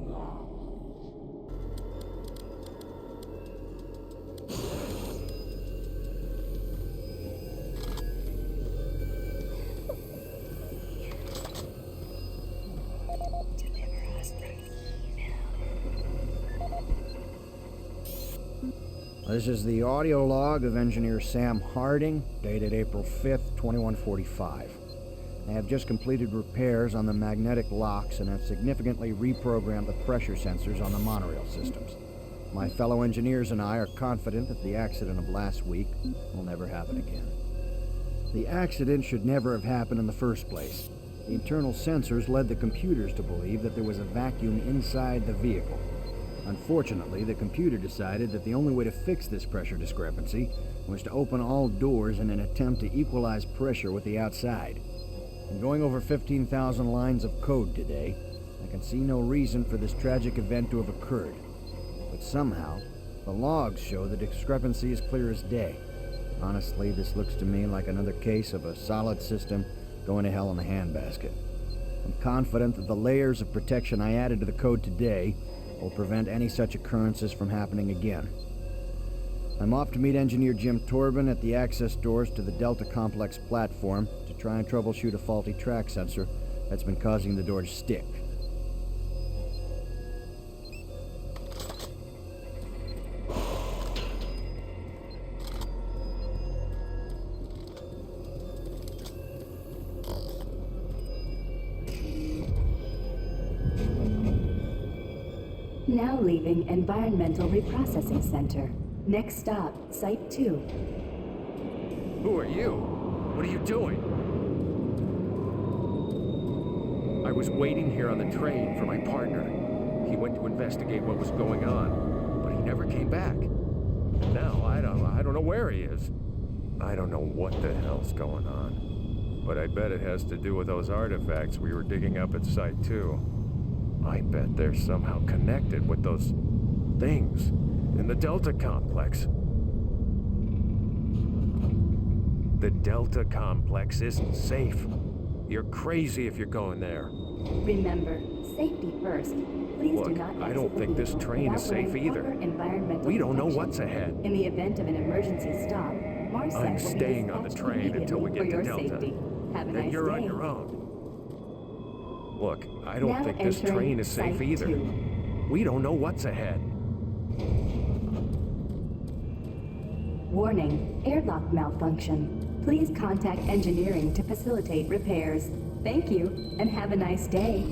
This is the audio log of engineer Sam Harding, dated April 5th, 2145. I have just completed repairs on the magnetic locks and have significantly reprogrammed the pressure sensors on the monorail systems. My fellow engineers and I are confident that the accident of last week will never happen again. The accident should never have happened in the first place. The internal sensors led the computers to believe that there was a vacuum inside the vehicle. Unfortunately, the computer decided that the only way to fix this pressure discrepancy was to open all doors in an attempt to equalize pressure with the outside. In going over 15,000 lines of code today, I can see no reason for this tragic event to have occurred. But somehow, the logs show the discrepancy is clear as day. Honestly, this looks to me like another case of a solid system going to hell in a handbasket. I'm confident that the layers of protection I added to the code today will prevent any such occurrences from happening again. I'm off to meet Engineer Jim Torben at the access doors to the Delta Complex platform to try and troubleshoot a faulty track sensor that's been causing the door to stick. Now leaving Environmental Reprocessing Center. Next stop, Site 2. Who are you? What are you doing? I was waiting here on the train for my partner. He went to investigate what was going on, but he never came back. Now, I don't know where he is. I don't know what the hell's going on. But I bet it has to do with those artifacts we were digging up at Site 2. I bet they're somehow connected with those things in the Delta Complex. The Delta Complex isn't safe. You're crazy if you're going there. Remember, safety first. Please Look, do not I don't think this train is safe either. We don't know what's ahead. In the event of an emergency stop, Marsec I'm will be staying on the dispatched train until we get immediately to for your Delta. safety. Have a Then nice you're day. on your own. Look, I don't Now think this entering train is safe Site either. 2. We don't know what's ahead. Warning, airlock malfunction. Please contact engineering to facilitate repairs. Thank you, and have a nice day.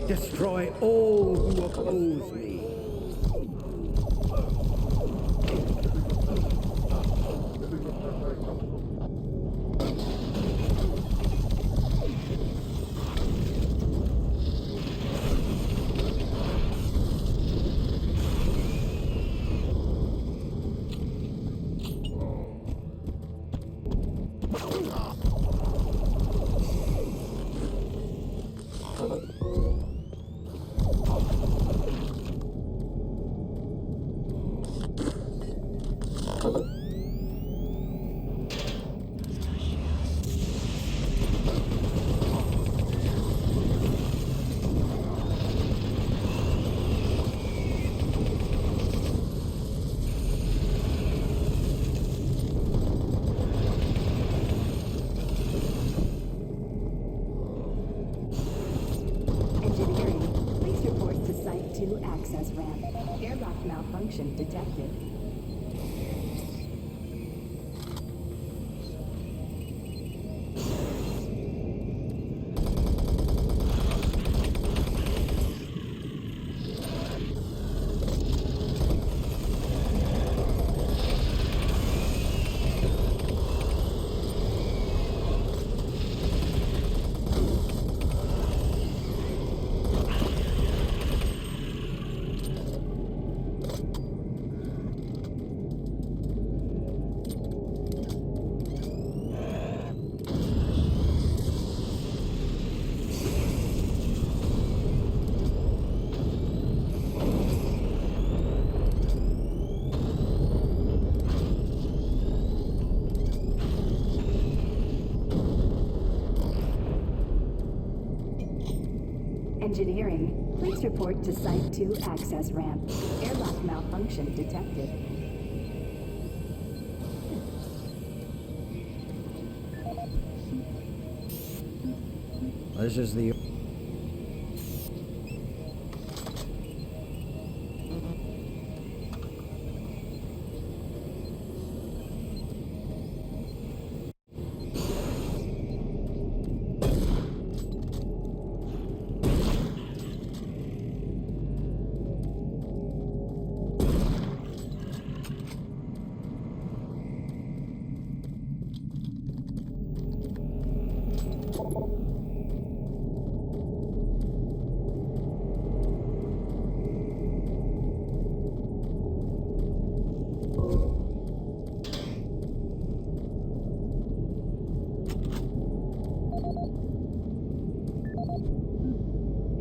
Destroy all who oppose me. Engineering, please report to Site 2 access ramp. Airlock malfunction detected. Engineering, please report to Site 2 access ramp. Airlock malfunction detected. This is the...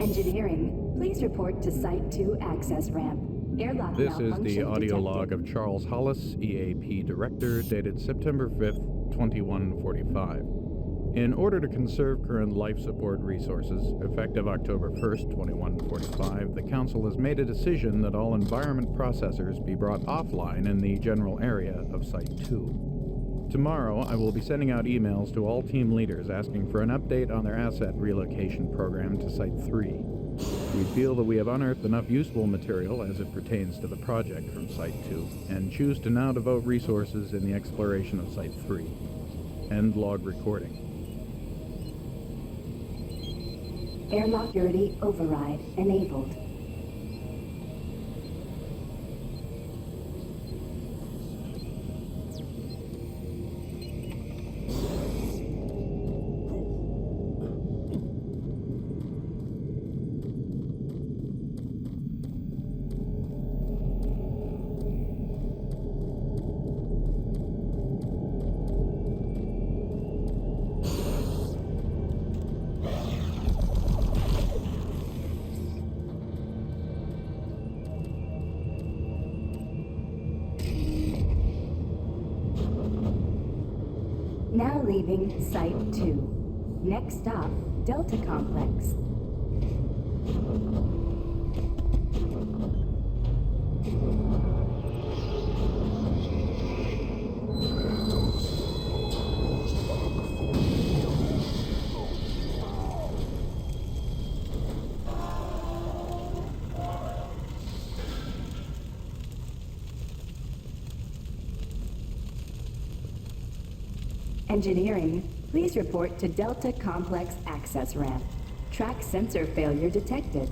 Engineering, please report to Site 2 access ramp. Airlock This is malfunction the audio detected. log of Charles Hollis, EAP Director, dated September 5th, 2145. In order to conserve current life support resources, effective October 1st, 2145, the Council has made a decision that all environment processors be brought offline in the general area of Site 2. Tomorrow, I will be sending out emails to all team leaders asking for an update on their asset relocation program to Site 3. We feel that we have unearthed enough useful material as it pertains to the project from Site 2, and choose to now devote resources in the exploration of Site 3. End log recording. Airlock security override enabled. Now leaving Site 2. Next stop, Delta Complex. Engineering, please report to Delta Complex access ramp. Track sensor failure detected.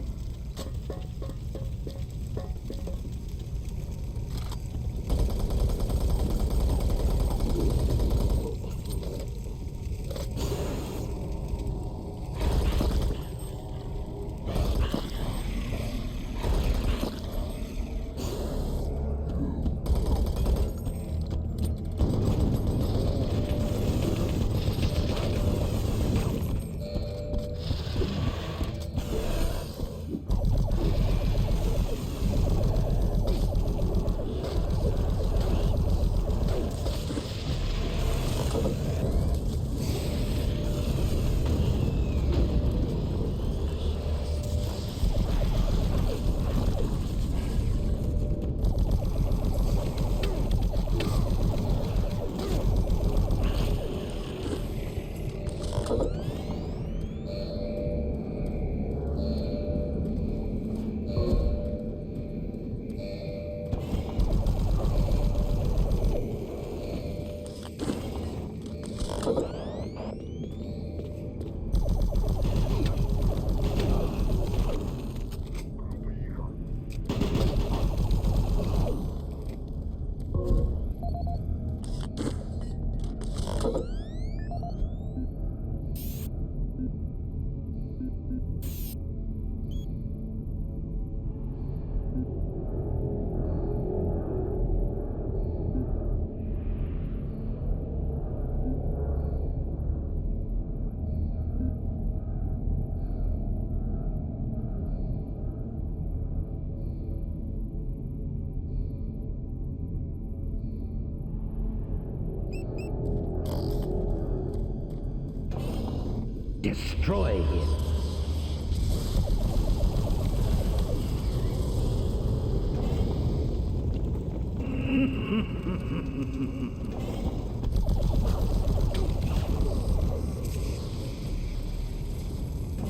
Destroy him.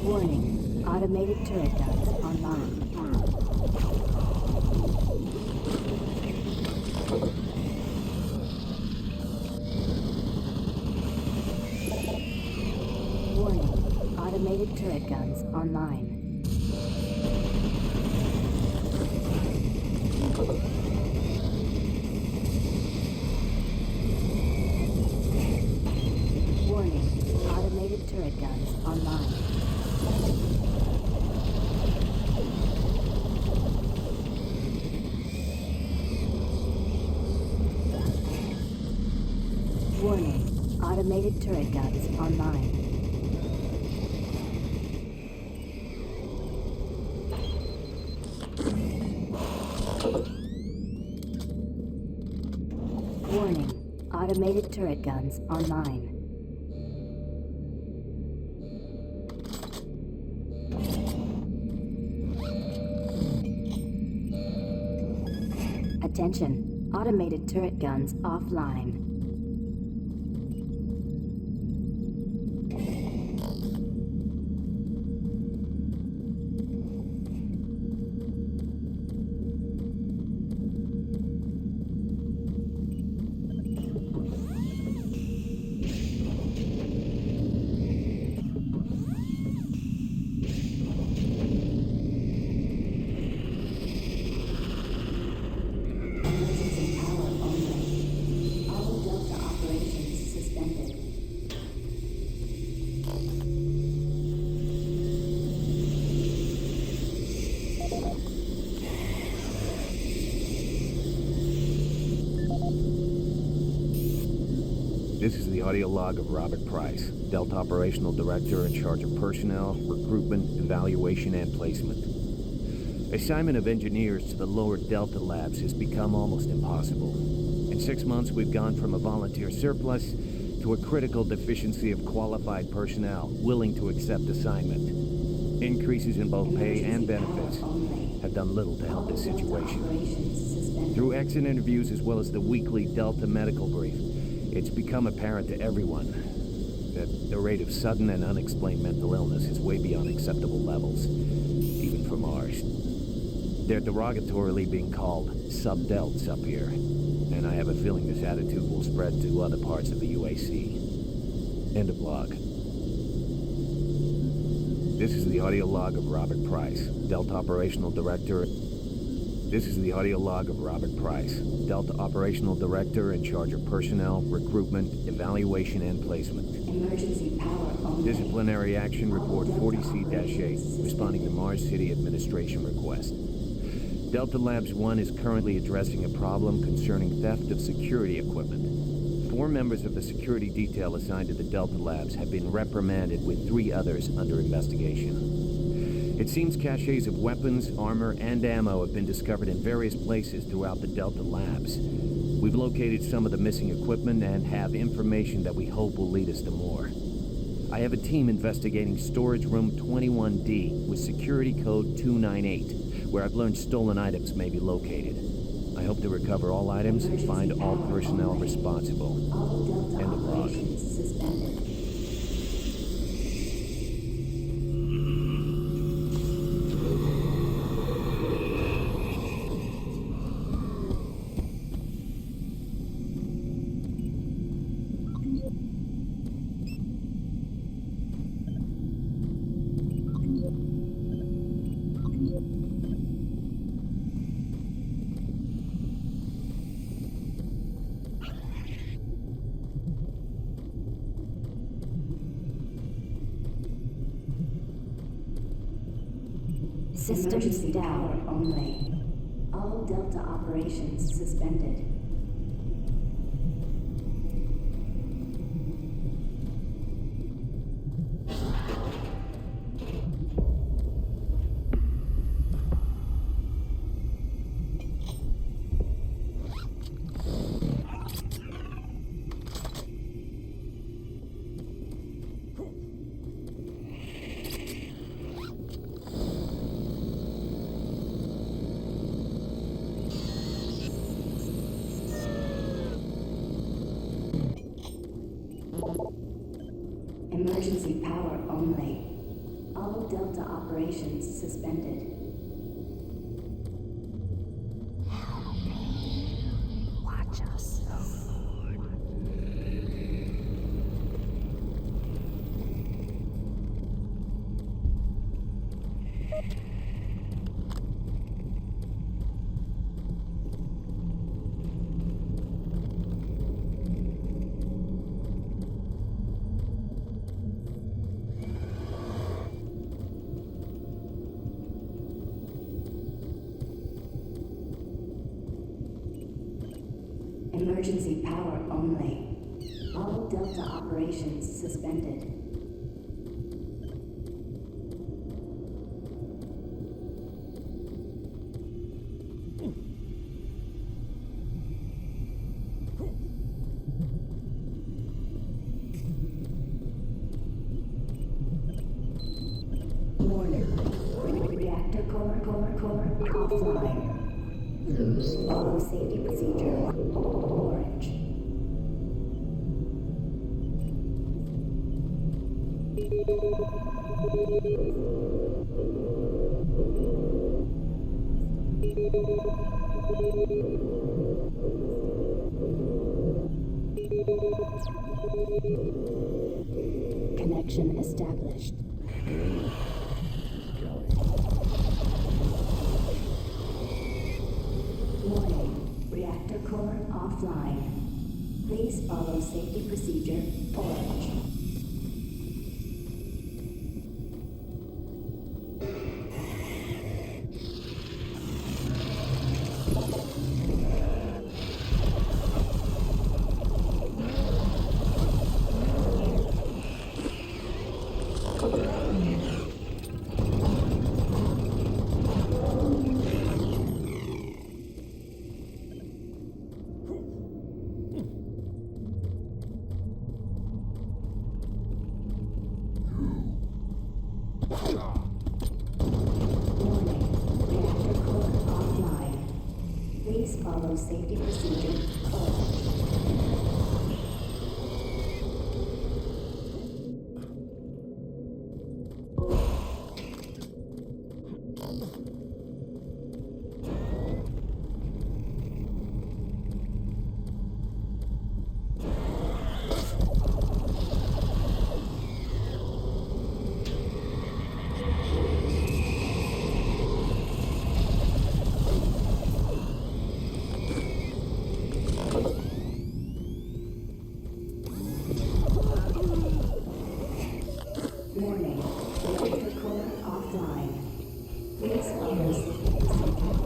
Warning, automated turret guns online. Warning, automated turret guns online. Warning, automated turret guns online. Warning, automated turret guns online. Warning, automated turret guns online. Attention, automated turret guns offline. This is the audio log of Robert Price, Delta Operational Director in charge of personnel, recruitment, evaluation, and placement. Assignment of engineers to the lower Delta labs has become almost impossible. In 6 months, we've gone from a volunteer surplus to a critical deficiency of qualified personnel willing to accept assignment. Increases in both pay and benefits have done little to help this situation. Through exit interviews as well as the weekly Delta medical brief, it's become apparent to everyone that the rate of sudden and unexplained mental illness is way beyond acceptable levels, even for Mars. They're derogatorily being called subdelts up here, and I have a feeling this attitude will spread to other parts of the UAC. End of log. This is the audio log of Robert Price, Delta Operational Director. This is the audio log of Robert Price, Delta Operational Director in charge of personnel, recruitment, evaluation, and placement. Emergency power only. Disciplinary Action Report 40C-8, responding to Mars City Administration request. Delta Labs 1 is currently addressing a problem concerning theft of security equipment. 4 members of the security detail assigned to the Delta Labs have been reprimanded with 3 others under investigation. It seems caches of weapons, armor, and ammo have been discovered in various places throughout the Delta Labs. We've located some of the missing equipment and have information that we hope will lead us to more. I have a team investigating storage room 21D with security code 298, where I've learned stolen items may be located. I hope to recover all items and find all personnel responsible. End of log. Systems down only. All Delta operations suspended. only. All Delta operations suspended. Watch us. Emergency power only. All Delta operations suspended. Warning. Reactor core offline. Follow safety procedure. Orange. Connection established. Warning, reactor core offline. Please follow safety procedure orange. Follow safety procedure orange. Warning, reactor core offline. Please follow safety procedure.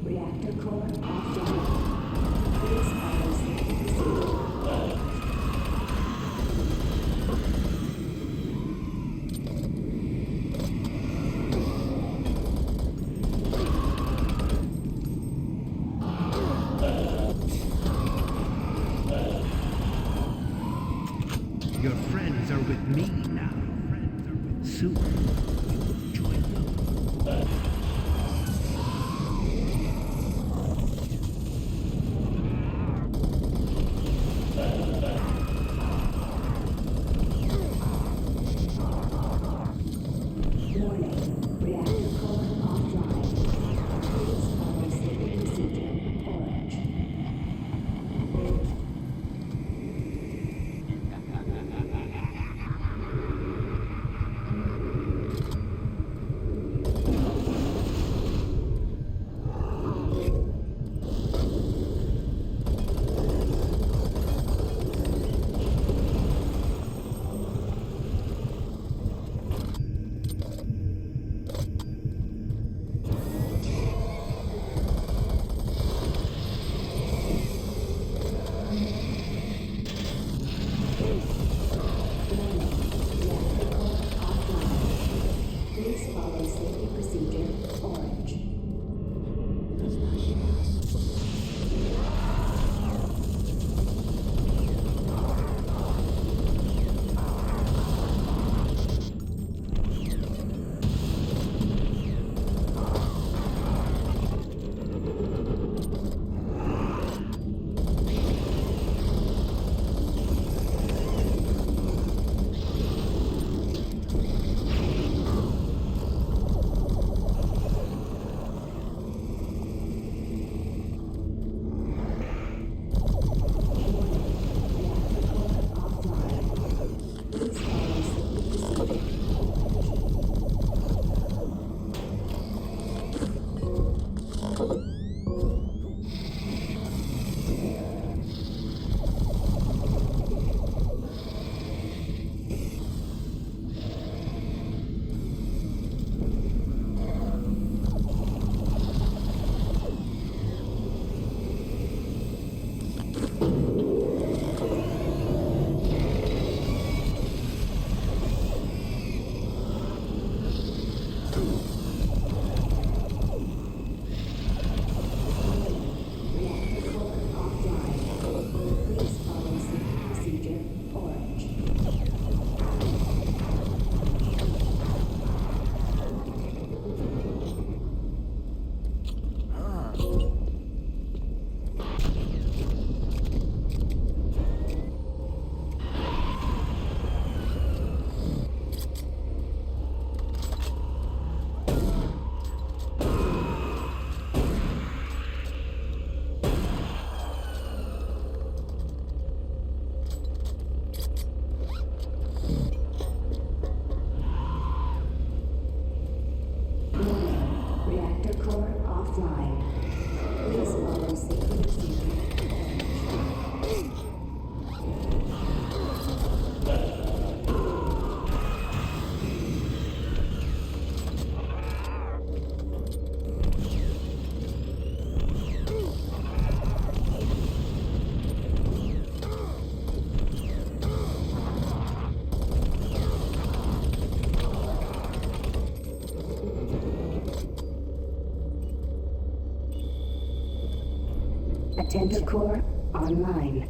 Reactor core offline. Please follow safety procedure. Your friends are with me now. Soon, you will join them. Warning, reactor core offline. Please follow safety procedure orange. offline. Please follow safety procedures. Attender core online.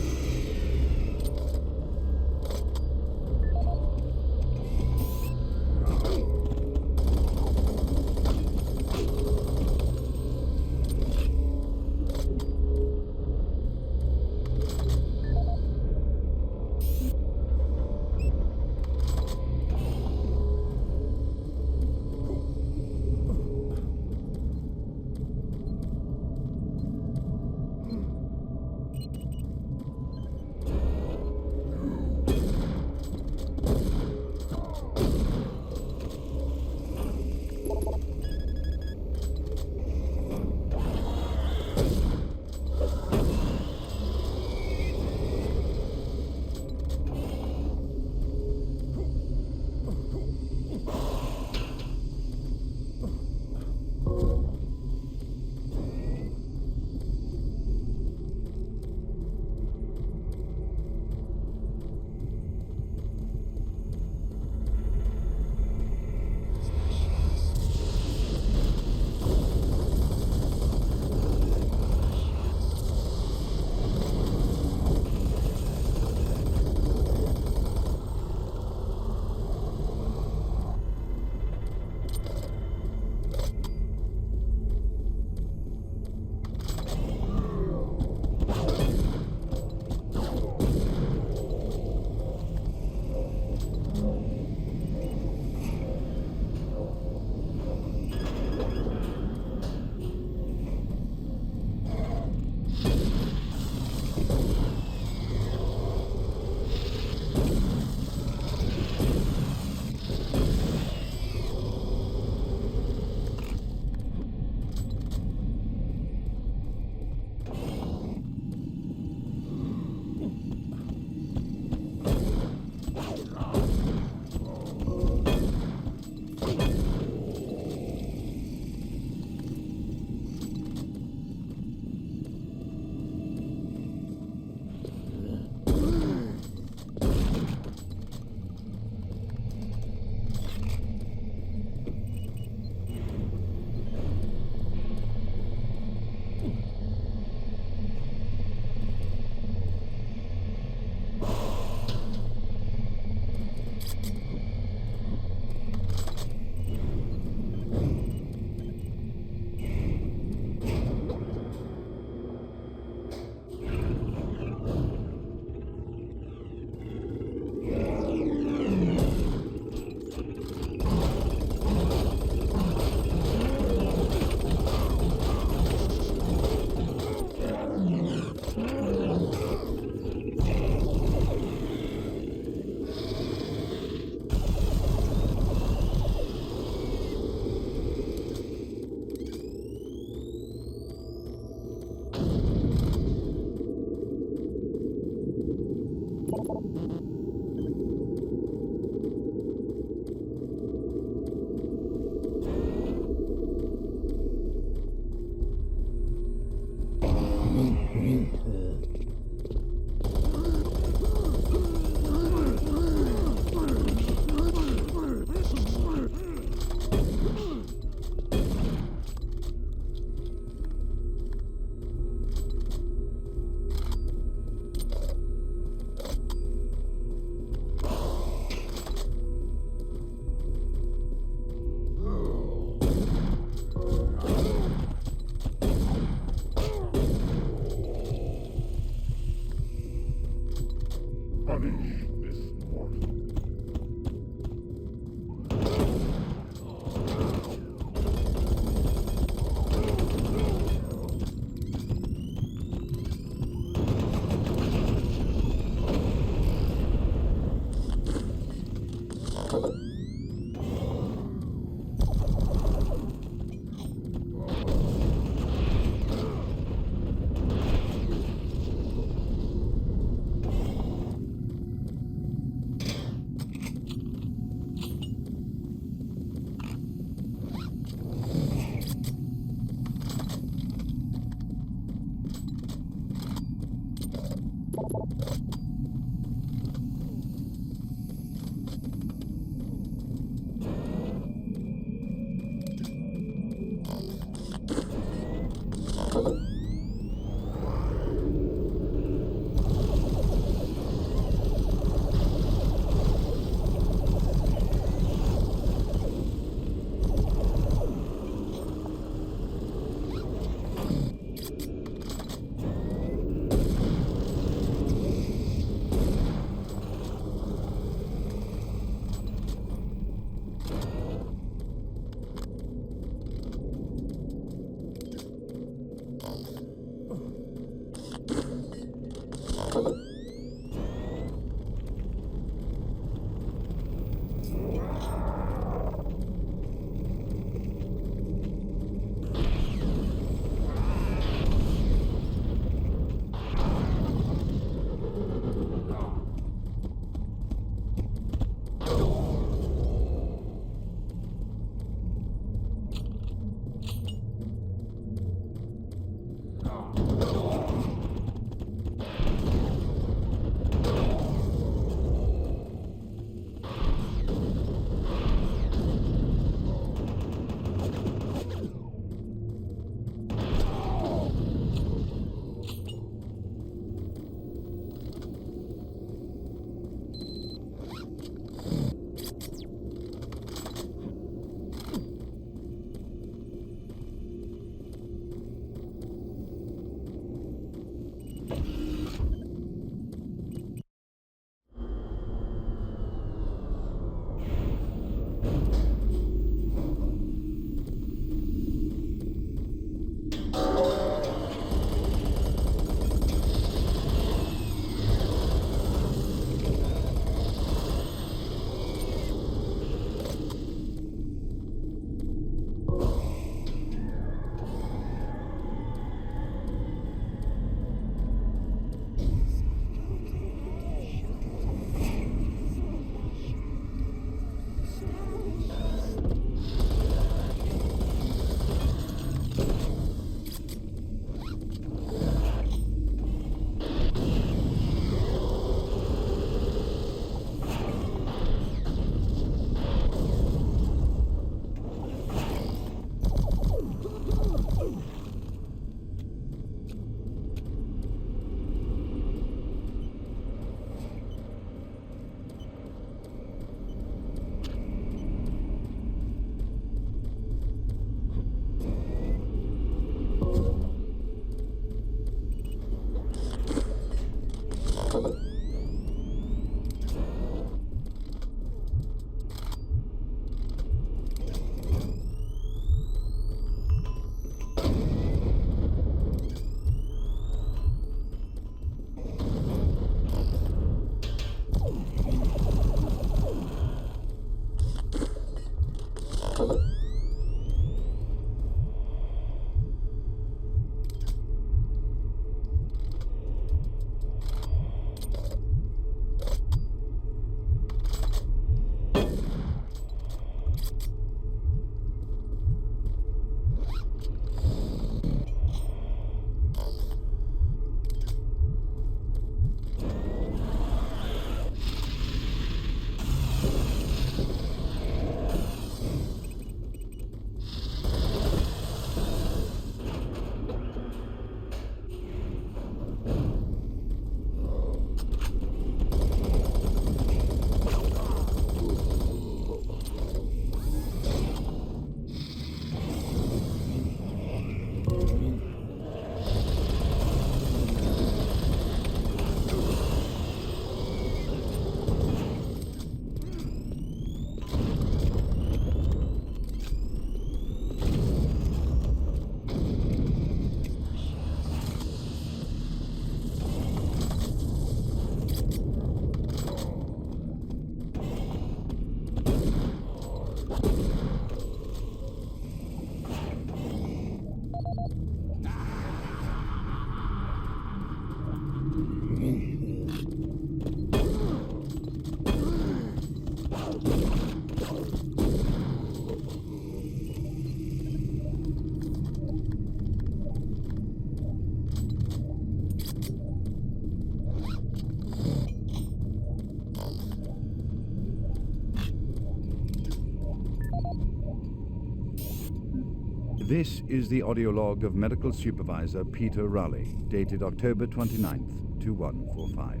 This is the audio log of Medical Supervisor Peter Raleigh, dated October 29th, 2145.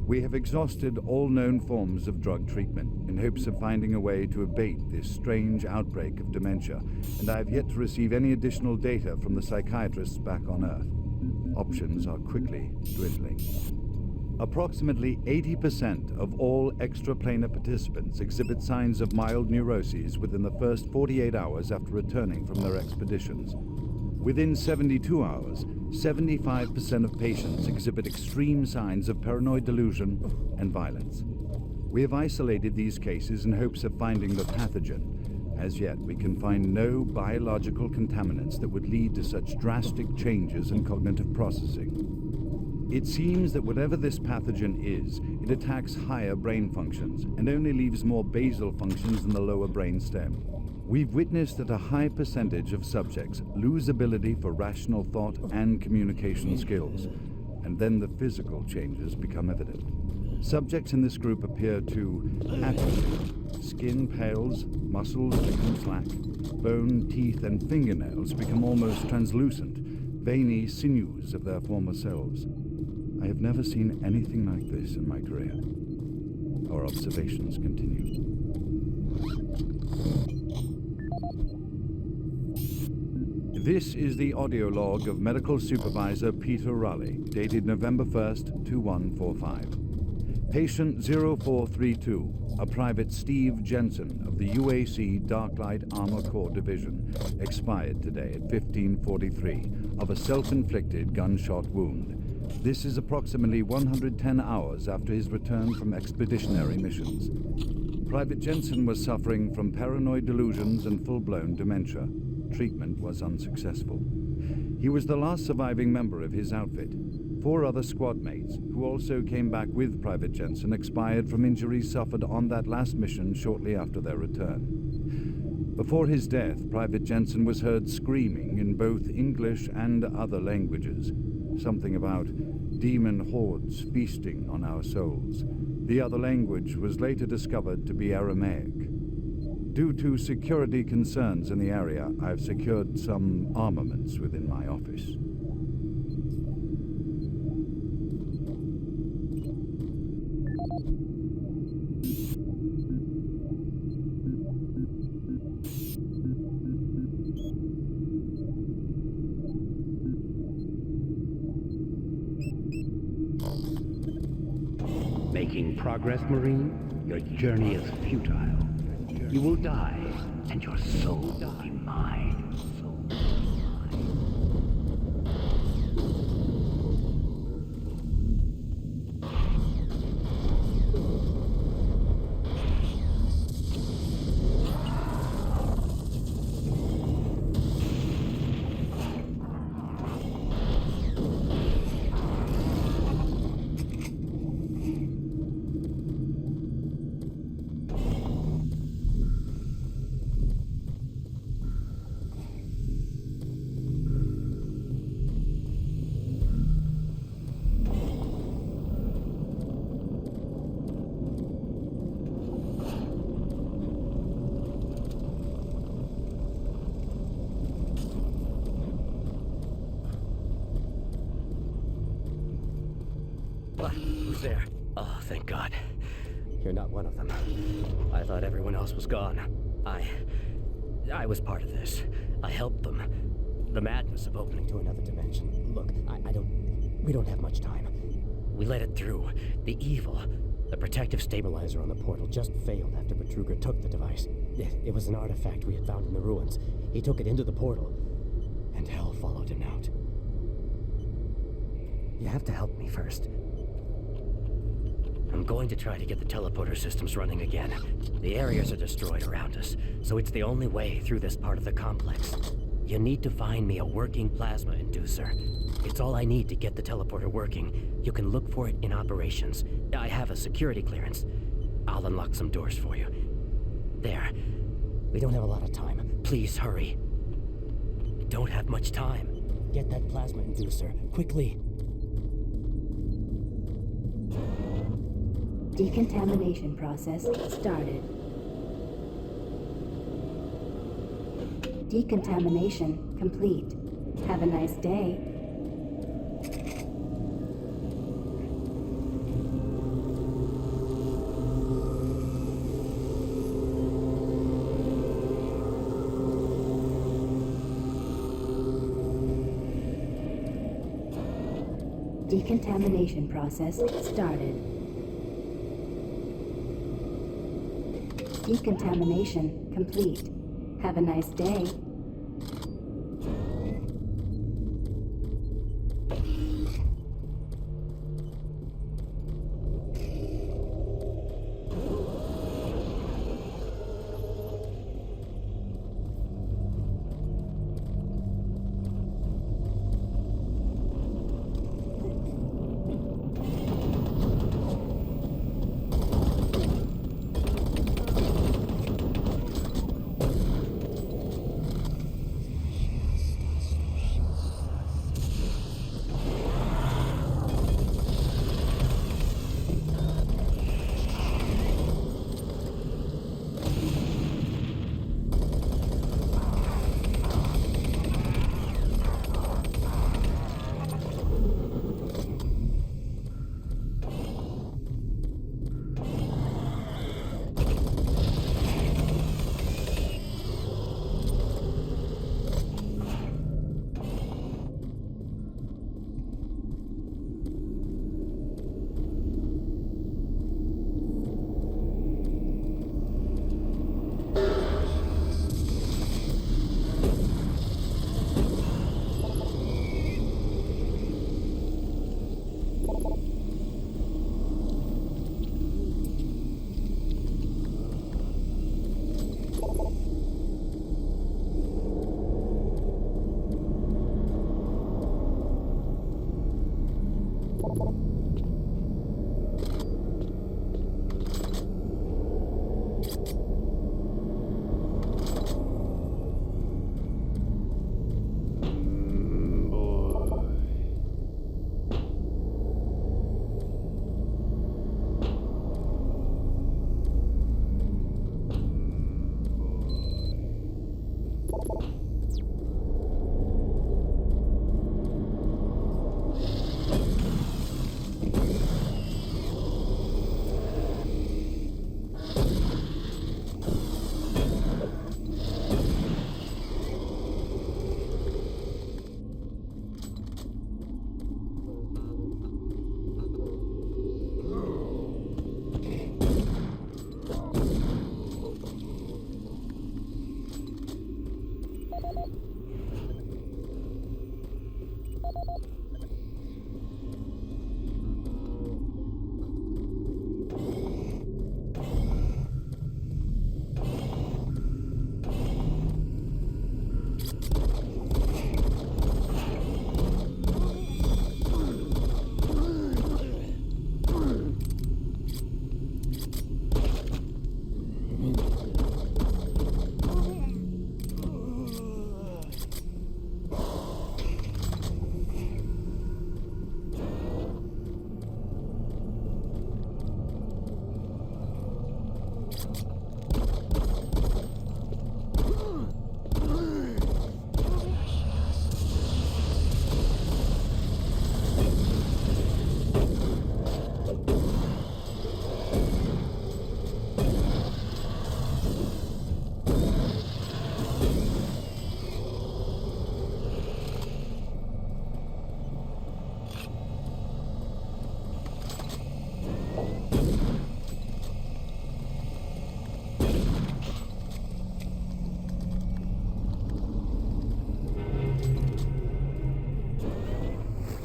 We have exhausted all known forms of drug treatment in hopes of finding a way to abate this strange outbreak of dementia, and I have yet to receive any additional data from the psychiatrists back on Earth. Options are quickly dwindling. Approximately 80% of all extraplanar participants exhibit signs of mild neuroses within the first 48 hours after returning from their expeditions. Within 72 hours, 75% of patients exhibit extreme signs of paranoid delusion and violence. We have isolated these cases in hopes of finding the pathogen. As yet, we can find no biological contaminants that would lead to such drastic changes in cognitive processing. It seems that whatever this pathogen is, it attacks higher brain functions and only leaves more basal functions in the lower brain stem. We've witnessed that a high percentage of subjects lose ability for rational thought and communication skills, and then the physical changes become evident. Subjects in this group appear to atrophy. Skin pales, muscles become slack, bone, teeth, and fingernails become almost translucent, veiny sinews of their former selves. I have never seen anything like this in my career. Our observations continue. This is the audio log of Medical Supervisor Peter Raleigh, dated November 1st, 2145. Patient 0432, a Private Steve Jensen of the UAC Dark Light Armor Corps Division, expired today at 1543 of a self-inflicted gunshot wound. This is approximately 110 hours after his return from expeditionary missions. Private Jensen was suffering from paranoid delusions and full-blown dementia. Treatment was unsuccessful. He was the last surviving member of his outfit. 4 other squad mates, who also came back with Private Jensen, expired from injuries suffered on that last mission shortly after their return. Before his death, Private Jensen was heard screaming in both English and other languages, something about demon hordes feasting on our souls. The other language was later discovered to be Aramaic. Due to security concerns in the area, I've secured some armaments within my office. Making progress, Marine? Your journey is futile. You will die, and your soul will be mine. Who's there? Oh, thank God. You're not one of them. I thought everyone else was gone. I was part of this. I helped them. The madness of opening to another dimension. Look, we don't have much time. We let it through. The evil, the protective stabilizer on the portal just failed after Betruger took the device. It was an artifact we had found in the ruins. He took it into the portal, and hell followed him out. You have to help me first. I'm going to try to get the teleporter systems running again. The areas are destroyed around us, so it's the only way through this part of the complex. You need to find me a working plasma inducer. It's all I need to get the teleporter working. You can look for it in operations. I have a security clearance. I'll unlock some doors for you. There. We don't have a lot of time. Please hurry. We don't have much time. Get that plasma inducer, quickly. Decontamination process started. Decontamination complete. Have a nice day. Decontamination process started. Decontamination complete. Have a nice day.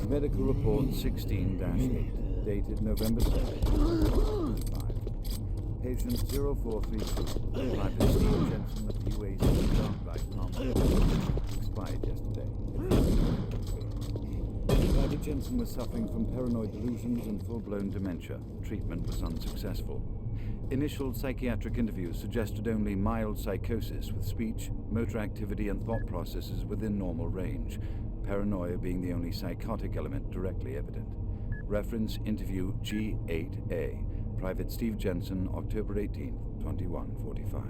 Medical report 16-8, dated November 7th, 2005. Patient 0432, Private Steve Jensen of the UAC Darklight Common, expired yesterday. Private Jensen was suffering from paranoid delusions and full-blown dementia. Treatment was unsuccessful. Initial psychiatric interviews suggested only mild psychosis with speech, motor activity, and thought processes within normal range. Paranoia being the only psychotic element directly evident. Reference interview G8A. Private Steve Jensen, October 18th, 2145.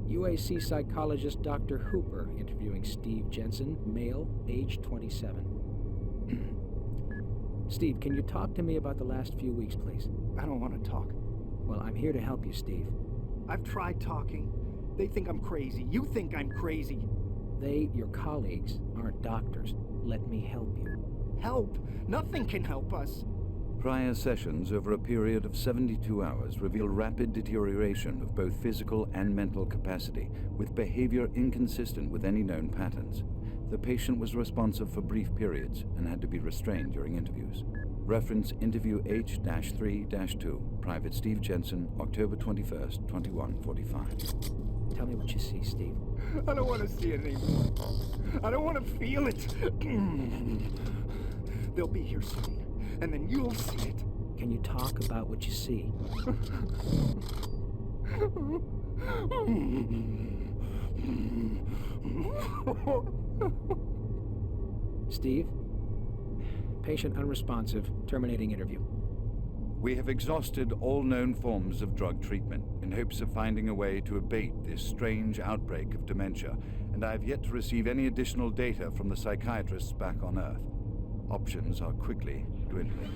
UAC psychologist Dr. Hooper interviewing Steve Jensen, male, age 27. Steve, can you talk to me about the last few weeks, please? I don't want to talk. Well, I'm here to help you, Steve. I've tried talking. They think I'm crazy. You think I'm crazy. They, your colleagues, aren't doctors. Let me help you. Help? Nothing can help us. Prior sessions over a period of 72 hours reveal rapid deterioration of both physical and mental capacity, with behavior inconsistent with any known patterns. The patient was responsive for brief periods and had to be restrained during interviews. Reference interview H-3-2, Private Steve Jensen, October 21st, 2145. Tell me what you see, Steve. I don't want to see it anymore. I don't want to feel it. They'll be here soon, and then you'll see it. Can you talk about what you see? Steve? Patient unresponsive. Terminating interview. We have exhausted all known forms of drug treatment in hopes of finding a way to abate this strange outbreak of dementia, and I have yet to receive any additional data from the psychiatrists back on Earth. Options are quickly dwindling.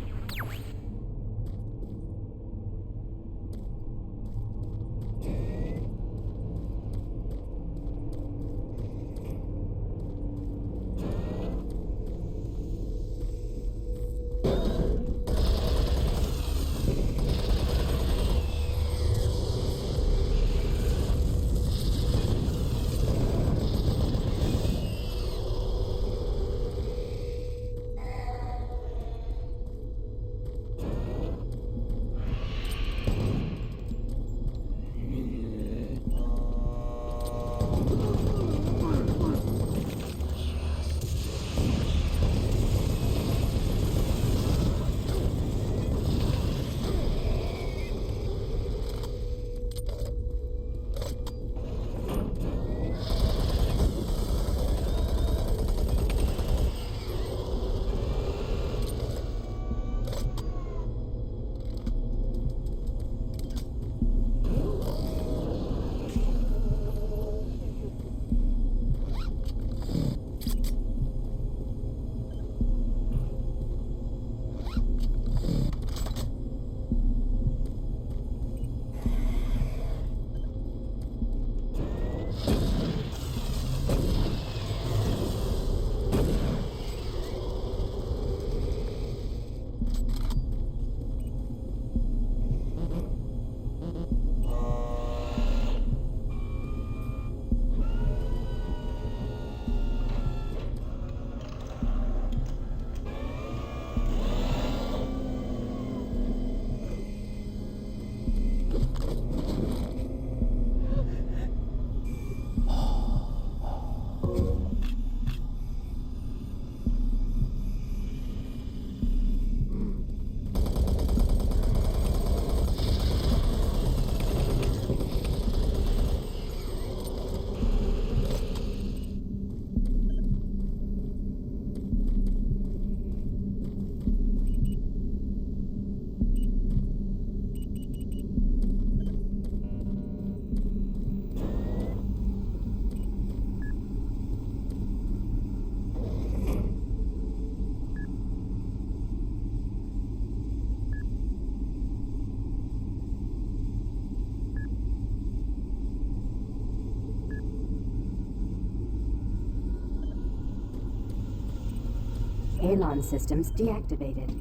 Halon systems deactivated.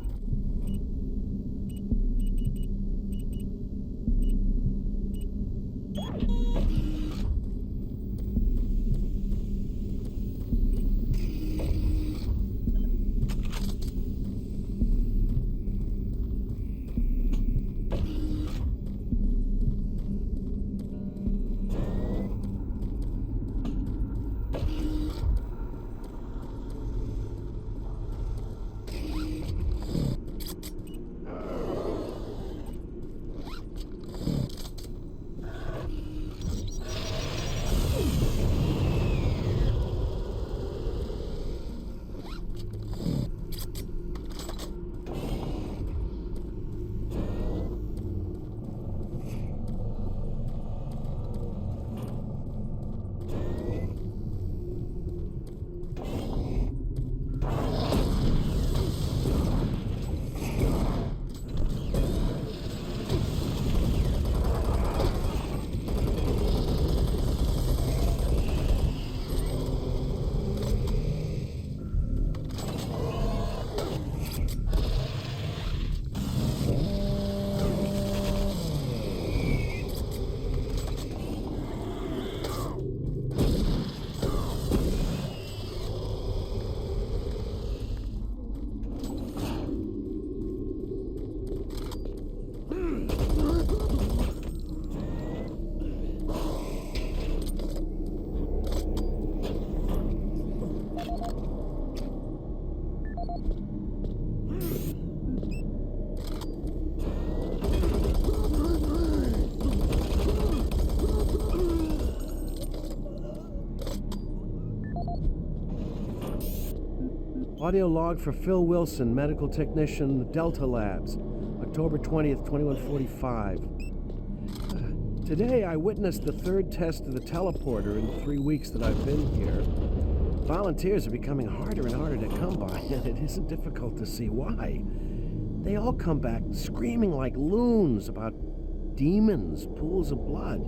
Audio log for Phil Wilson, medical technician, Delta Labs, October 20th, 2145. Today, I witnessed the third test of the teleporter in the 3 weeks that I've been here. Volunteers are becoming harder and harder to come by, and it isn't difficult to see why. They all come back screaming like loons about demons, pools of blood,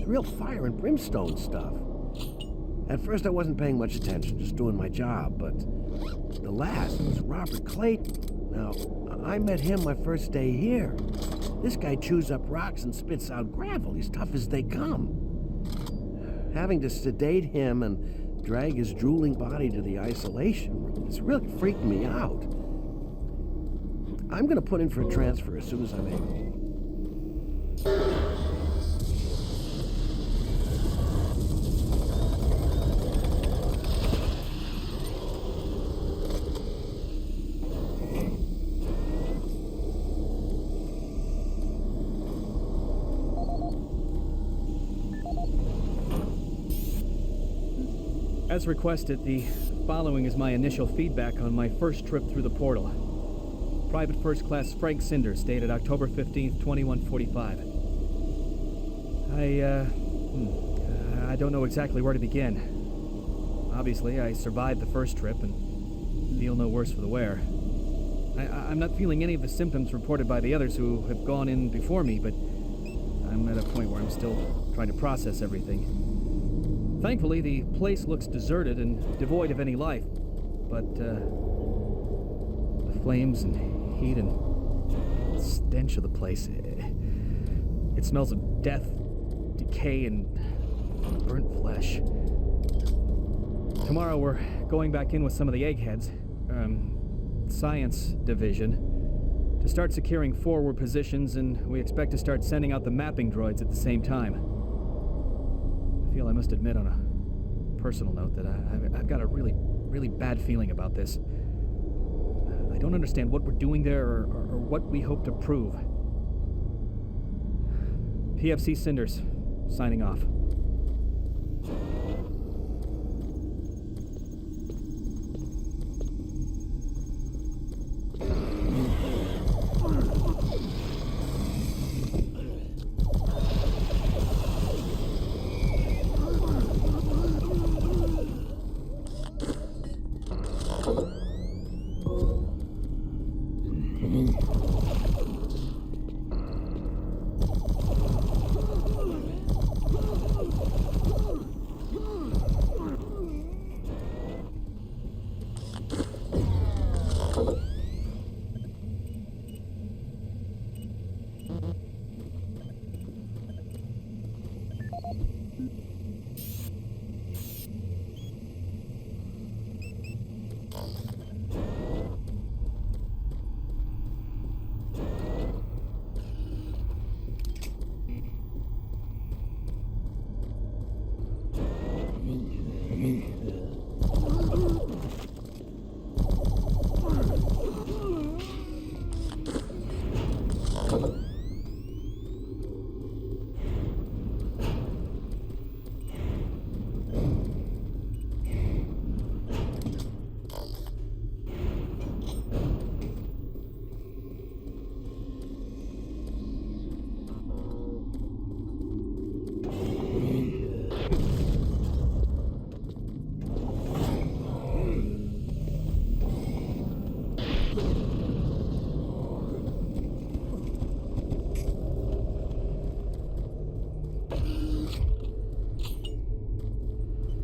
real fire and brimstone stuff. At first, I wasn't paying much attention, just doing my job, but the last was Robert Clayton. Now, I met him my first day here. This guy chews up rocks and spits out gravel. He's tough as they come. Having to sedate him and drag his drooling body to the isolation room, it's really freaked me out. I'm gonna put in for a transfer as soon as I'm able. As requested, the following is my initial feedback on my first trip through the portal. Private First Class Frank Cinders, dated October 15th, 2145. I don't know exactly where to begin. Obviously, I survived the first trip and feel no worse for the wear. I'm not feeling any of the symptoms reported by the others who have gone in before me, but I'm at a point where I'm still trying to process everything. Thankfully, the place looks deserted and devoid of any life, but the flames and heat and stench of the place, it smells of death, decay, and burnt flesh. Tomorrow we're going back in with some of the eggheads, science division, to start securing forward positions, and we expect to start sending out the mapping droids at the same time. I must admit on a personal note that I've got a really bad feeling about this. I don't understand what we're doing there or what we hope to prove. PFC Cinders, signing off.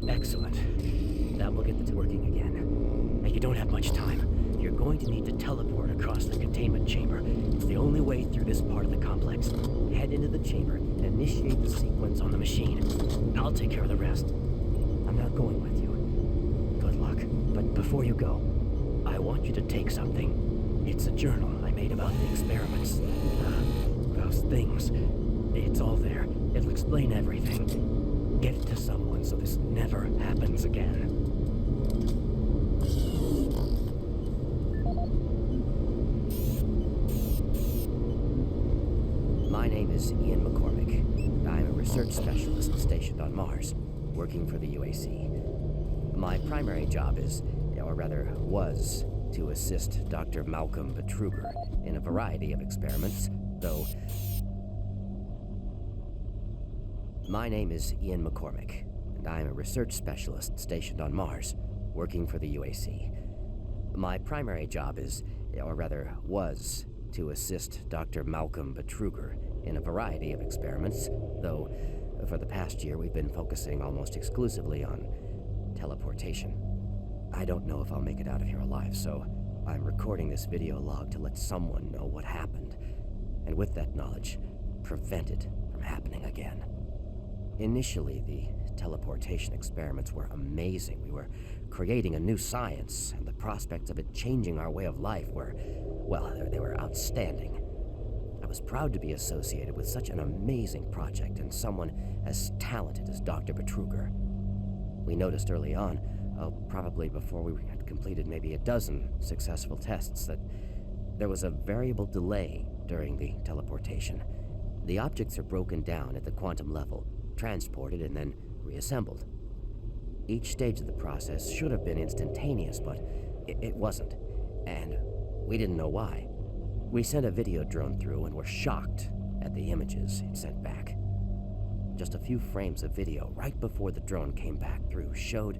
Excellent. That will get this working again. Now, you don't have much time. You're going to need to teleport across the containment chamber. It's the only way through this part of the complex. Head into the chamber and initiate the sequence on the machine. I'll take care of the rest. I'm not going with you. Good luck. But before you go, I want you to take something. It's a journal I made about the experiments. Those things. It's all there. It'll explain everything. Give it to someone so this never happens again. My name is Ian McCormick. I'm a research specialist stationed on Mars, working for the UAC. My primary job is or rather was, to assist Dr. Malcolm Betruger in a variety of experiments, though... My name is Ian McCormick, and I am a research specialist stationed on Mars, working for the UAC. My primary job is, or rather was, to assist Dr. Malcolm Betruger in a variety of experiments, though for the past year we've been focusing almost exclusively on teleportation. I don't know if I'll make it out of here alive, so I'm recording this video log to let someone know what happened, and with that knowledge, prevent it from happening again. Initially, the teleportation experiments were amazing. We were creating a new science, and the prospects of it changing our way of life were, well, they were outstanding. I was proud to be associated with such an amazing project and someone as talented as Dr. Betruger. We noticed early on, probably before we had completed maybe a dozen successful tests, that there was a variable delay during the teleportation. The objects are broken down at the quantum level, transported, and then reassembled. Each stage of the process should have been instantaneous, but it wasn't, and we didn't know why. We sent a video drone through and were shocked at the images it sent back. Just a few frames of video right before the drone came back through showed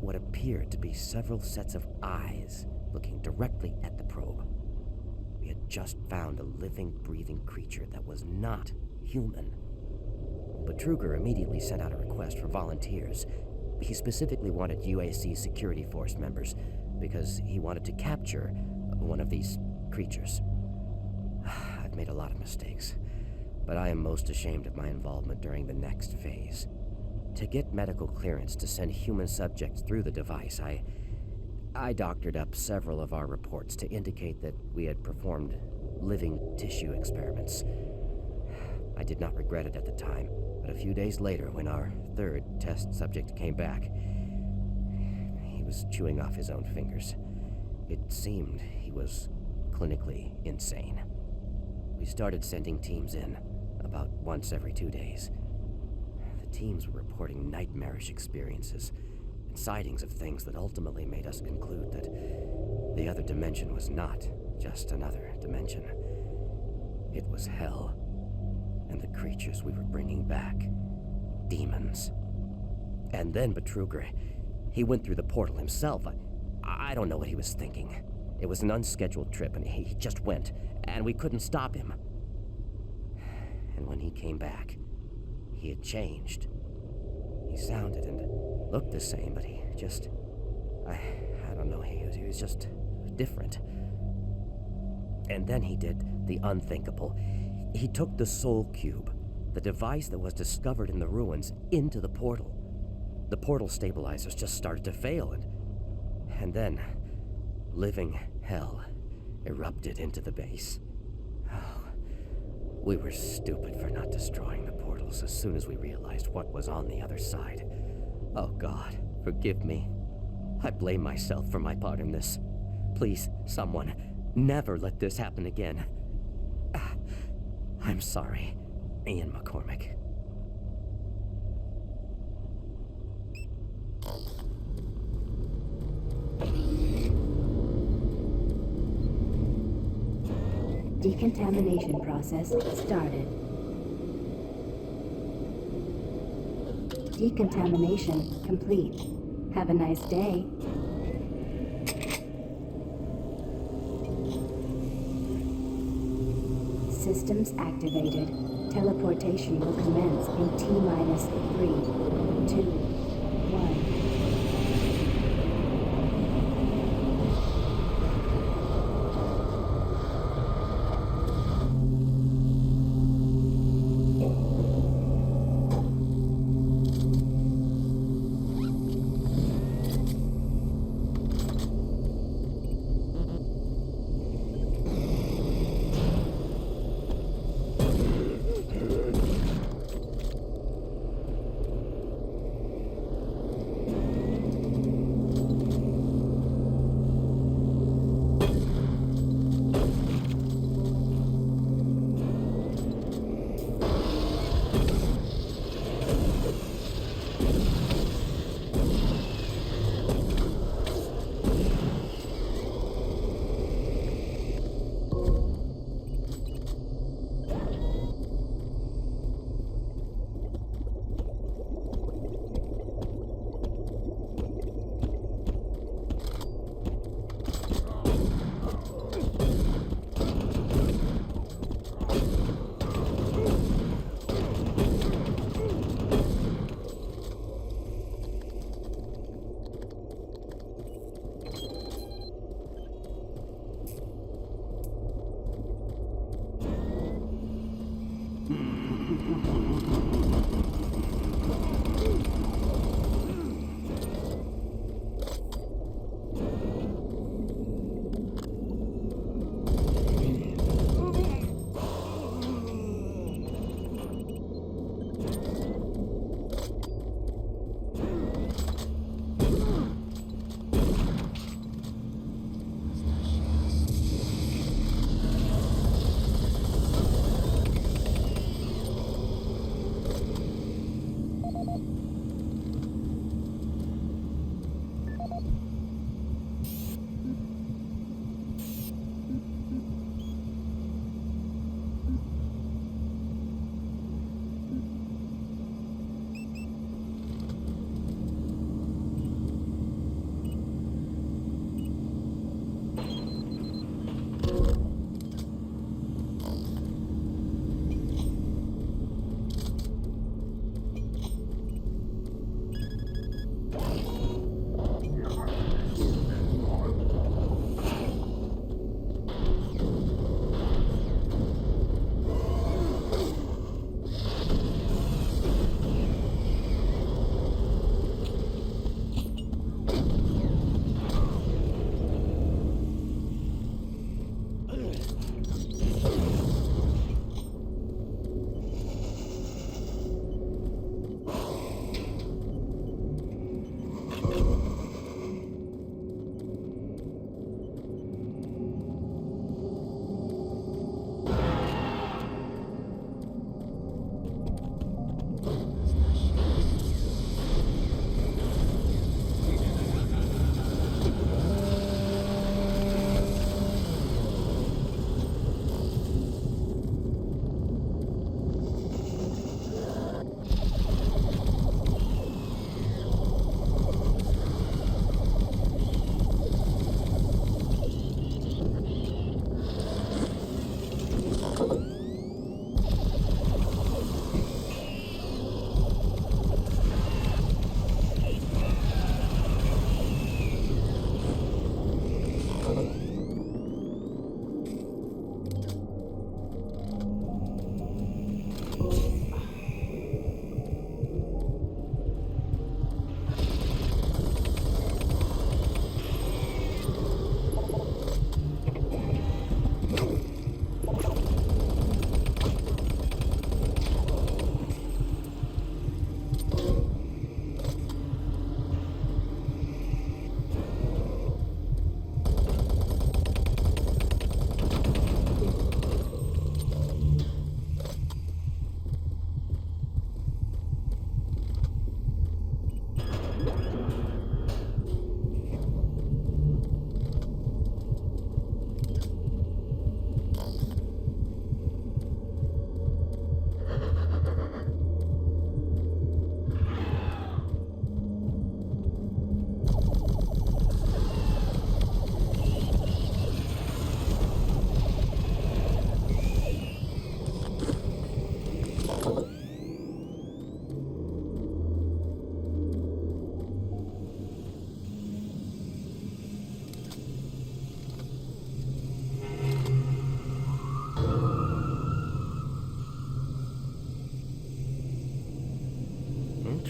what appeared to be several sets of eyes looking directly at the probe. We had just found a living, breathing creature that was not human. Betruger immediately sent out a request for volunteers. He specifically wanted UAC security force members because he wanted to capture one of these creatures. I've made a lot of mistakes, but I am most ashamed of my involvement during the next phase. To get medical clearance to send human subjects through the device, I doctored up several of our reports to indicate that we had performed living tissue experiments. I did not regret it at the time, but a few days later, when our third test subject came back, he was chewing off his own fingers. It seemed he was clinically insane. We started sending teams in, about once every 2 days. The teams were reporting nightmarish experiences and sightings of things that ultimately made us conclude that the other dimension was not just another dimension. It was hell, and the creatures we were bringing back, demons. And then Betruger, he went through the portal himself. I don't know what he was thinking. It was an unscheduled trip, and he just went, and we couldn't stop him. And when he came back, he had changed. He sounded and looked the same, but he just... I don't know, he was just different. And then he did the unthinkable. He took the Soul Cube, the device that was discovered in the ruins, into the portal. The portal stabilizers just started to fail, and then living hell erupted into the base. Oh, we were stupid for not destroying the portals as soon as we realized what was on the other side. Oh God, forgive me. I blame myself for my part in this. Please, someone, never let this happen again. I'm sorry, Ian McCormick. Decontamination process started. Decontamination complete. Have a nice day. Systems activated. Teleportation will commence in T-minus 3, 2, 1.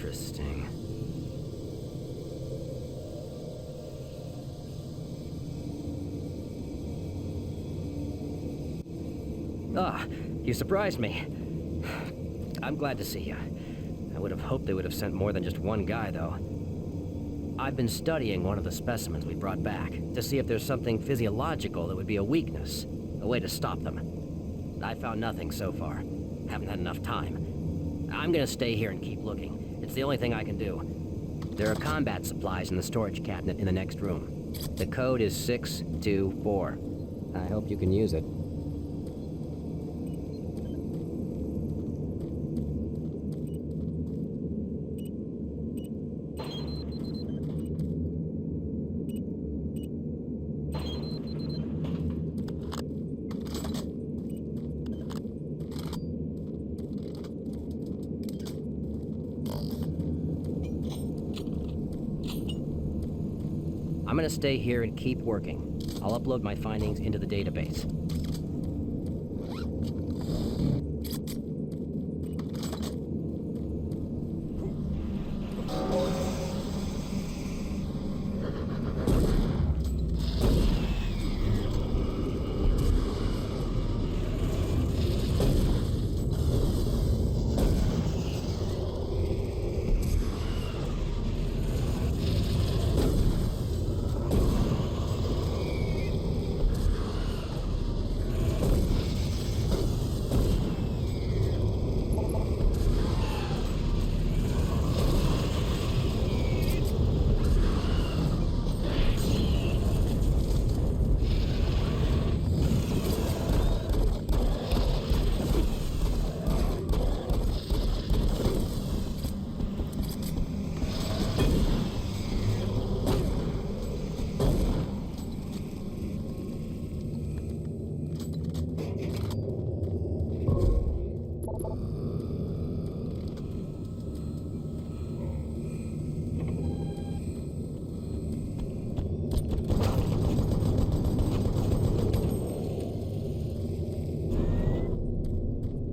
Interesting. Ah, you surprised me. I'm glad to see you. I would have hoped they would have sent more than just one guy, though. I've been studying one of the specimens we brought back to see if there's something physiological that would be a weakness, a way to stop them. I found nothing so far. Haven't had enough time. I'm gonna stay here and keep looking. It's the only thing I can do. There are combat supplies in the storage cabinet in the next room. The code is 624. I hope you can use it. I'm gonna stay here and keep working. I'll upload my findings into the database.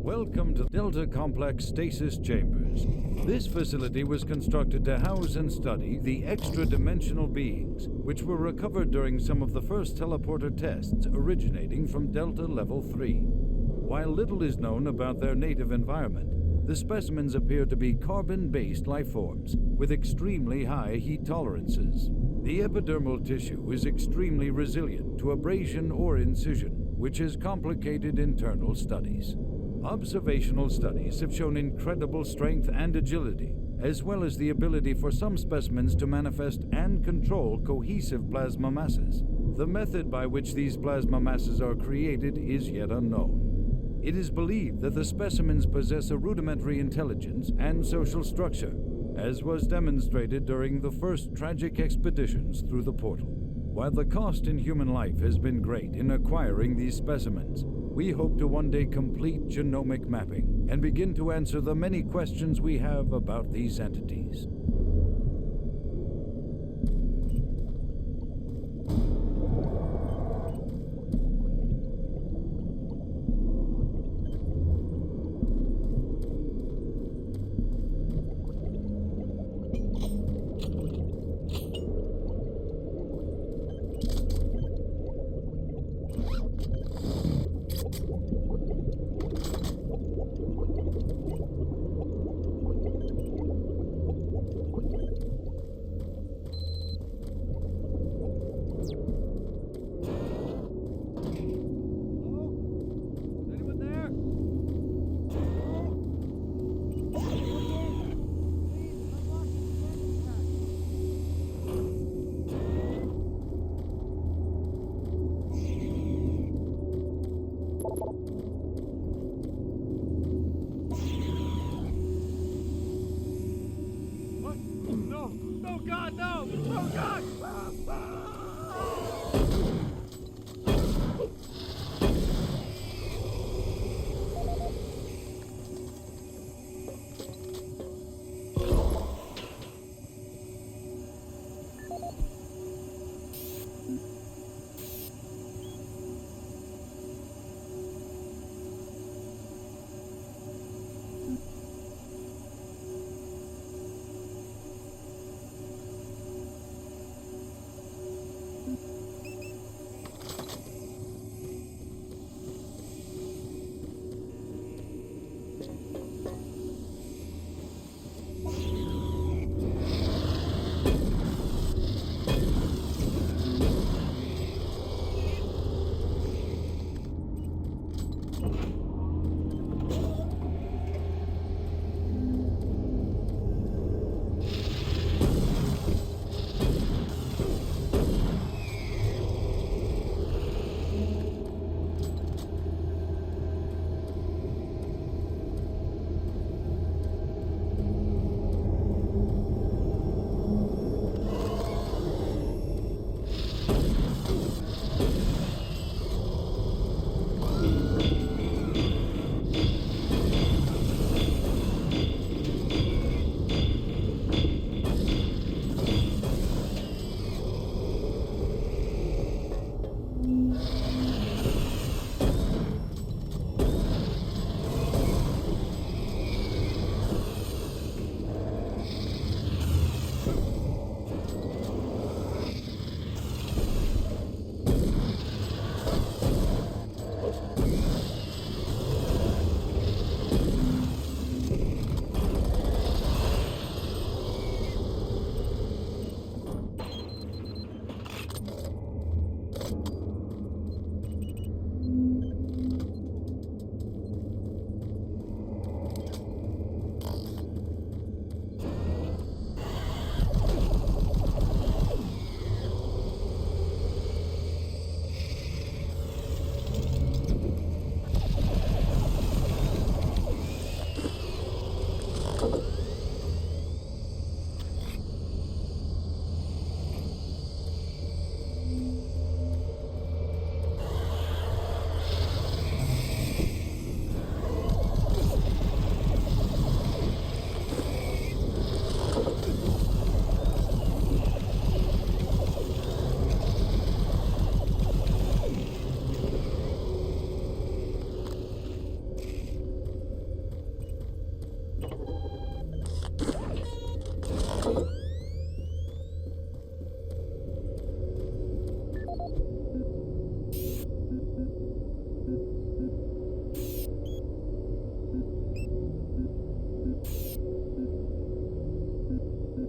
Welcome to Delta Complex Stasis Chambers. This facility was constructed to house and study the extra-dimensional beings, which were recovered during some of the first teleporter tests originating from Delta Level 3. While little is known about their native environment, the specimens appear to be carbon-based lifeforms with extremely high heat tolerances. The epidermal tissue is extremely resilient to abrasion or incision, which has complicated internal studies. Observational studies have shown incredible strength and agility, as well as the ability for some specimens to manifest and control cohesive plasma masses. The method by which these plasma masses are created is yet unknown. It is believed that the specimens possess a rudimentary intelligence and social structure, as was demonstrated during the first tragic expeditions through the portal. While the cost in human life has been great in acquiring these specimens, we hope to one day complete genomic mapping and begin to answer the many questions we have about these entities.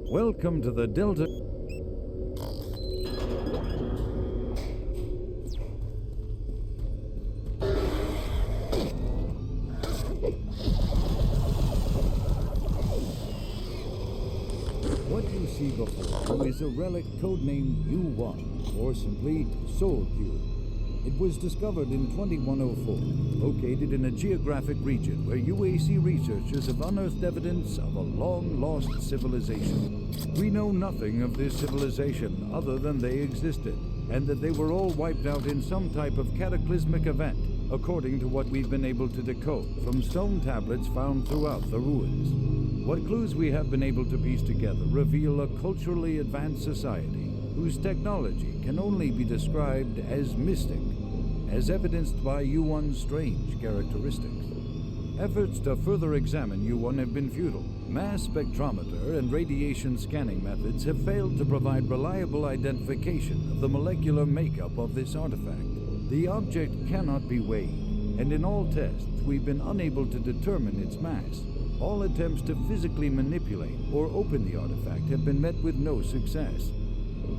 Welcome to the Delta... What you see before you is a relic codenamed U1, or simply Soul Cube. It was discovered in 2104, located in a geographic region where UAC researchers have unearthed evidence of a long-lost civilization. We know nothing of this civilization other than they existed, and that they were all wiped out in some type of cataclysmic event, according to what we've been able to decode from stone tablets found throughout the ruins. What clues we have been able to piece together reveal a culturally advanced society whose technology can only be described as mystic, as evidenced by U1's strange characteristics. Efforts to further examine U1 have been futile. Mass spectrometer and radiation scanning methods have failed to provide reliable identification of the molecular makeup of this artifact. The object cannot be weighed, and in all tests we've been unable to determine its mass. All attempts to physically manipulate or open the artifact have been met with no success.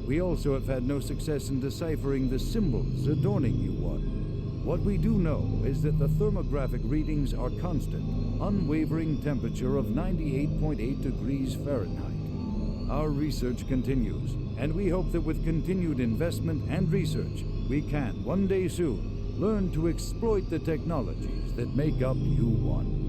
We also have had no success in deciphering the symbols adorning U1. What we do know is that the thermographic readings are constant, unwavering temperature of 98.8 degrees Fahrenheit. Our research continues, and we hope that with continued investment and research, we can, one day soon, learn to exploit the technologies that make up U1.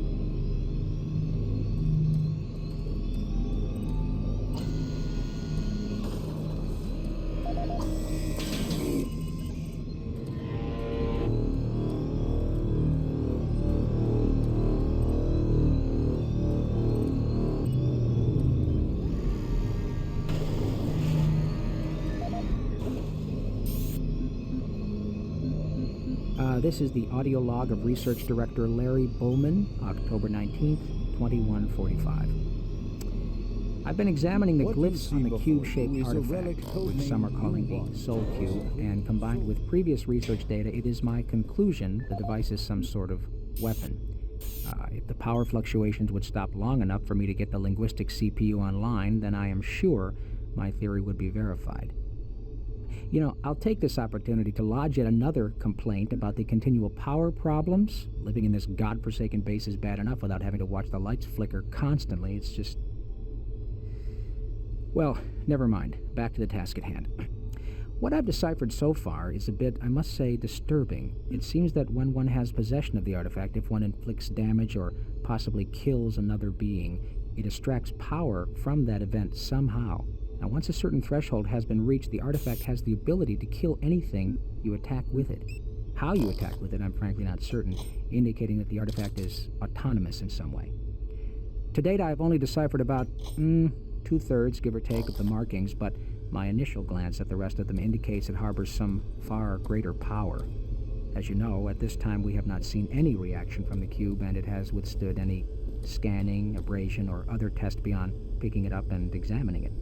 This is the audio log of Research Director Larry Bowman, October 19th, 2145. I've been examining the glyphs on the cube-shaped artifact, which some are calling the Soul Cube, and combined with previous research data, it is my conclusion the device is some sort of weapon. If the power fluctuations would stop long enough for me to get the linguistic CPU online, then I am sure my theory would be verified. You know, I'll take this opportunity to lodge yet another complaint about the continual power problems. Living in this godforsaken base is bad enough without having to watch the lights flicker constantly. It's just... Well, never mind. Back to the task at hand. What I've deciphered so far is a bit, I must say, disturbing. It seems that when one has possession of the artifact, if one inflicts damage or possibly kills another being, it extracts power from that event somehow. Now, once a certain threshold has been reached, the artifact has the ability to kill anything you attack with it. How you attack with it, I'm frankly not certain, indicating that the artifact is autonomous in some way. To date, I've only deciphered about 2/3, give or take, of the markings, but my initial glance at the rest of them indicates it harbors some far greater power. As you know, at this time we have not seen any reaction from the cube, and it has withstood any scanning, abrasion, or other test beyond picking it up and examining it.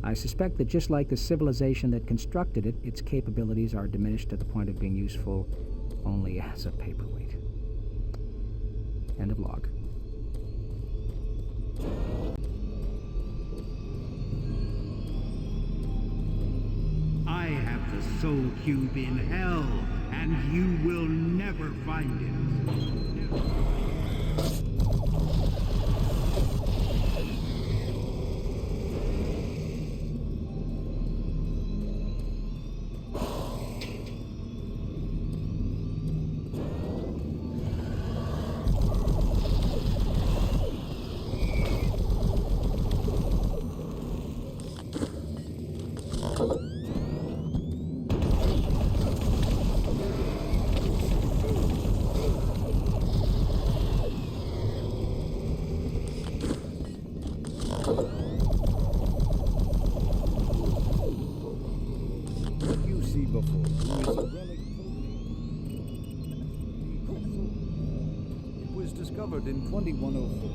I suspect that just like the civilization that constructed it, its capabilities are diminished to the point of being useful only as a paperweight. End of log. I have the Soul Cube in hell, and you will never find it. discovered in 2104.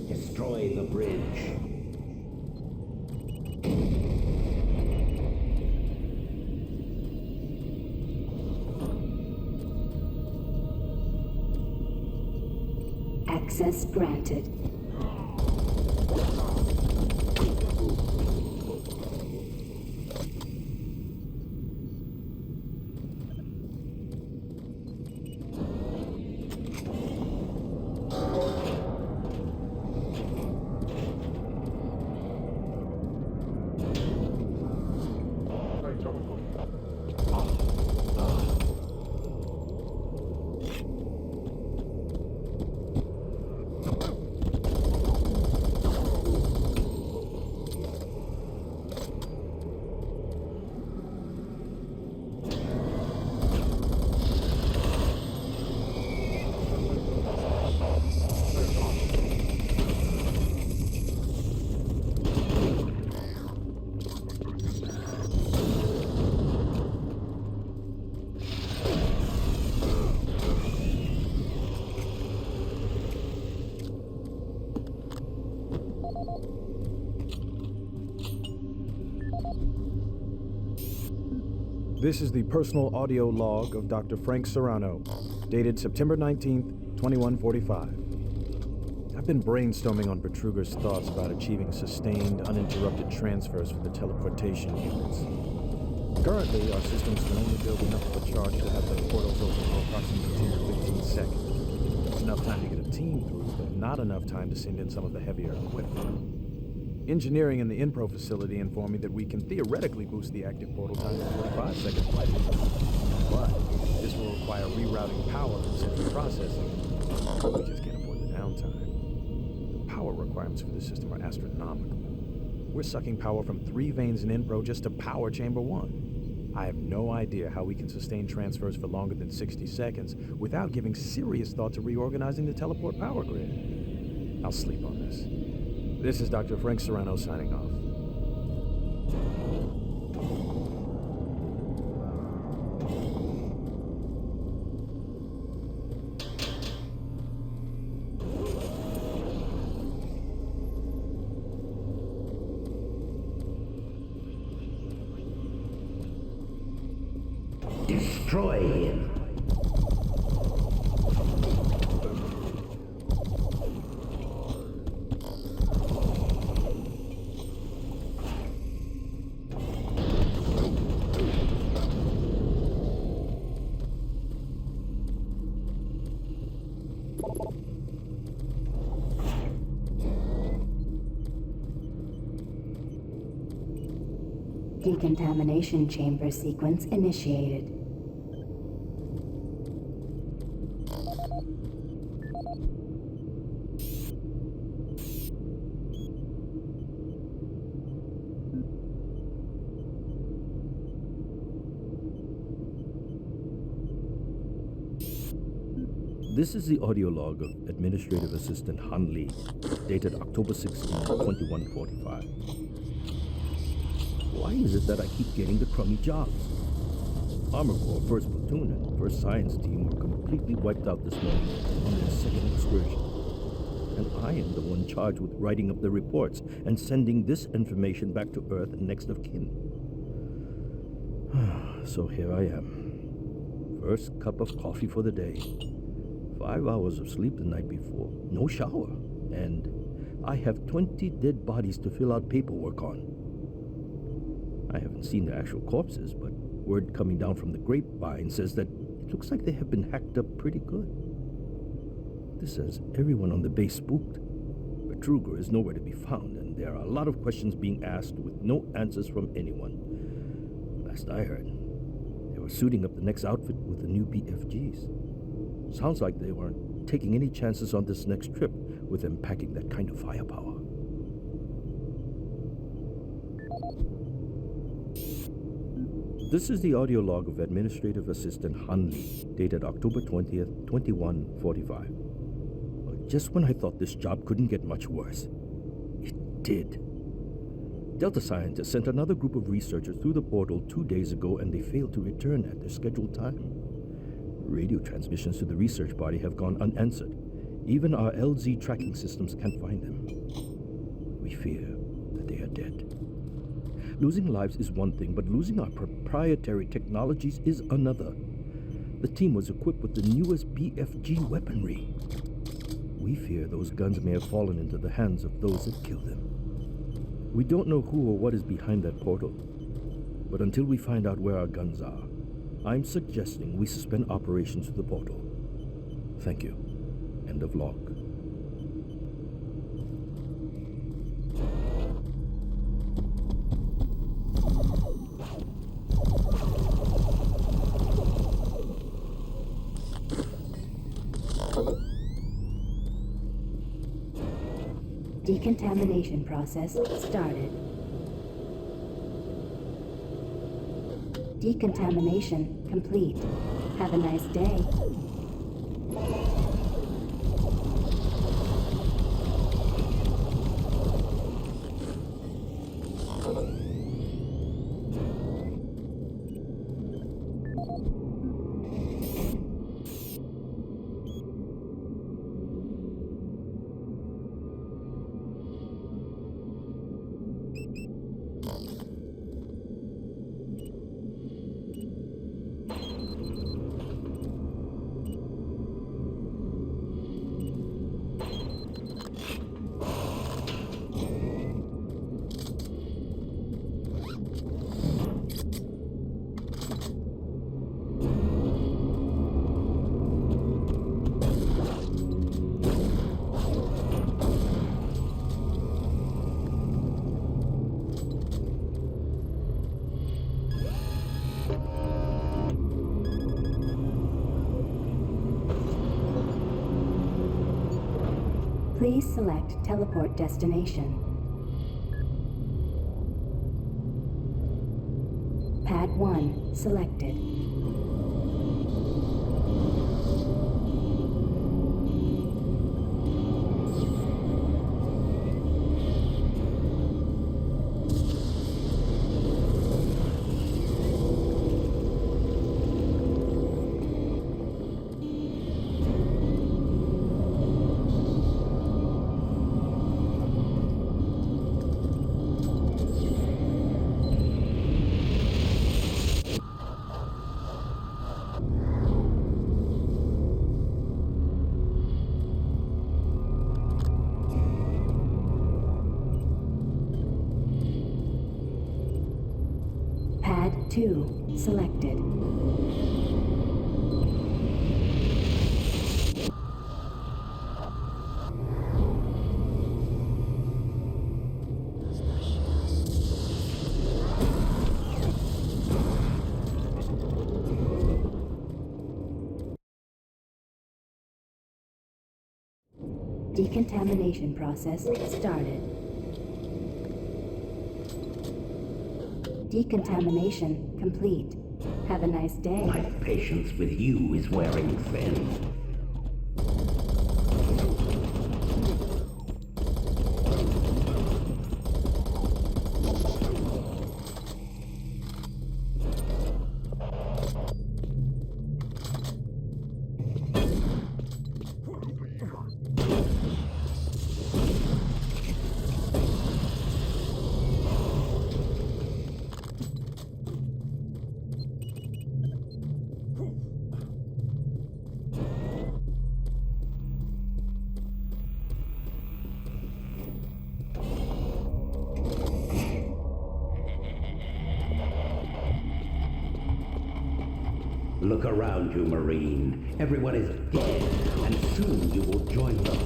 Destroy the bridge. Access granted. This is the personal audio log of Dr. Frank Serrano, dated September 19th, 2145. I've been brainstorming on Betruger's thoughts about achieving sustained, uninterrupted transfers for the teleportation units. Currently, our systems can only build enough of a charge to have the portals open for approximately 10 to 15 seconds. It's enough time to get a team through, but not enough time to send in some of the heavier equipment. Engineering in the Inpro facility informed me that we can theoretically boost the active portal time to 45 seconds flight distance. But this will require rerouting power and central processing. We just can't afford the downtime. The power requirements for the system are astronomical. We're sucking power from 3 veins in Inpro just to power Chamber 1. I have no idea how we can sustain transfers for longer than 60 seconds without giving serious thought to reorganizing the teleport power grid. I'll sleep on this. This is Dr. Frank Serrano signing off. Destroy him. Decontamination chamber sequence initiated. This is the audio log of Administrative Assistant Han Lee, dated October 16, 2145. Why is it that I keep getting the crummy jobs? Armor Corps 1st Platoon and 1st Science Team were completely wiped out this morning on their second excursion. And I am the one charged with writing up the reports and sending this information back to Earth and next of kin. So here I am. First cup of coffee for the day. 5 hours of sleep the night before. No shower. And I have 20 dead bodies to fill out paperwork on. I haven't seen the actual corpses, but word coming down from the grapevine says that it looks like they have been hacked up pretty good. This says everyone on the base spooked. Betruger is nowhere to be found, and there are a lot of questions being asked with no answers from anyone. Last I heard, they were suiting up the next outfit with the new BFGs. Sounds like they weren't taking any chances on this next trip with them packing that kind of firepower. This is the audio log of Administrative Assistant Han Lee, dated October 20th, 2145. Just when I thought this job couldn't get much worse, it did. Delta scientists sent another group of researchers through the portal 2 days ago, and they failed to return at their scheduled time. Radio transmissions to the research body have gone unanswered. Even our LZ tracking systems can't find them. We fear that they are dead. Losing lives is one thing, but losing our proprietary technologies is another. The team was equipped with the newest BFG weaponry. We fear those guns may have fallen into the hands of those that killed them. We don't know who or what is behind that portal, but until we find out where our guns are, I'm suggesting we suspend operations to the portal. Thank you. End of log. Decontamination process started. Decontamination complete. Have a nice day. Please select teleport destination. Pad 1 selected. Pad 2 selected. Decontamination process started. Decontamination complete. Have a nice day. My patience with you is wearing thin. Look around you, Marine. Everyone is dead, and soon you will join them.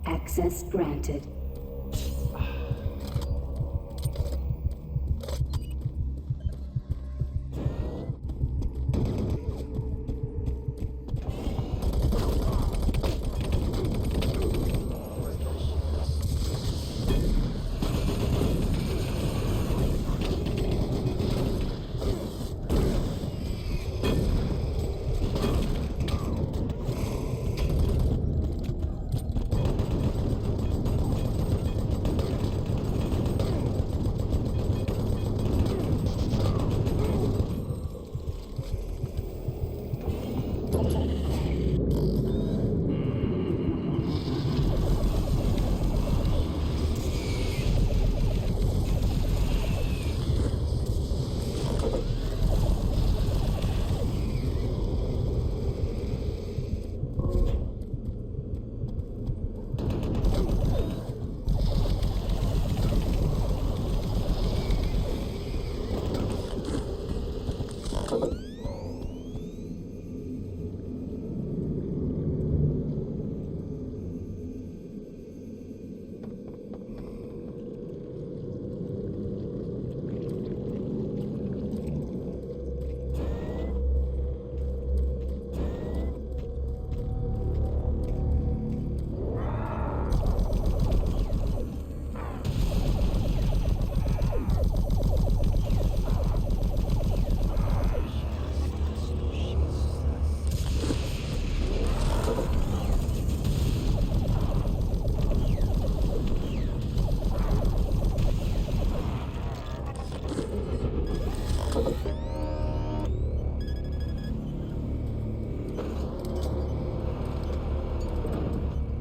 Access granted.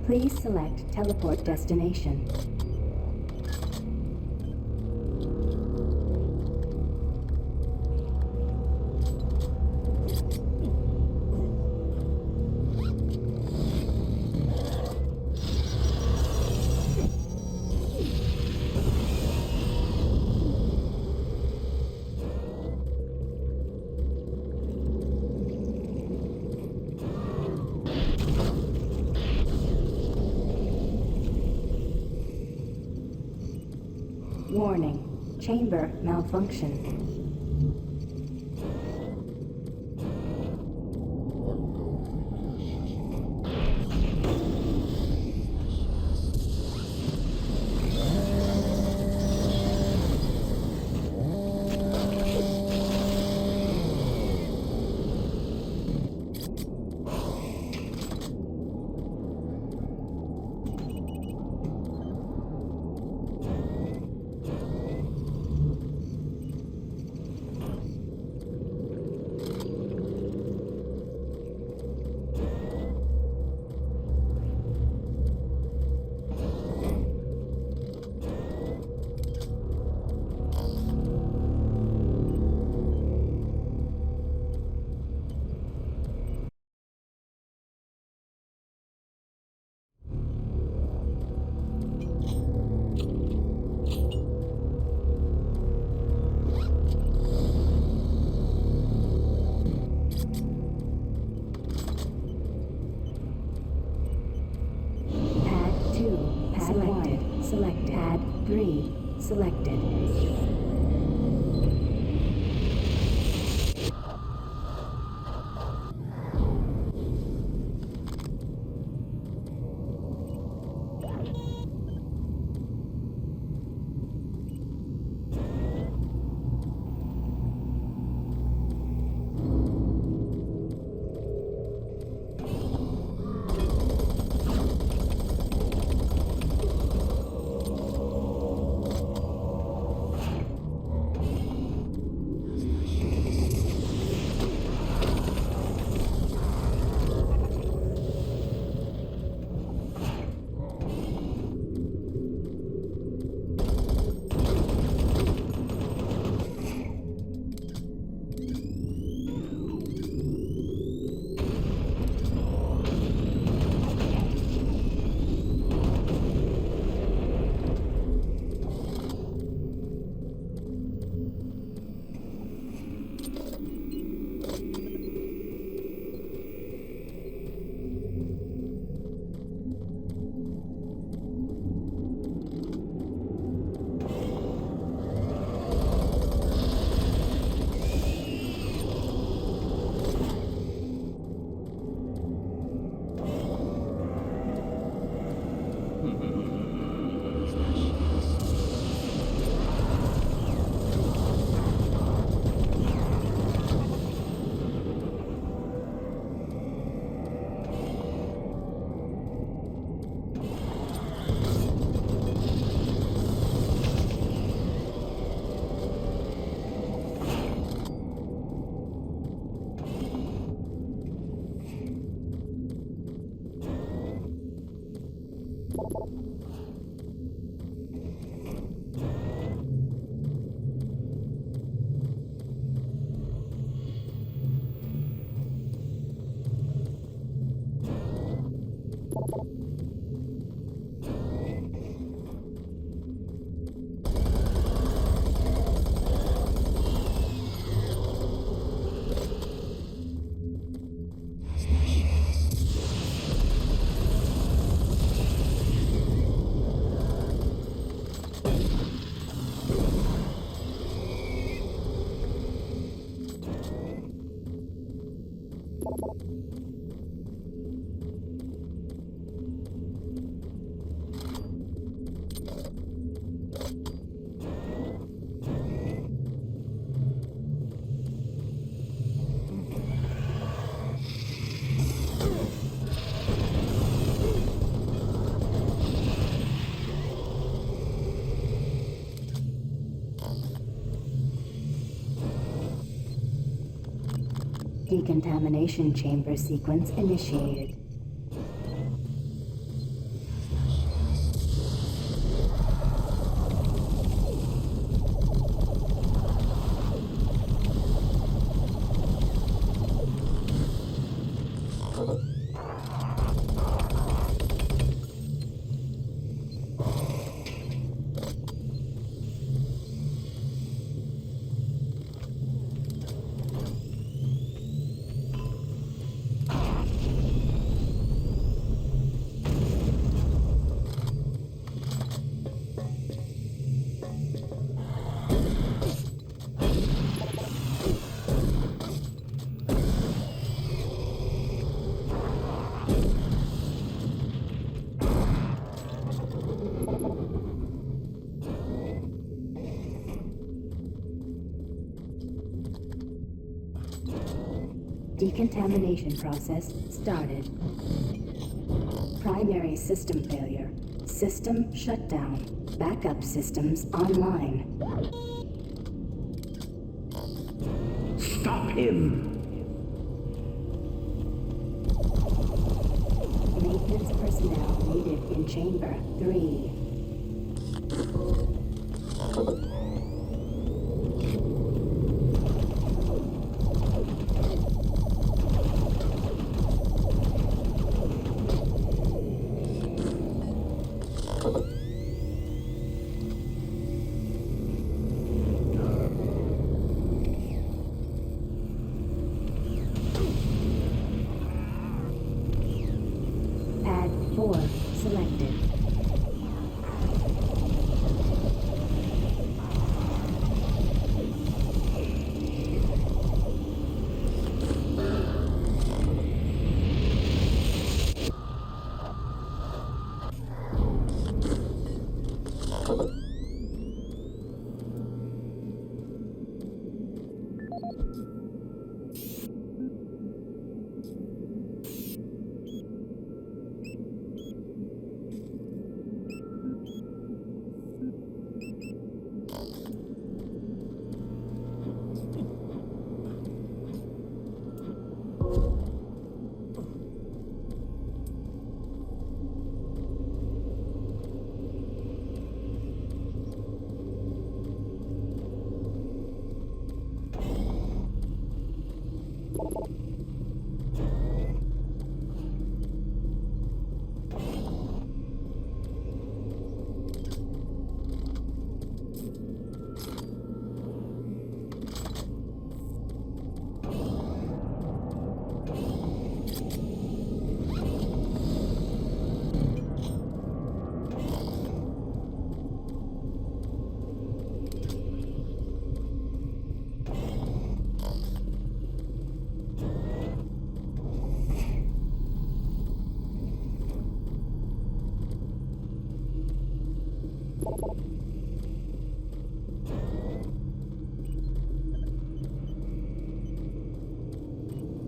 Please select teleport destination. Warning. Chamber malfunction. Selected. Pad 3 selected. Decontamination chamber sequence initiated. Decontamination process started. Primary system failure. System shutdown. Backup systems online. Stop him! Maintenance personnel needed in Chamber 3. Pad 4 selected.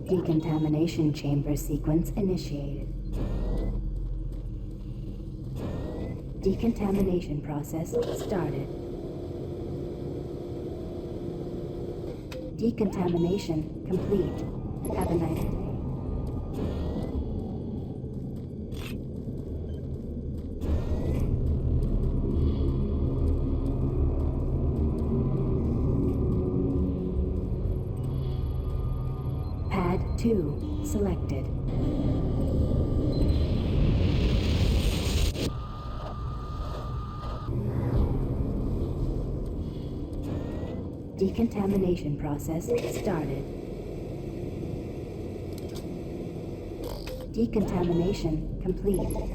Decontamination chamber sequence initiated. Decontamination process started. Decontamination complete. Have a nice day. Pad 2 selected. Decontamination process started. Decontamination complete.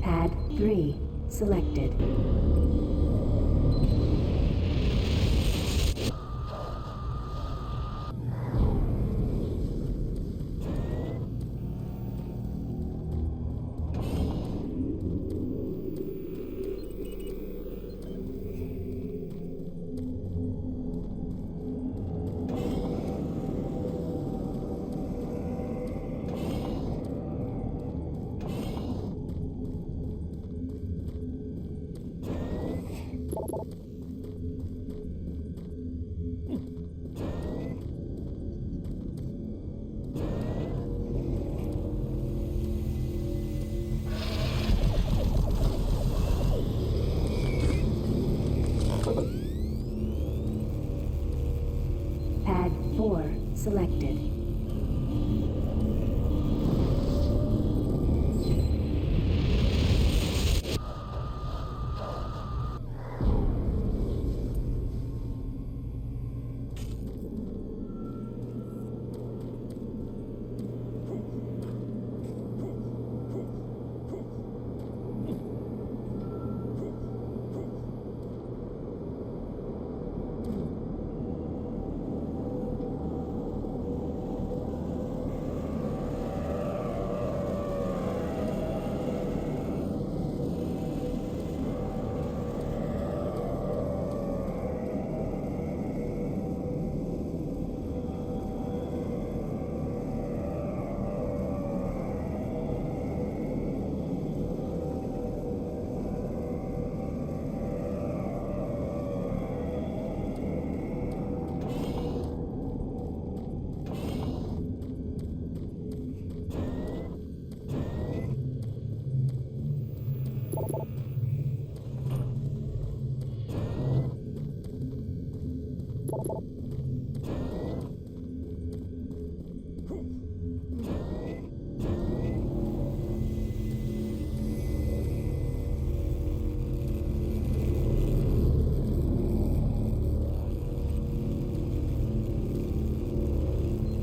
Pad 3 selected. selected.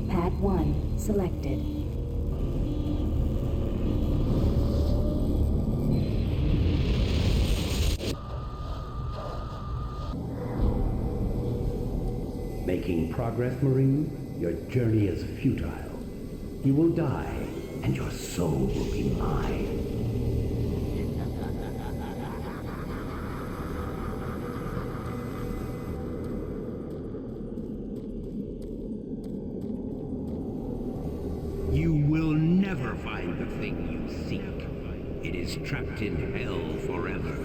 Pad 1 selected. Making progress, Marine? Your journey is futile. You will die, and your soul will be mine. You will never find the thing you seek. It is trapped in hell forever.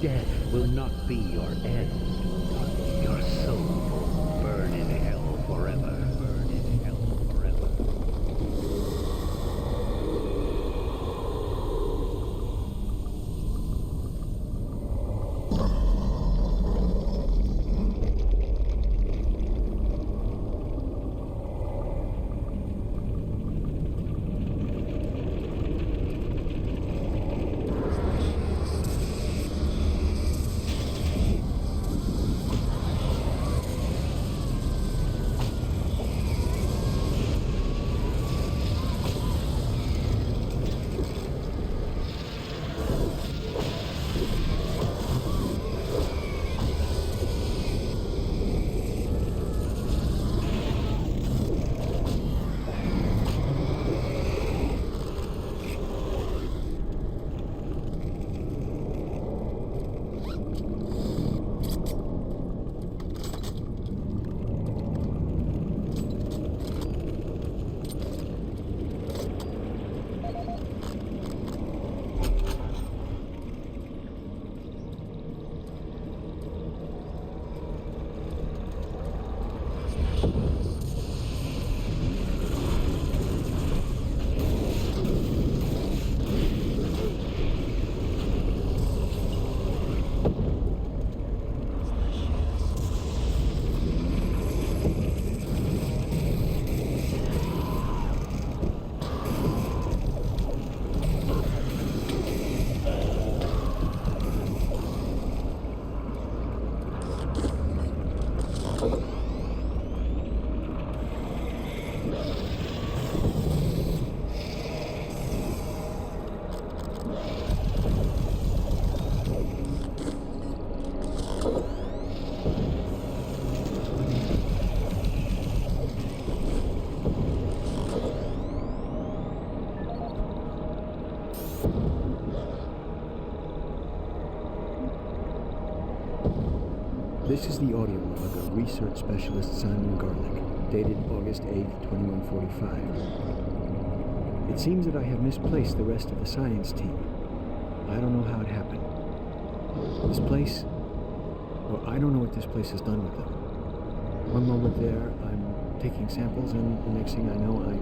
Death will not be your end. Your soul will burn in hell forever. Burn in hell forever. This is the audio log of research specialist Simon Garlick, dated August 8, 2145. It seems that I have misplaced the rest of the science team. I don't know how it happened. This place... well, I don't know what this place has done with them. One moment there, I'm taking samples, and the next thing I know, I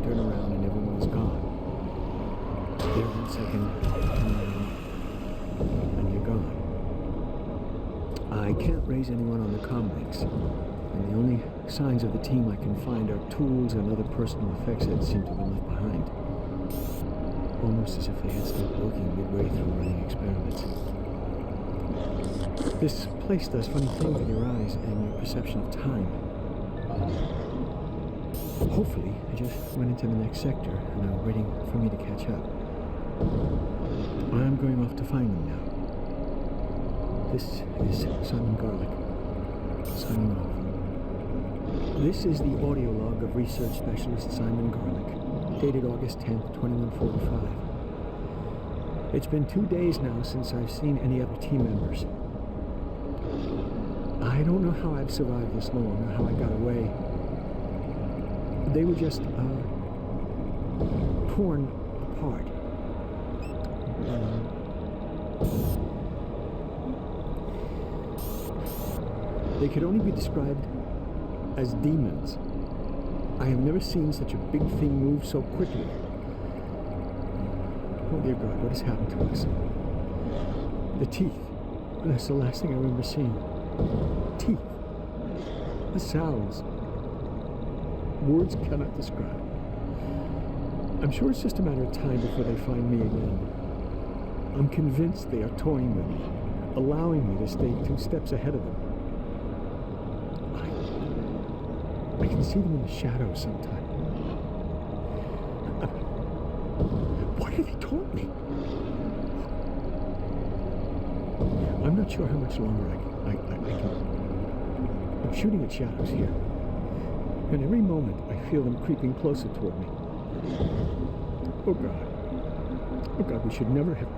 turn around and everyone's gone. Here, 1 second, and you're gone. I can't raise anyone on the comlinks, and the only signs of the team I can find are tools and other personal effects that seem to have been left behind. Almost as if they had stopped working midway through running experiments. This place does funny things with your eyes and your perception of time. Hopefully, I just went into the next sector and are waiting for me to catch up. I'm going off to find them now. This is Simon Garlick, signing off. This is the audio log of research specialist Simon Garlick, dated August 10th, 2145. It's been 2 days now since I've seen any other team members. I don't know how I've survived this long or how I got away. They were just, torn apart. They could only be described as demons. I have never seen such a big thing move so quickly. Oh dear God, what has happened to us? The teeth. That's the last thing I remember seeing. Teeth. The sounds. Words cannot describe. I'm sure it's just a matter of time before they find me again. I'm convinced they are toying with me, allowing me to stay 2 steps ahead of them. I can see them in the shadows sometimes. Why do they taunt me? I'm not sure how much longer I can. I'm shooting at shadows here. And every moment I feel them creeping closer toward me. Oh God. Oh God, we should never have...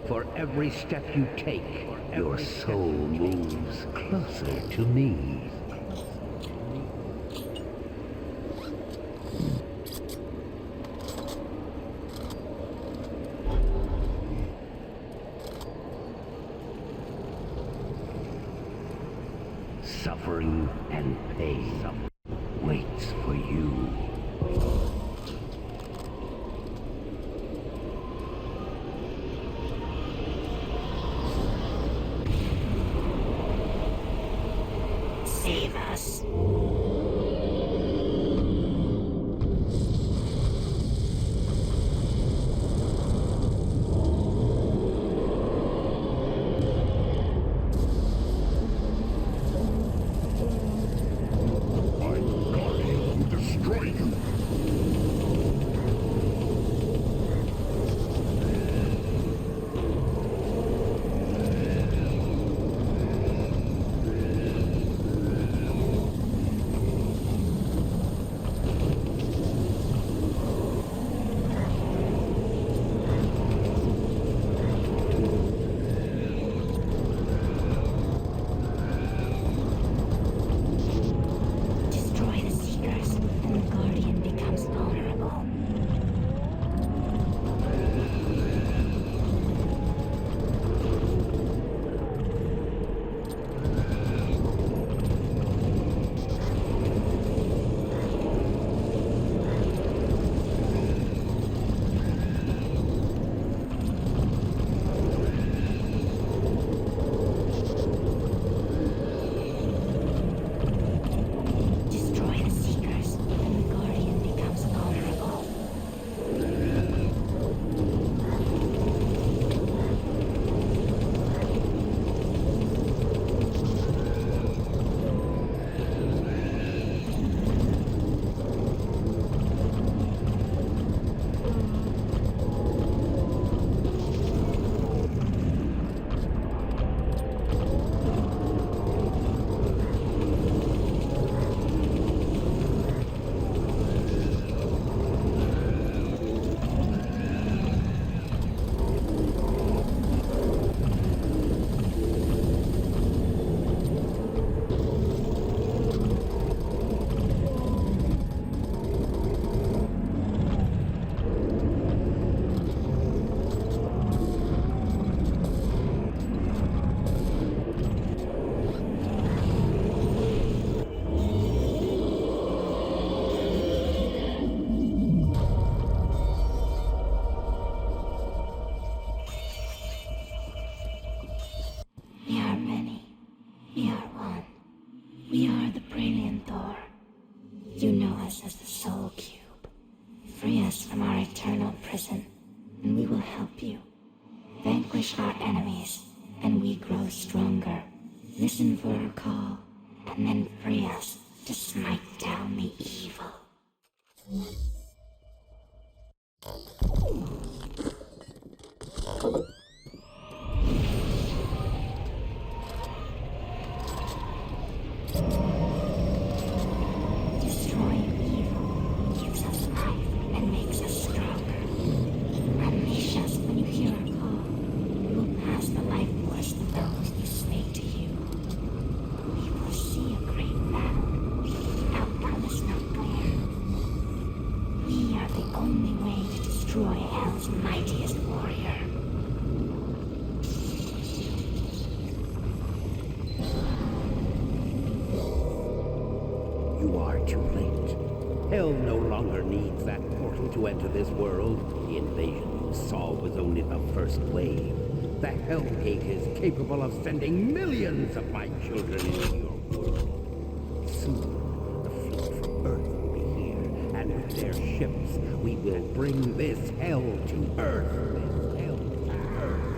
For every step you take, your soul moves closer to me. Suffering and pain waits for you. Save us. As the Soul Cube. Free us from our eternal prison, and we will help you. Vanquish our enemies, and we grow stronger. Listen for our call, and then free us to smite down the evil. destroy Hell's mightiest warrior. You are too late. Hell no longer needs that portal to enter this world. The invasion you saw was only the first wave. The Hell Gate is capable of sending millions of my children into your world. Soon, the fleet from Earth will be here, and with their ships, we will bring this hell to Earth. This hell to Earth.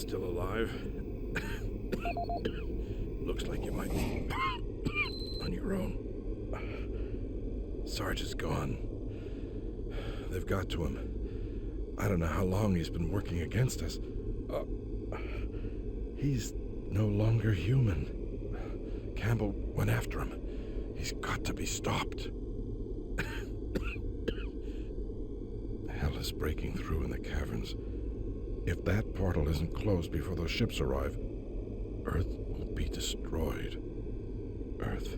Still alive? Looks like you might be on your own. Sarge is gone. They've got to him. I don't know how long he's been working against us. He's no longer human. Campbell went after him. He's got to be stopped. Hell is breaking through in the caverns. If that portal isn't closed before those ships arrive, Earth will be destroyed. Earth.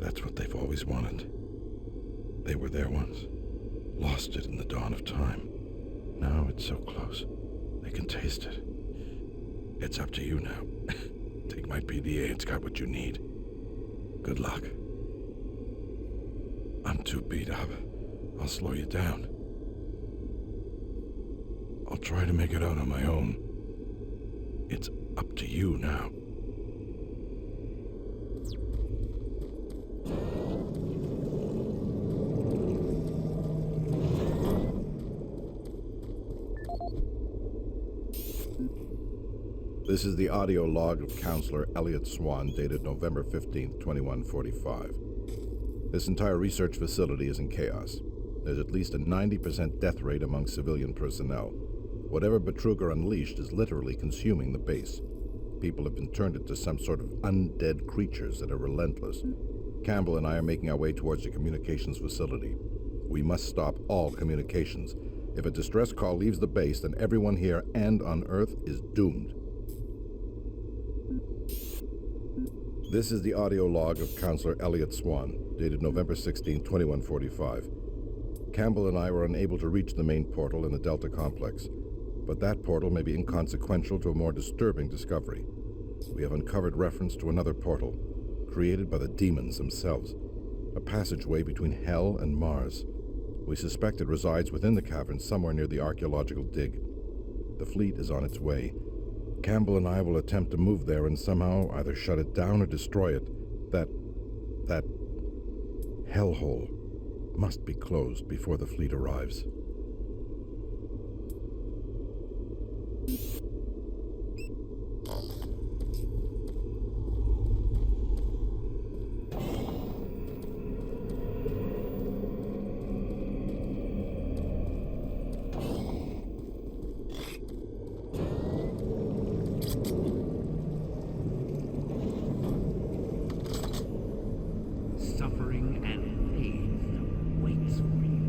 That's what they've always wanted. They were there once. Lost it in the dawn of time. Now it's so close. They can taste it. It's up to you now. Take my PDA, it's got what you need. Good luck. I'm too beat up. I'll slow you down. I'll try to make it out on my own. It's up to you now. This is the audio log of Counselor Elliot Swan, dated November 15th, 2145. This entire research facility is in chaos. There's at least a 90% death rate among civilian personnel. Whatever Betruger unleashed is literally consuming the base. People have been turned into some sort of undead creatures that are relentless. Campbell and I are making our way towards the communications facility. We must stop all communications. If a distress call leaves the base, then everyone here and on Earth is doomed. This is the audio log of Counselor Elliot Swan, dated November 16, 2145. Campbell and I were unable to reach the main portal in the Delta complex, but that portal may be inconsequential to a more disturbing discovery. We have uncovered reference to another portal, created by the demons themselves, a passageway between Hell and Mars. We suspect it resides within the cavern somewhere near the archaeological dig. The fleet is on its way. Campbell and I will attempt to move there and somehow either shut it down or destroy it. That hellhole must be closed before the fleet arrives. Suffering and pain waits for you.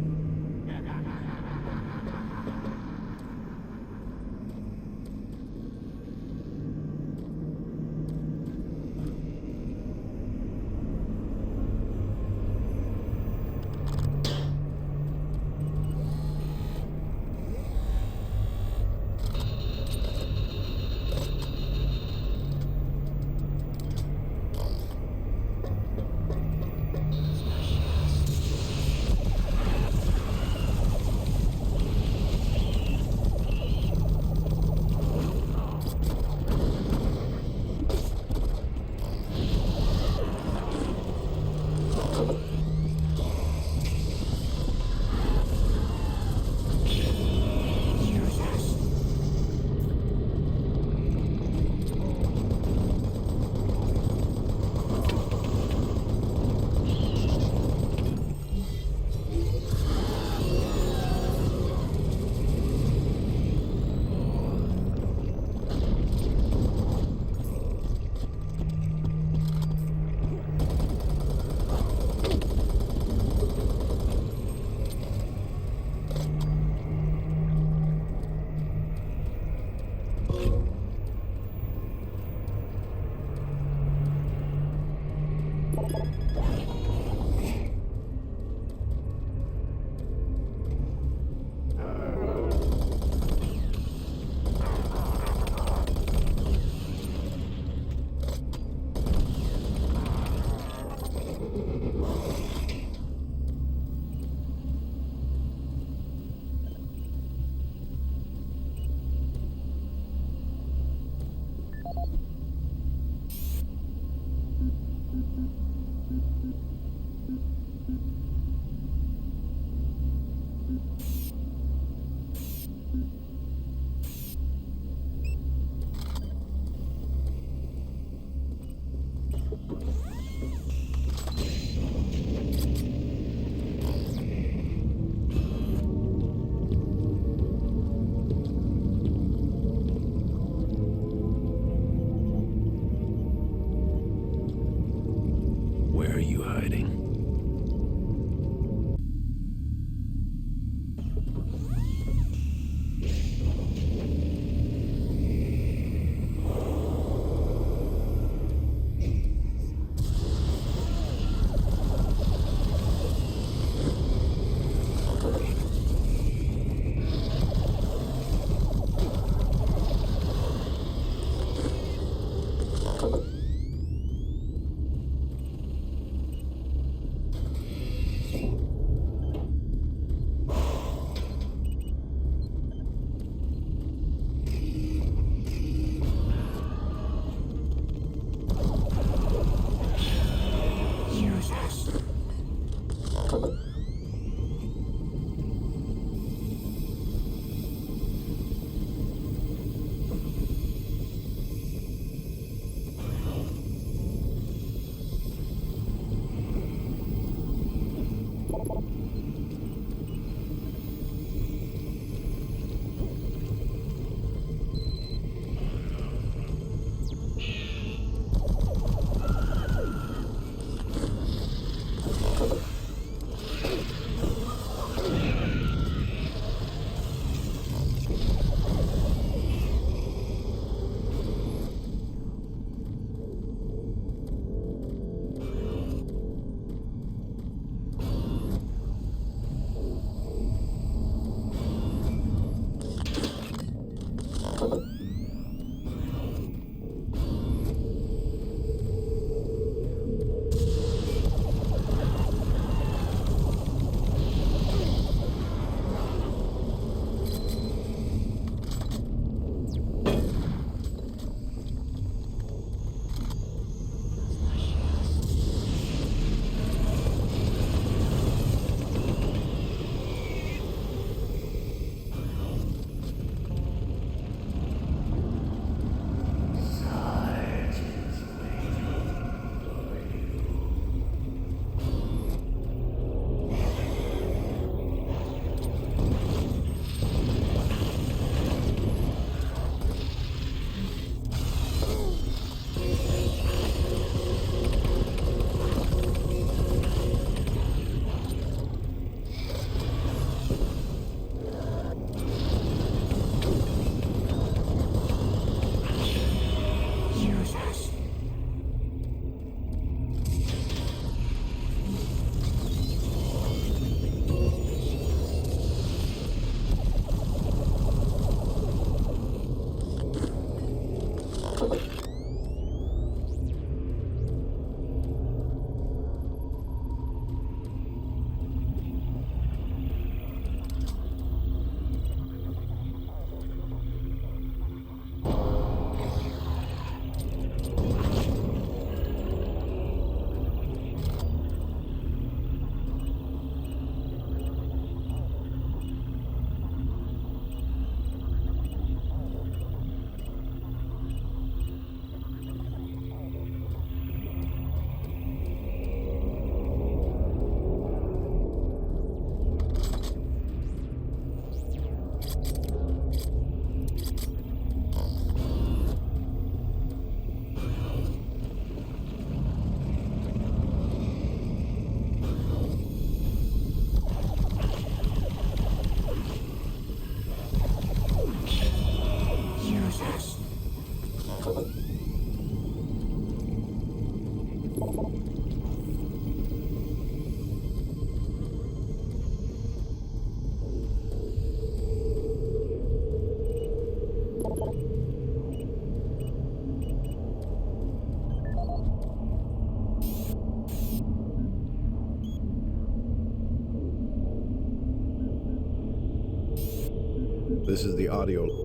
This is the audio.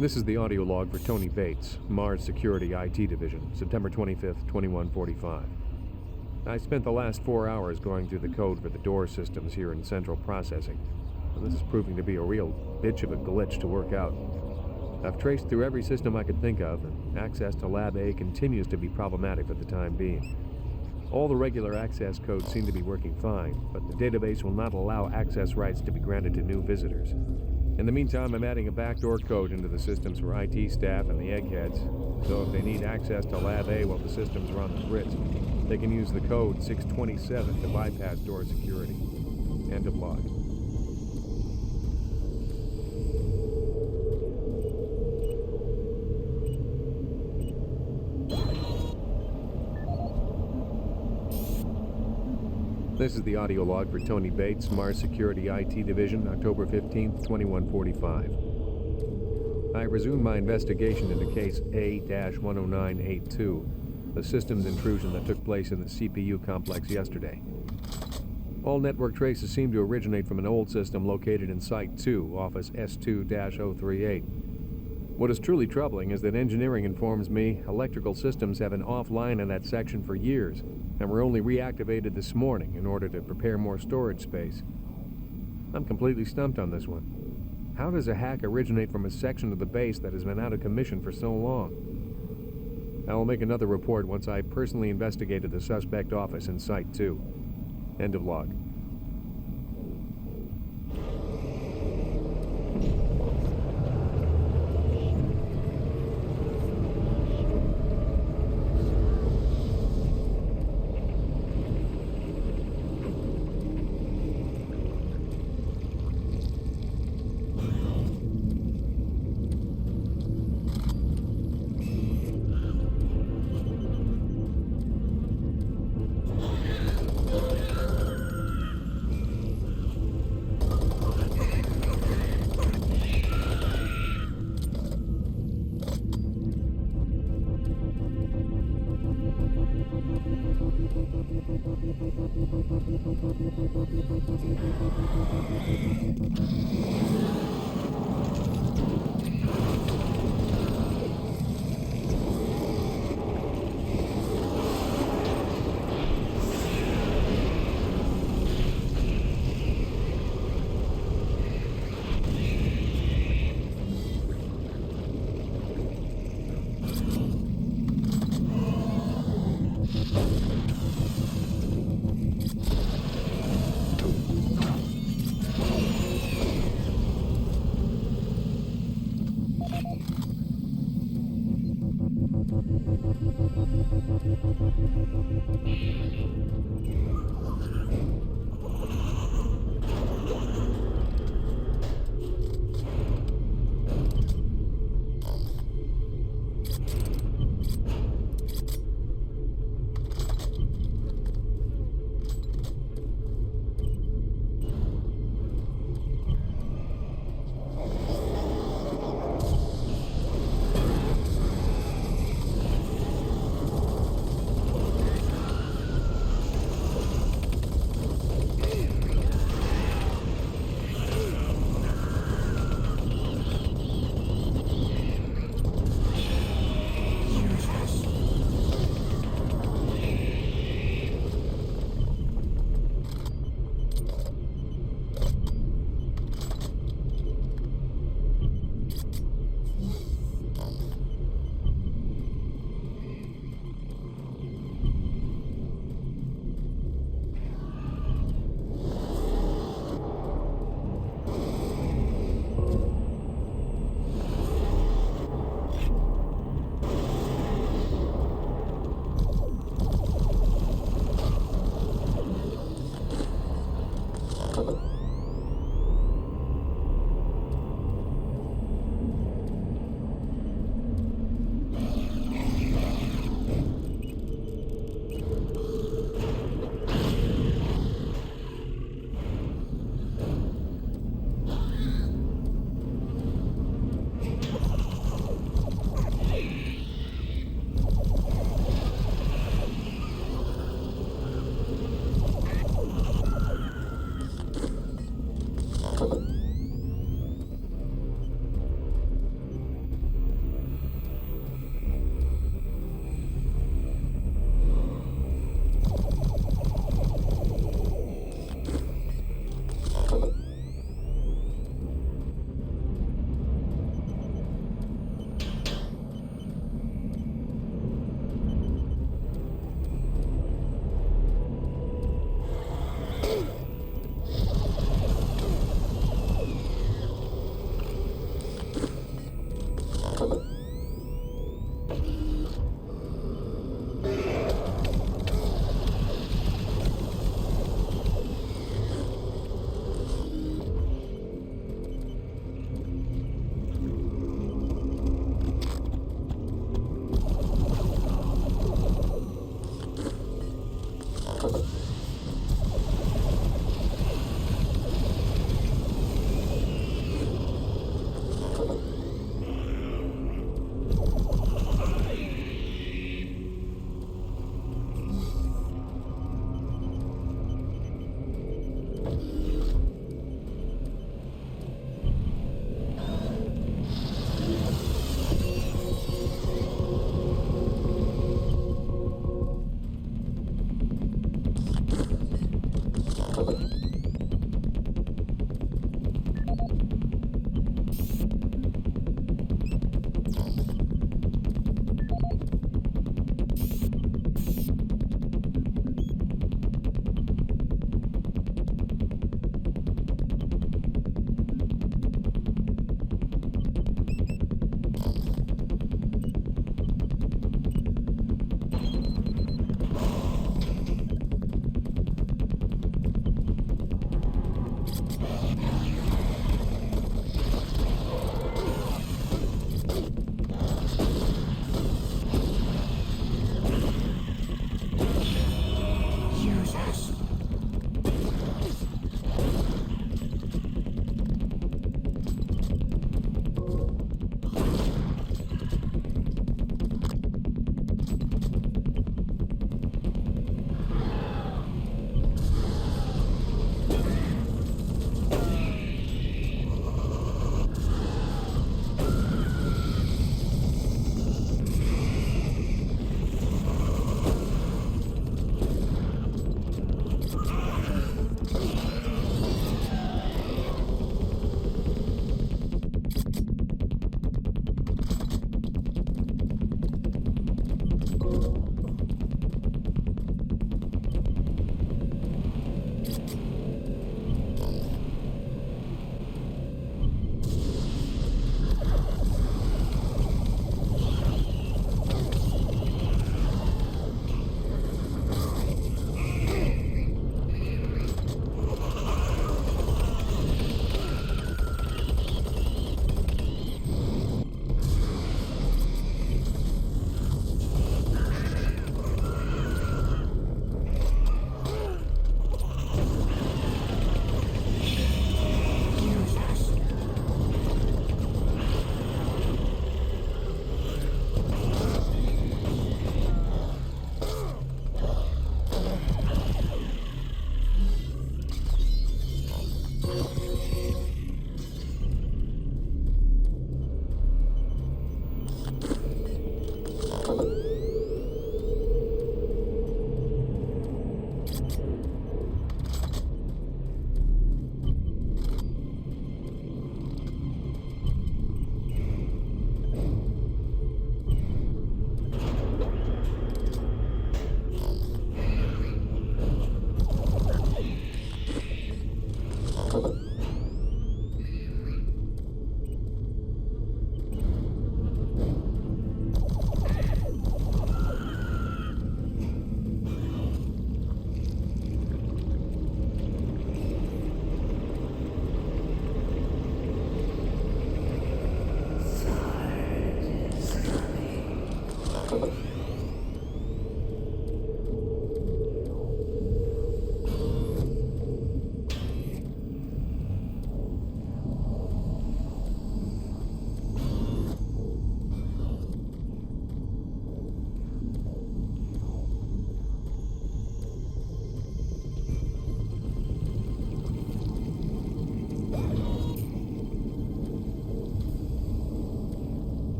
This is the audio log for Tony Bates, Mars Security IT Division, September 25th, 2145. I spent the last 4 hours going through the code for the door systems here in Central Processing. And this is proving to be a real bitch of a glitch to work out. I've traced through every system I could think of, and access to Lab A continues to be problematic for the time being. All the regular access codes seem to be working fine, but the database will not allow access rights to be granted to new visitors. In the meantime, I'm adding a backdoor code into the systems for IT staff and the eggheads, so if they need access to Lab A while the systems are on the fritz, they can use the code 627 to bypass door security. End of log. This is the audio log for Tony Bates, Mars Security IT Division, October 15th, 2145. I resumed my investigation into case A-10982, the systems intrusion that took place in the CPU complex yesterday. All network traces seem to originate from an old system located in Site 2, Office S2-038. What is truly troubling is that engineering informs me electrical systems have been offline in that section for years, and were only reactivated this morning in order to prepare more storage space. I'm completely stumped on this one. How does a hack originate from a section of the base that has been out of commission for so long? I will make another report once I personally investigated the suspect office in Site 2. End of log.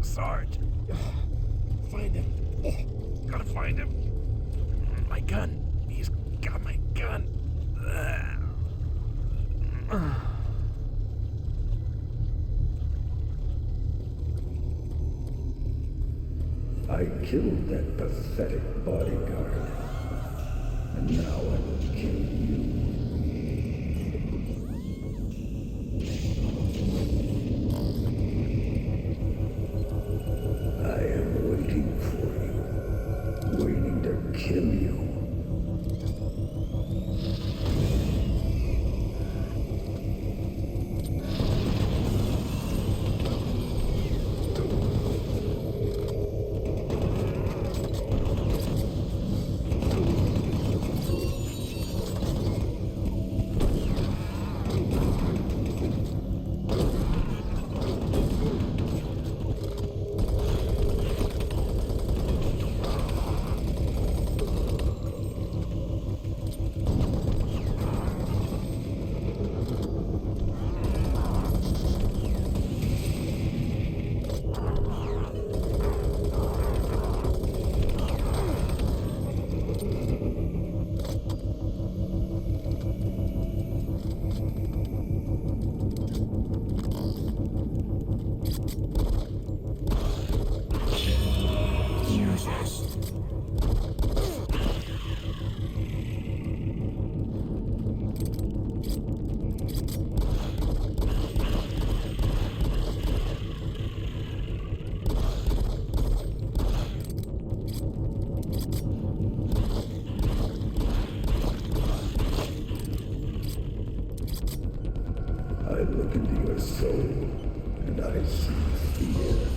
Sarge. Find him. Gotta find him. My gun. He's got my gun. I killed that pathetic bodyguard. And now I will kill you. I am waiting for you. Waiting to kill you. I look into your soul, and I see fear.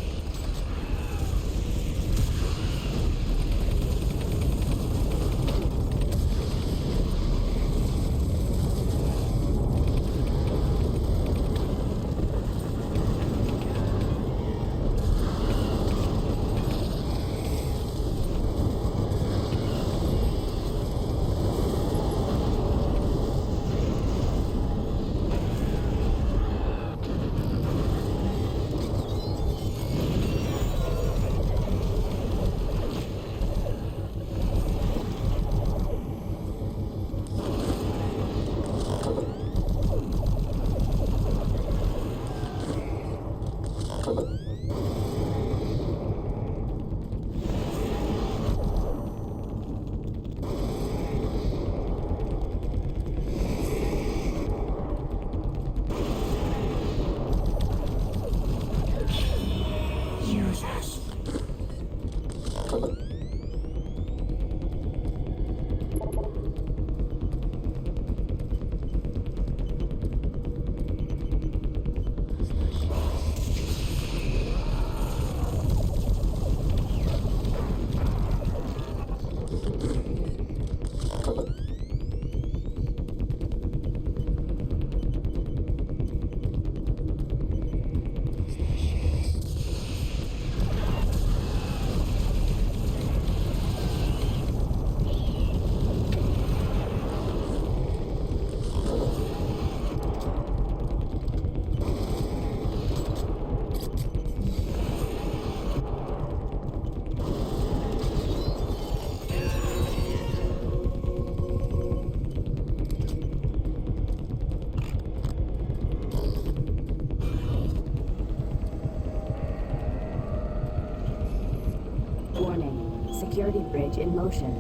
Warning. Security bridge in motion.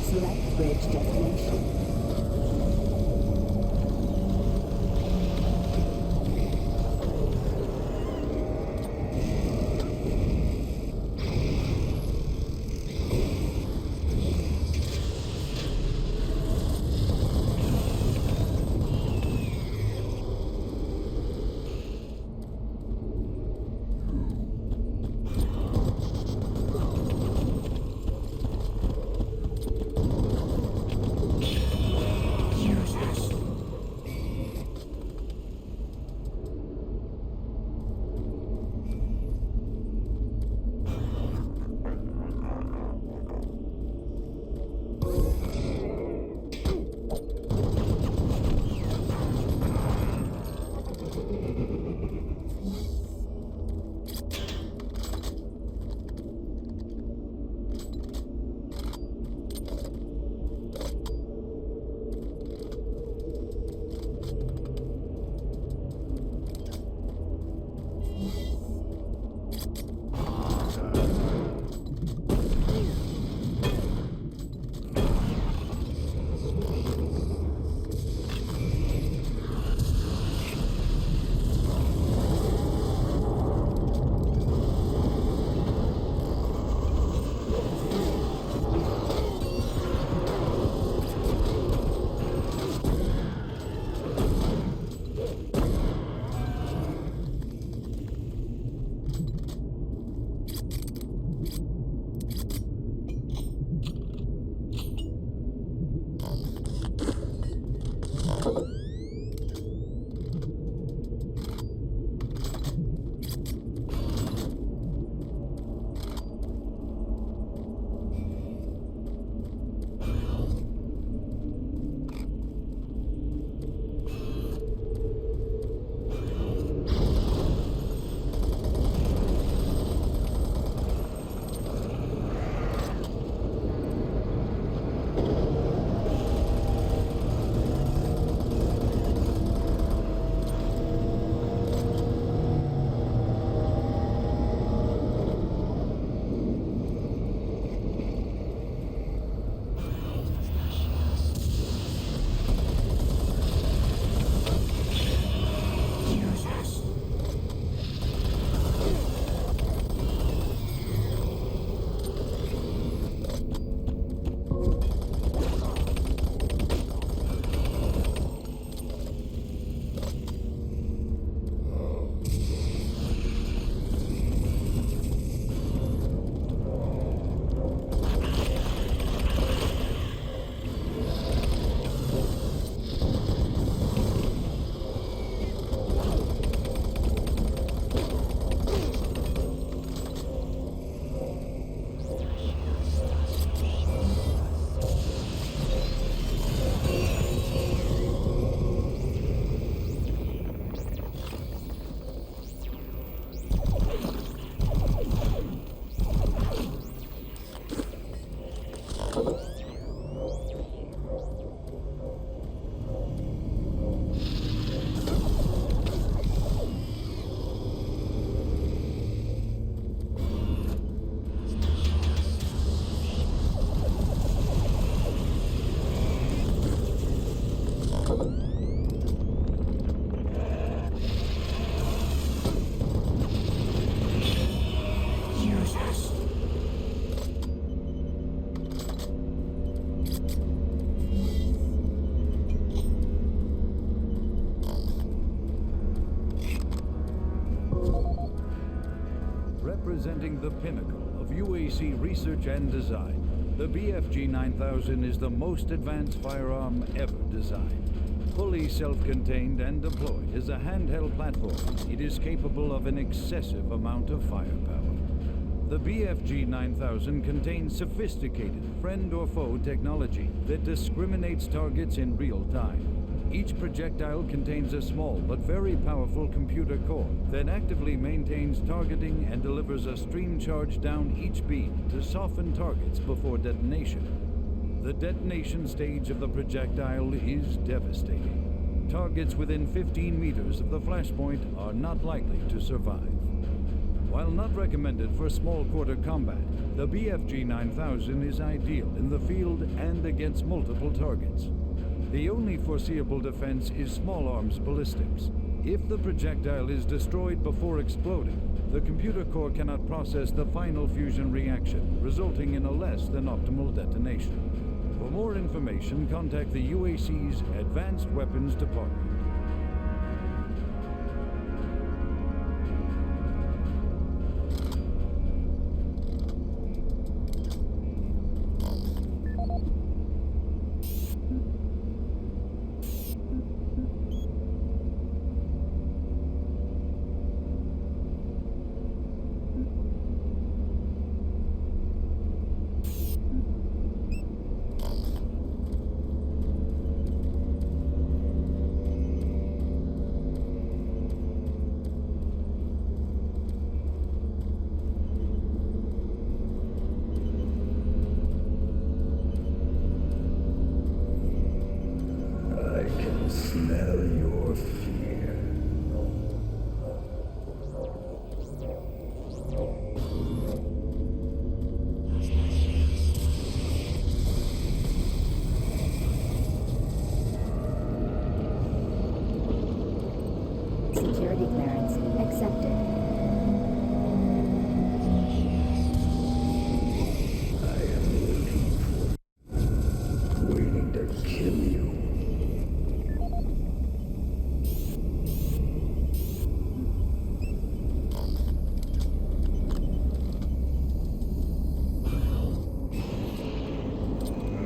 Select bridge destination. representing the pinnacle of UAC research and design, the BFG 9000 is the most advanced firearm ever designed. Fully self-contained and deployed as a handheld platform, it is capable of an excessive amount of firepower. The BFG 9000 contains sophisticated friend or foe technology that discriminates targets in real time. Each projectile contains a small but very powerful computer core that actively maintains targeting and delivers a stream charge down each beam to soften targets before detonation. The detonation stage of the projectile is devastating. Targets within 15 meters of the flashpoint are not likely to survive. While not recommended for small quarter combat, the BFG 9000 is ideal in the field and against multiple targets. The only foreseeable defense is small arms ballistics. If the projectile is destroyed before exploding, the computer core cannot process the final fusion reaction, resulting in a less than optimal detonation. For more information, contact the UAC's Advanced Weapons Department. Smell your fear. Security clearance accepted. I am waiting to kill you.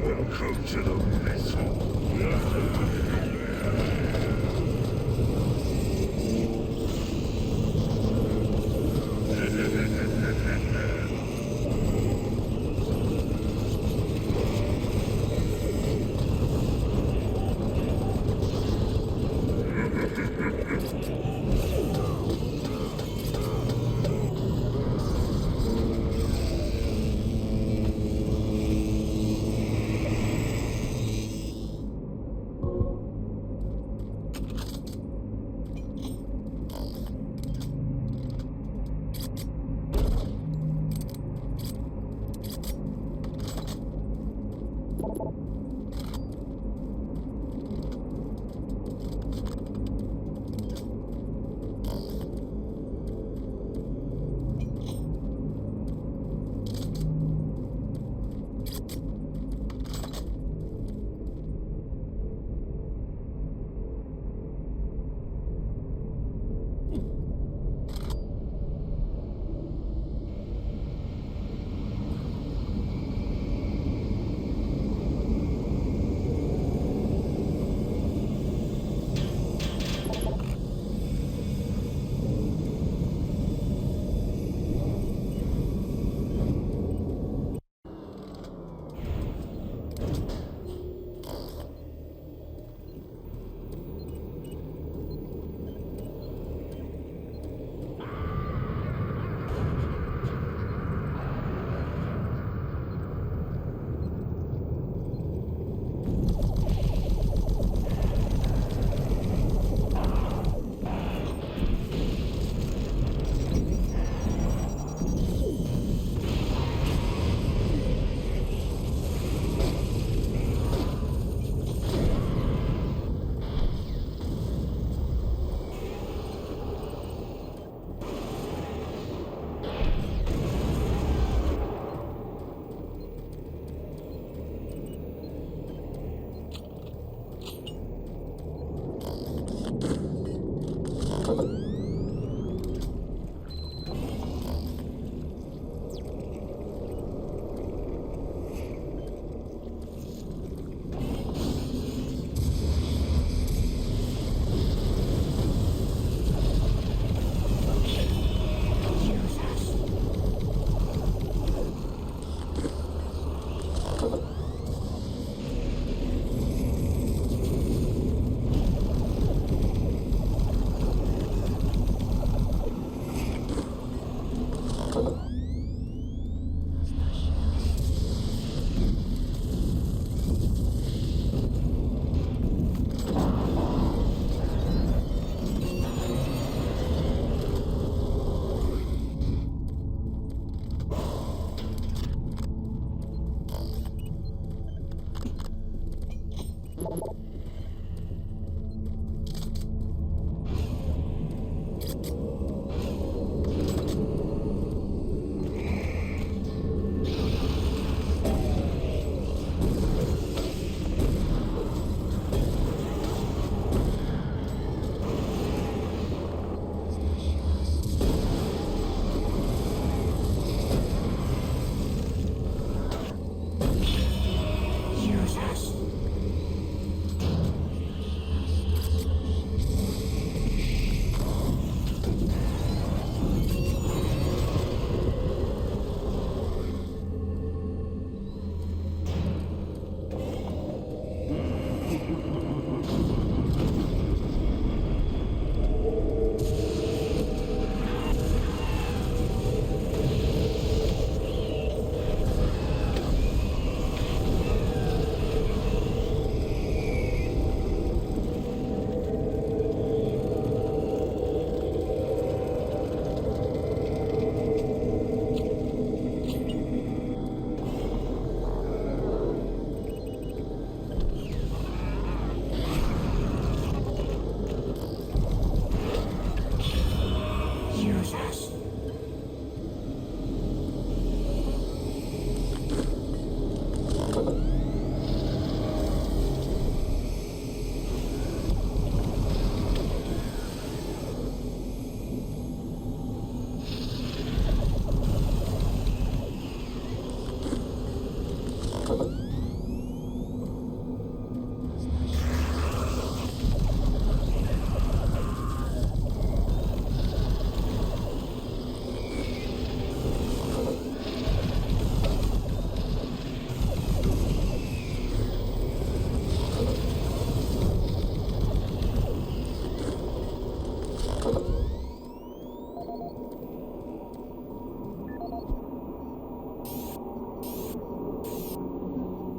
Welcome to the mess hall.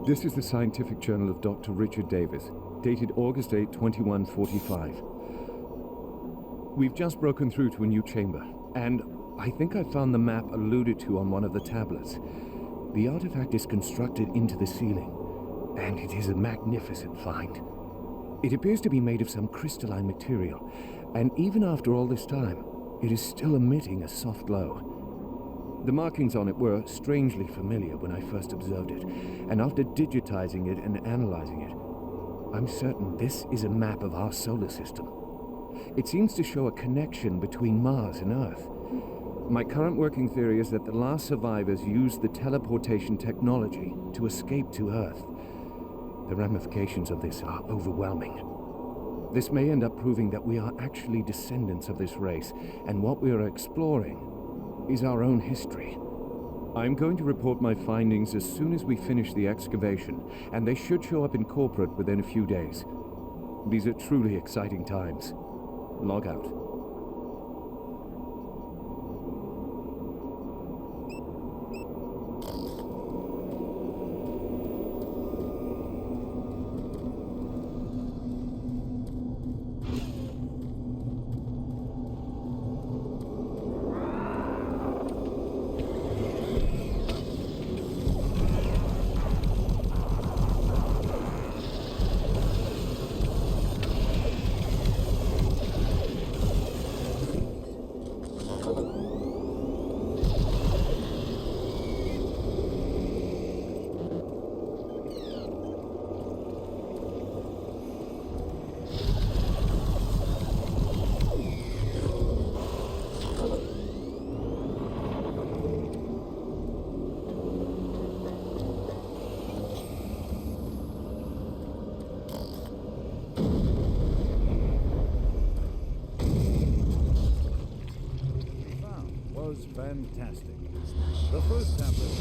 This is the Scientific Journal of Dr. Richard Davis, dated August 8, 2145. We've just broken through to a new chamber, and I think I found the map alluded to on one of the tablets. The artifact is constructed into the ceiling, and it is a magnificent find. It appears to be made of some crystalline material, and even after all this time, it is still emitting a soft glow. The markings on it were strangely familiar when I first observed it, and after digitizing it and analyzing it, I'm certain this is a map of our solar system. It seems to show a connection between Mars and Earth. My current working theory is that the last survivors used the teleportation technology to escape to Earth. The ramifications of this are overwhelming. This may end up proving that we are actually descendants of this race, and what we are exploring is our own history. I'm going to report my findings as soon as we finish the excavation, and they should show up in corporate within a few days. These are truly exciting times. Log out. Fantastic. The first tablet.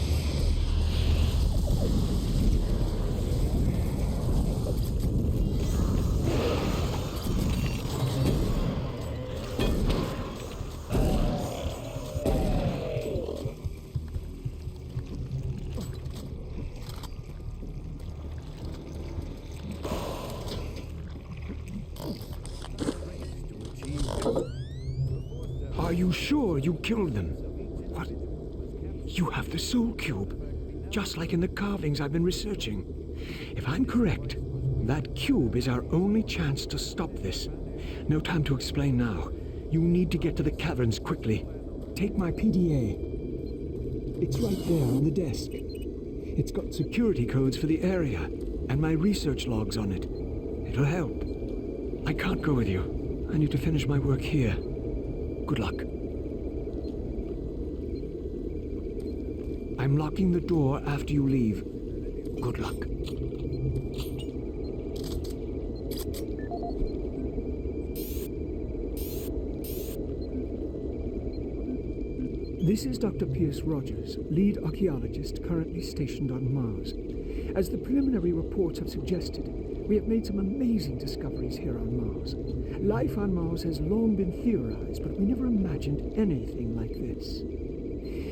Are you sure you killed them? What? You have the soul cube, just like in the carvings I've been researching. If I'm correct, that cube is our only chance to stop this. No time to explain now. You need to get to the caverns quickly. Take my PDA. It's right there on the desk. It's got security codes for the area, and my research logs on it. It'll help. I can't go with you. I need to finish my work here. Good luck. I'm locking the door after you leave. Good luck. This is Dr. Pierce Rogers, lead archaeologist currently stationed on Mars. As the preliminary reports have suggested, we have made some amazing discoveries here on Mars. Life on Mars has long been theorized, but we never imagined anything like this.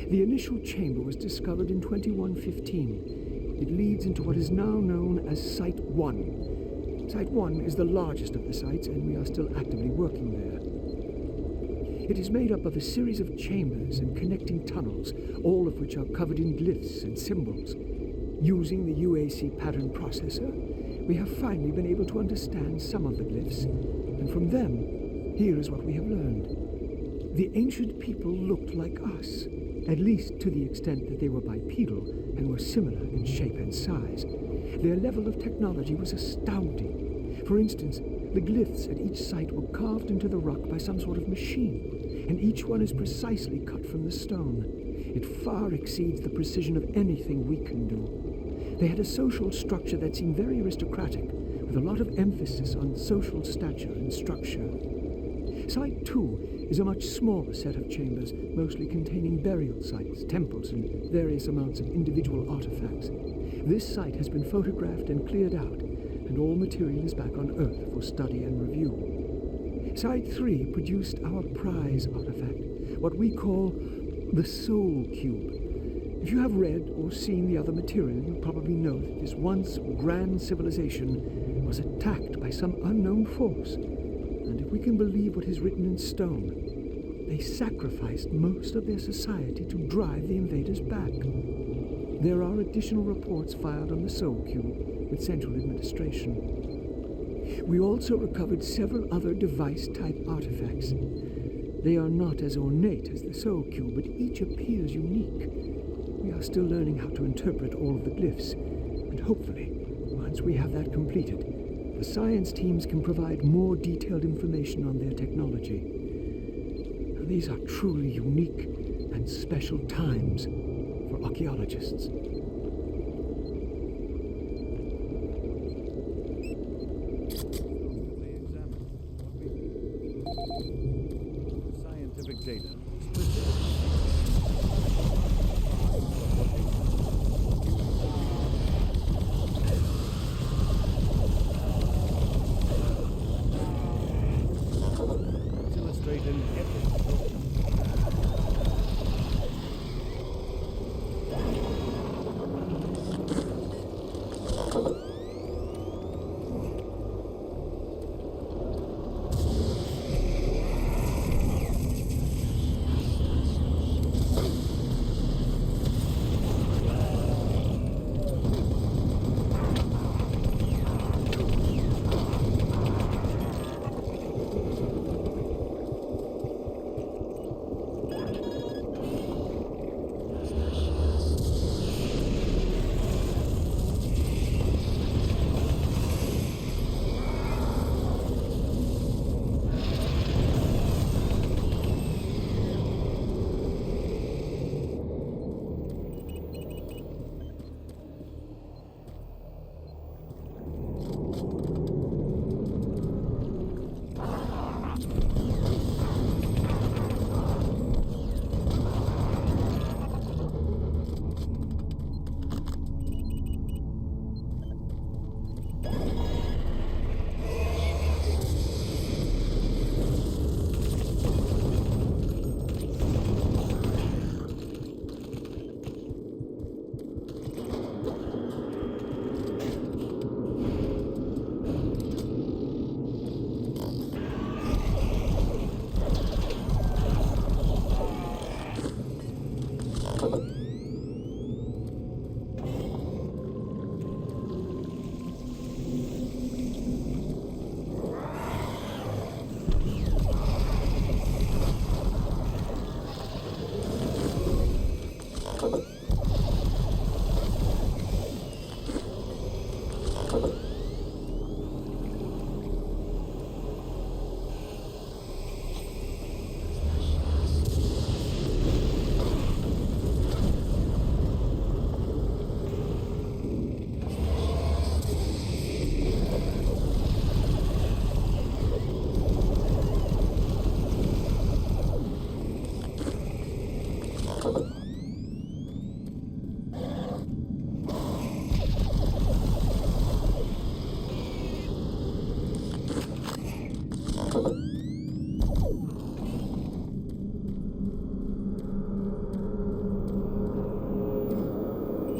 The initial chamber was discovered in 2115. It leads into what is now known as Site 1. Site 1 is the largest of the sites, and we are still actively working there. It is made up of a series of chambers and connecting tunnels, all of which are covered in glyphs and symbols. Using the UAC pattern processor, we have finally been able to understand some of the glyphs, and from them, here is what we have learned. The ancient people looked like us, at least to the extent that they were bipedal and were similar in shape and size. Their level of technology was astounding. For instance, the glyphs at each site were carved into the rock by some sort of machine, and each one is precisely cut from the stone. It far exceeds the precision of anything we can do. They had a social structure that seemed very aristocratic, with a lot of emphasis on social stature and structure. Site 2 is a much smaller set of chambers, mostly containing burial sites, temples, and various amounts of individual artifacts. This site has been photographed and cleared out, and all material is back on Earth for study and review. Site 3 produced our prize artifact, what we call the Soul Cube. If you have read or seen the other material, you probably know that this once grand civilization was attacked by some unknown force. And if we can believe what is written in stone, they sacrificed most of their society to drive the invaders back. There are additional reports filed on the Soul Cube with Central Administration. We also recovered several other device-type artifacts. They are not as ornate as the Soul Cube, but each appears unique. We are still learning how to interpret all of the glyphs, and hopefully, once we have that completed, the science teams can provide more detailed information on their technology. These are truly unique and special times for archaeologists. Scientific data. Illustrating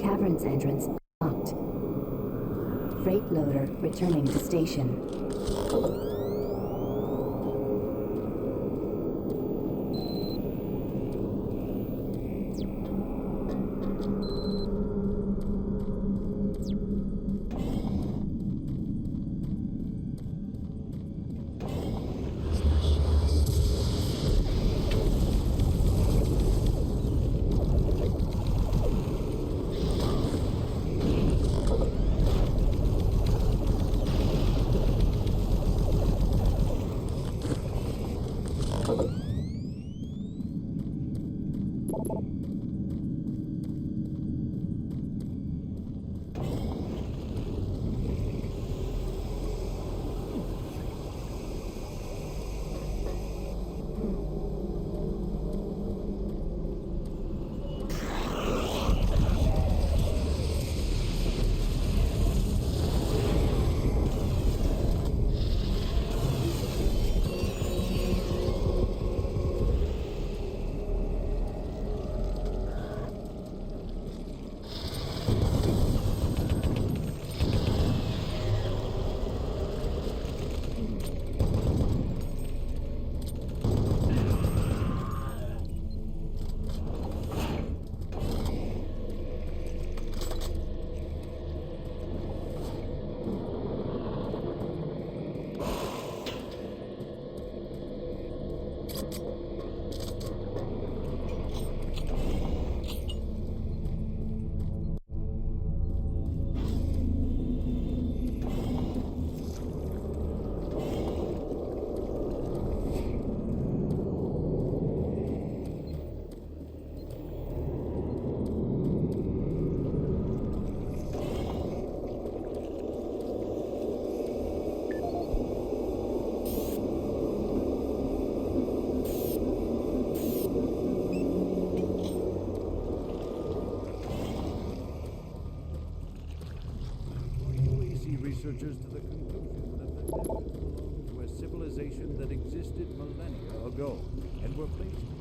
Cavern's entrance locked. Freight loader returning to station. us to the conclusion that the temples belong to a civilization that existed millennia ago and were placed.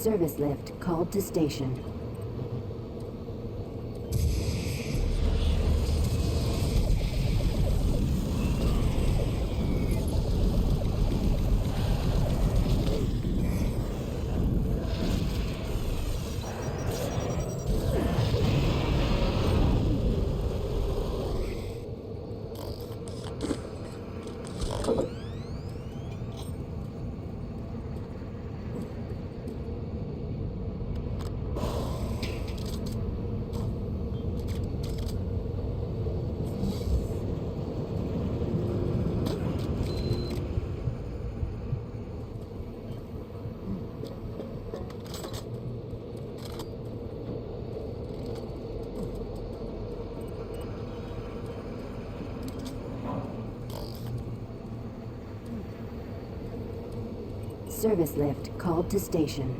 Service lift called to station. Service lift called to station.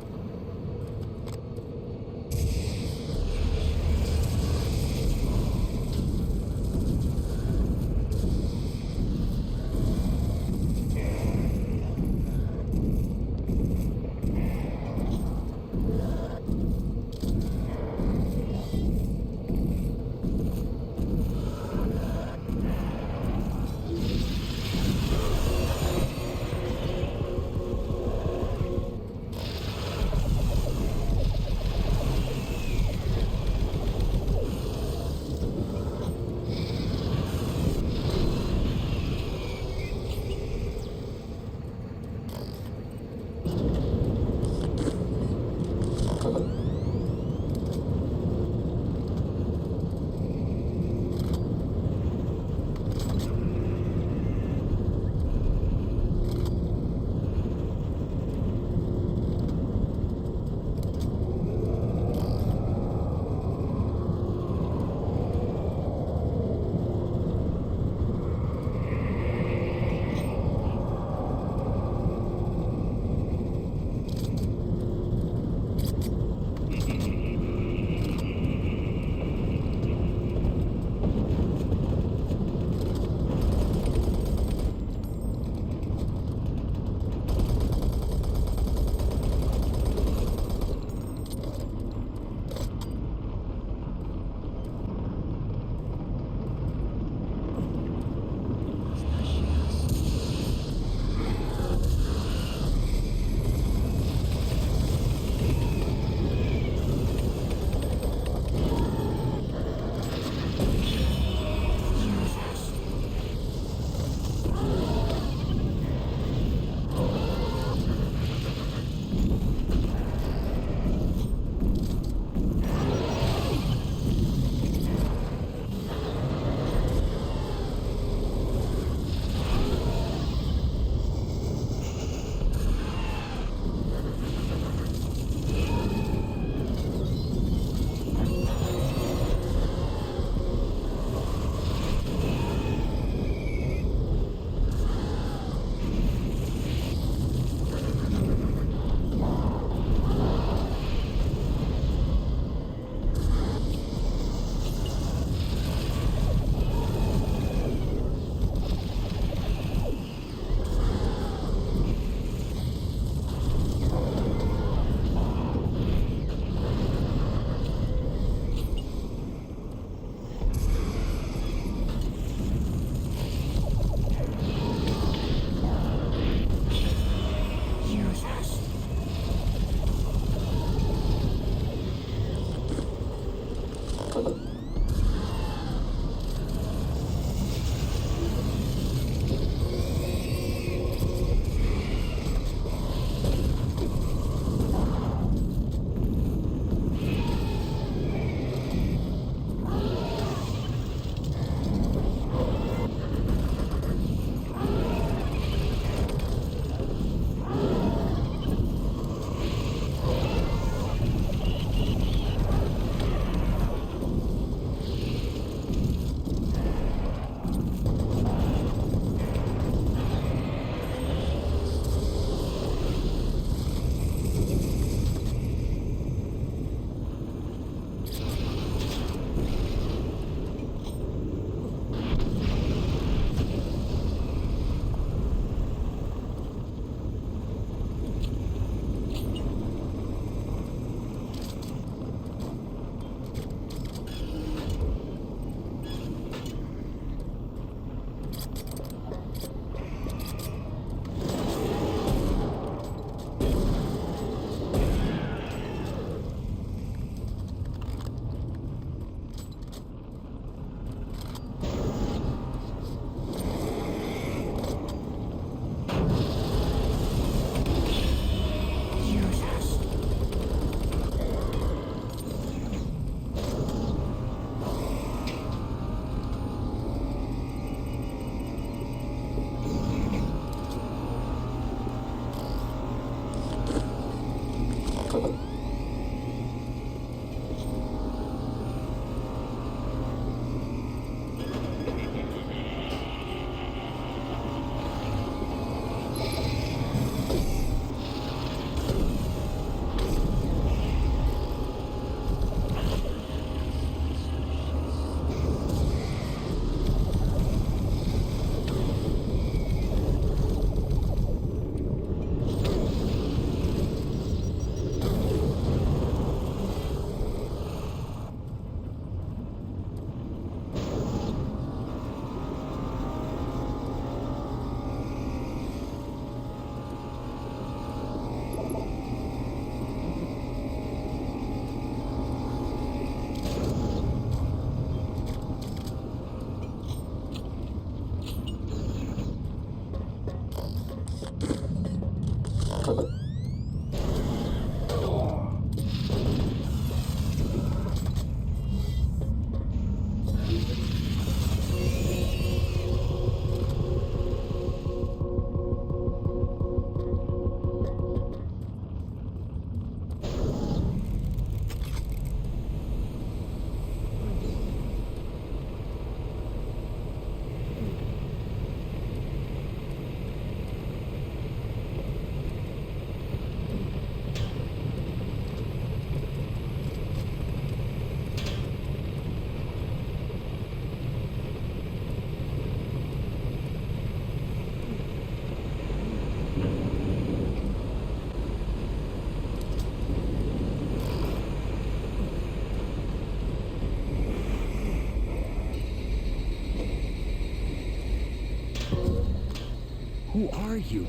Who are you?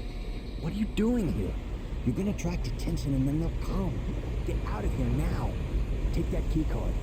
What are you doing here? You're gonna attract attention and then they'll come. Get out of here now. Take that key card.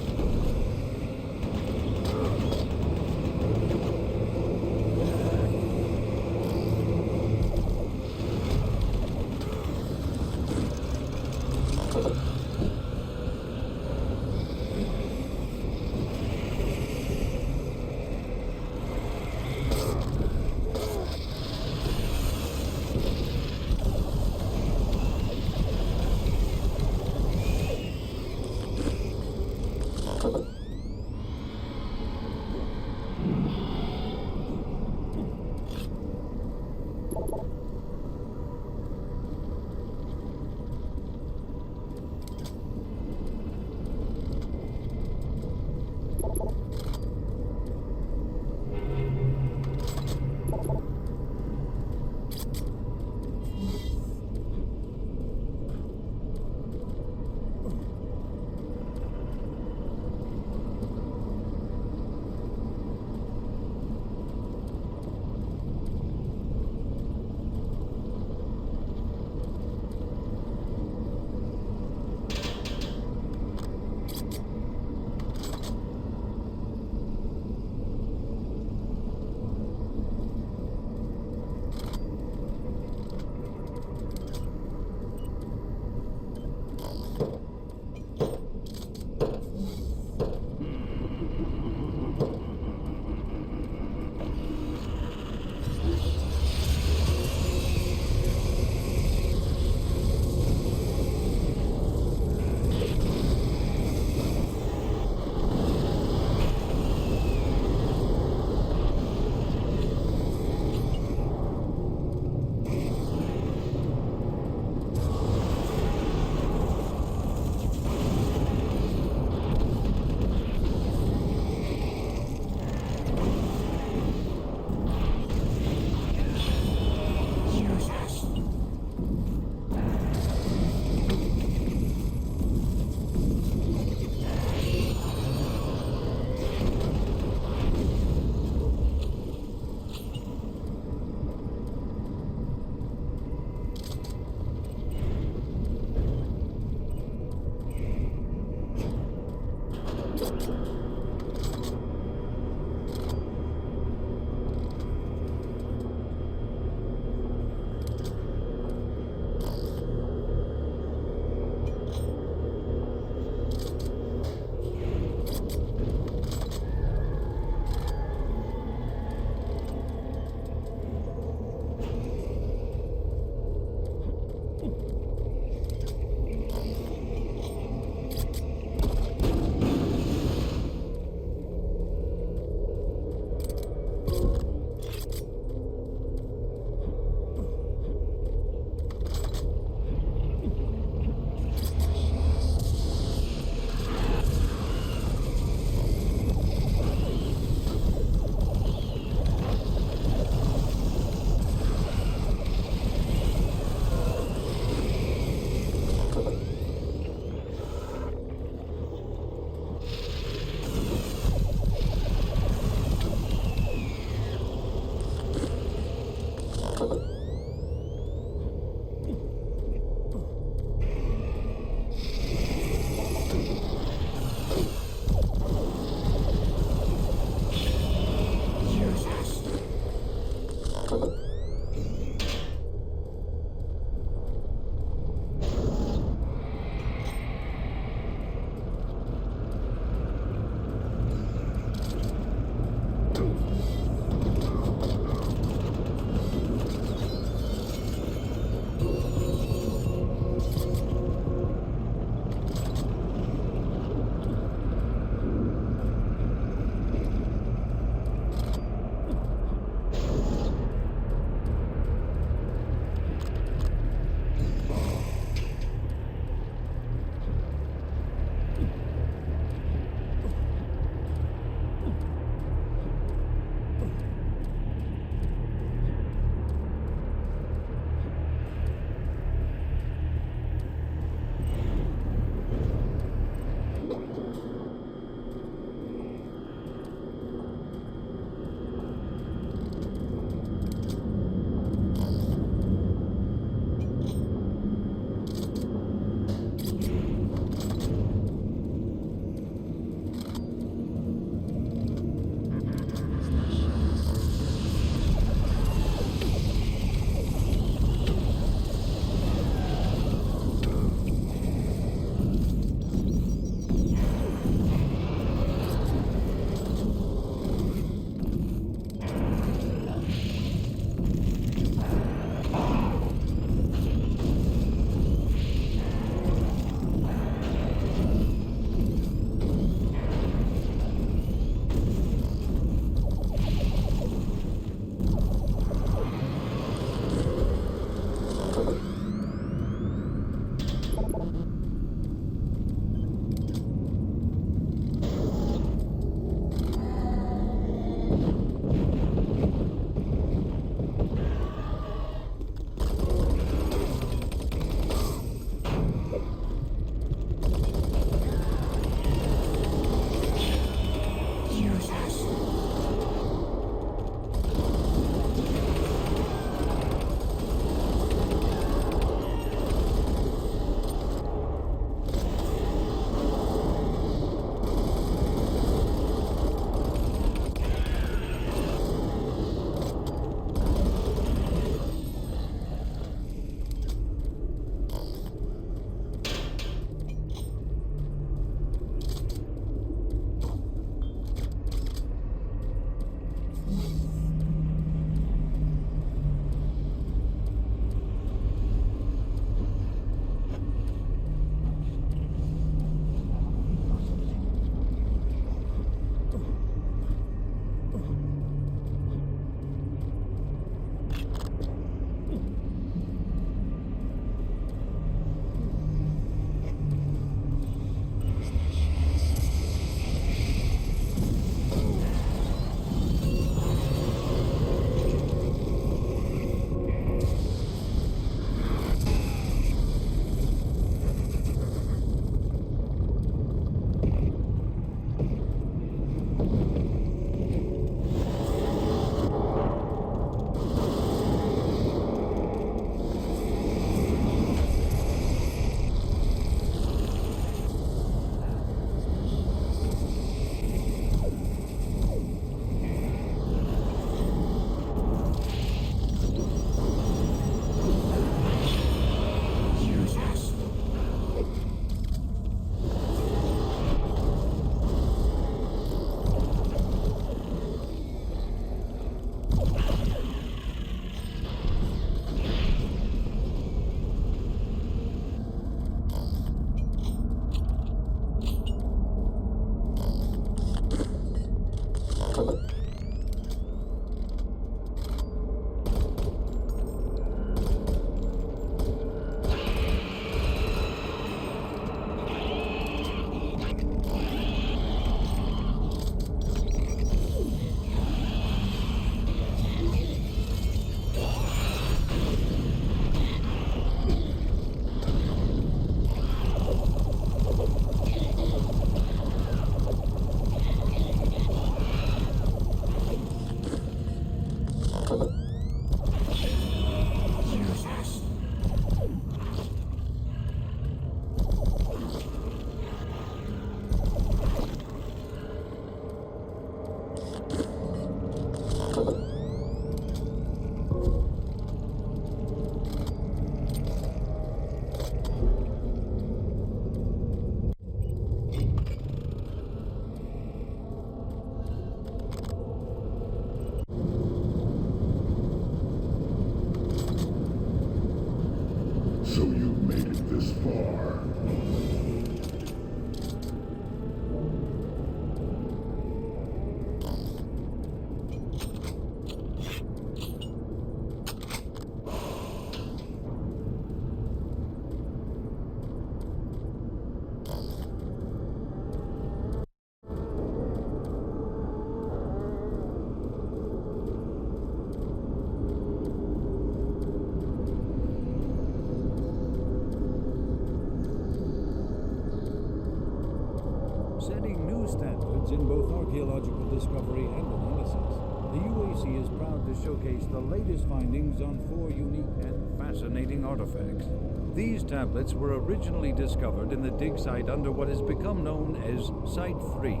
methods in both archaeological discovery and analysis, the UAC is proud to showcase the latest findings on 4 unique and fascinating artifacts. These tablets were originally discovered in the dig site under what has become known as Site 3.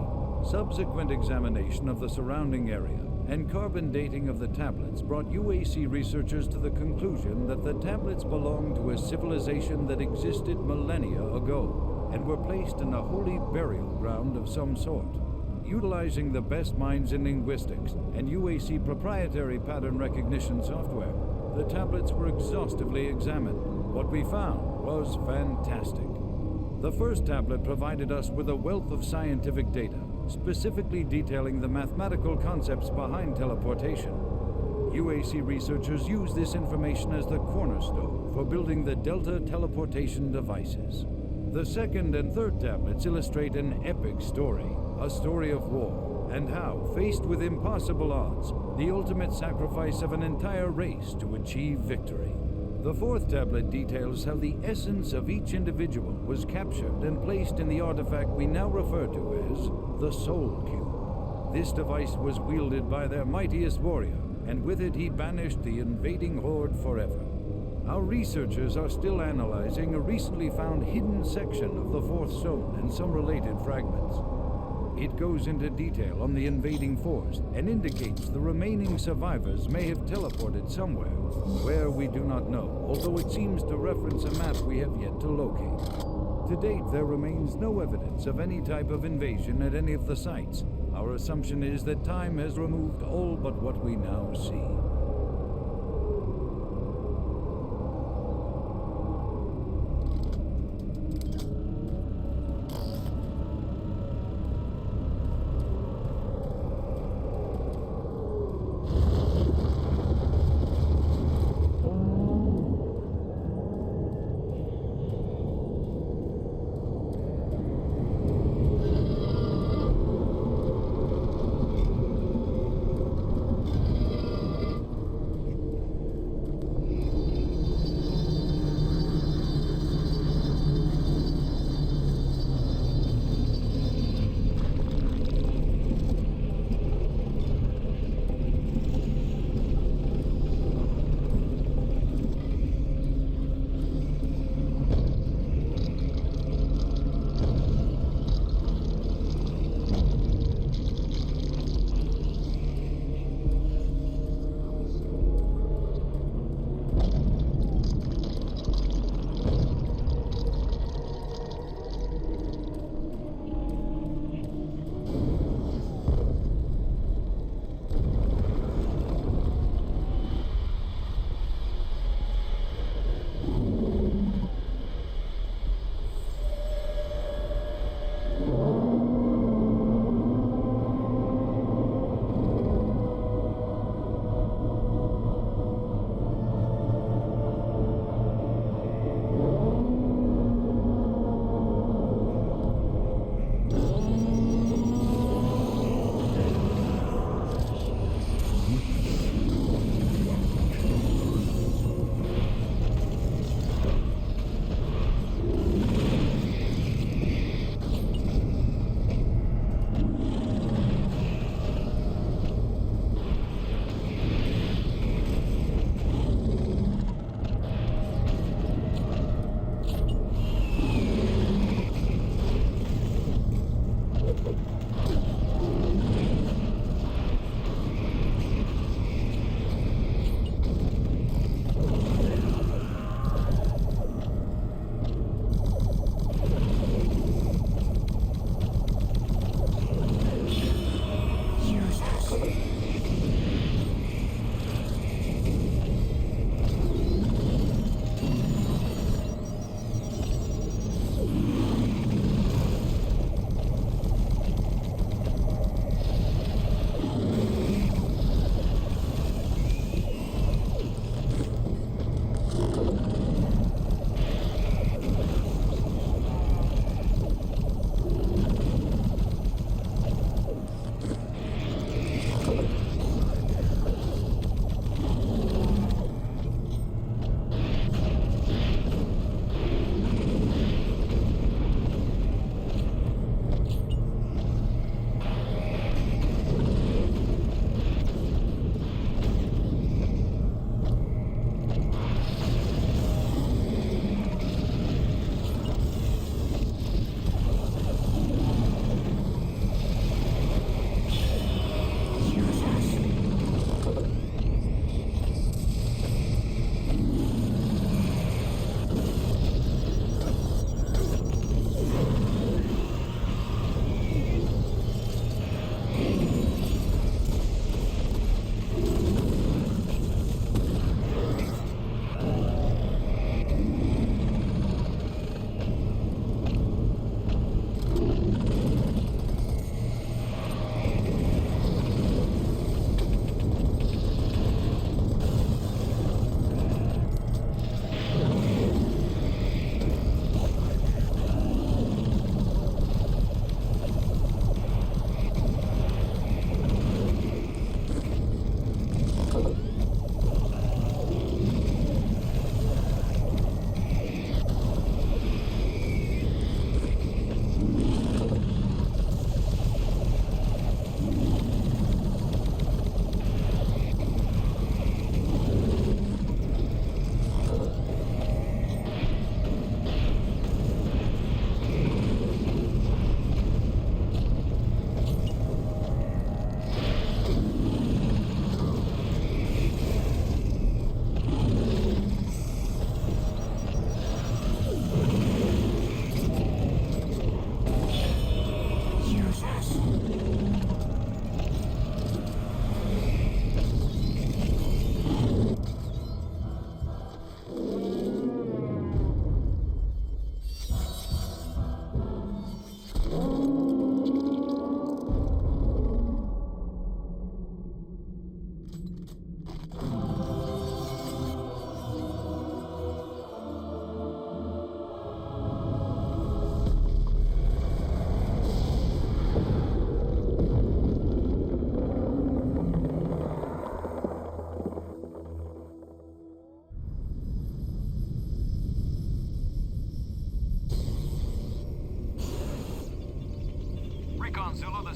Subsequent examination of the surrounding area and carbon dating of the tablets brought UAC researchers to the conclusion that the tablets belonged to a civilization that existed millennia ago and were placed in a holy burial ground of some sort. Utilizing the best minds in linguistics and UAC proprietary pattern recognition software, the tablets were exhaustively examined. What we found was fantastic. The first tablet provided us with a wealth of scientific data, specifically detailing the mathematical concepts behind teleportation. UAC researchers use this information as the cornerstone for building the Delta teleportation devices. The second and third tablets illustrate an epic story, a story of war, and how, faced with impossible odds, the ultimate sacrifice of an entire race to achieve victory. The fourth tablet details how the essence of each individual was captured and placed in the artifact we now refer to as the Soul Cube. This device was wielded by their mightiest warrior, and with it he banished the invading horde forever. Our researchers are still analyzing a recently found hidden section of the fourth stone and some related fragments. It goes into detail on the invading force and indicates the remaining survivors may have teleported somewhere, where we do not know, although it seems to reference a map we have yet to locate. To date, there remains no evidence of any type of invasion at any of the sites. Our assumption is that time has removed all but what we now see.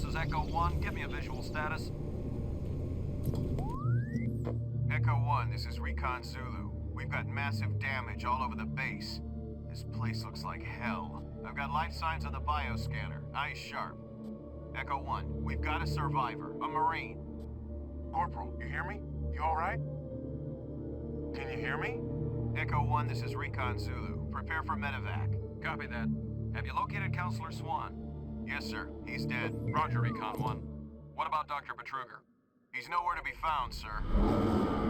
this is Echo 1. Give me a visual status. Echo 1, this is Recon Zulu. We've got massive damage all over the base. This place looks like hell. I've got life signs on the bioscanner. Eyes sharp. Echo 1, we've got a survivor, a Marine. Corporal, you hear me? You all right? Can you hear me? Echo 1, this is Recon Zulu. Prepare for medevac. Copy that. Have you located Counselor Swan? Yes, sir. He's dead. Roger, Recon 1. What about Dr. Betruger? He's nowhere to be found, sir.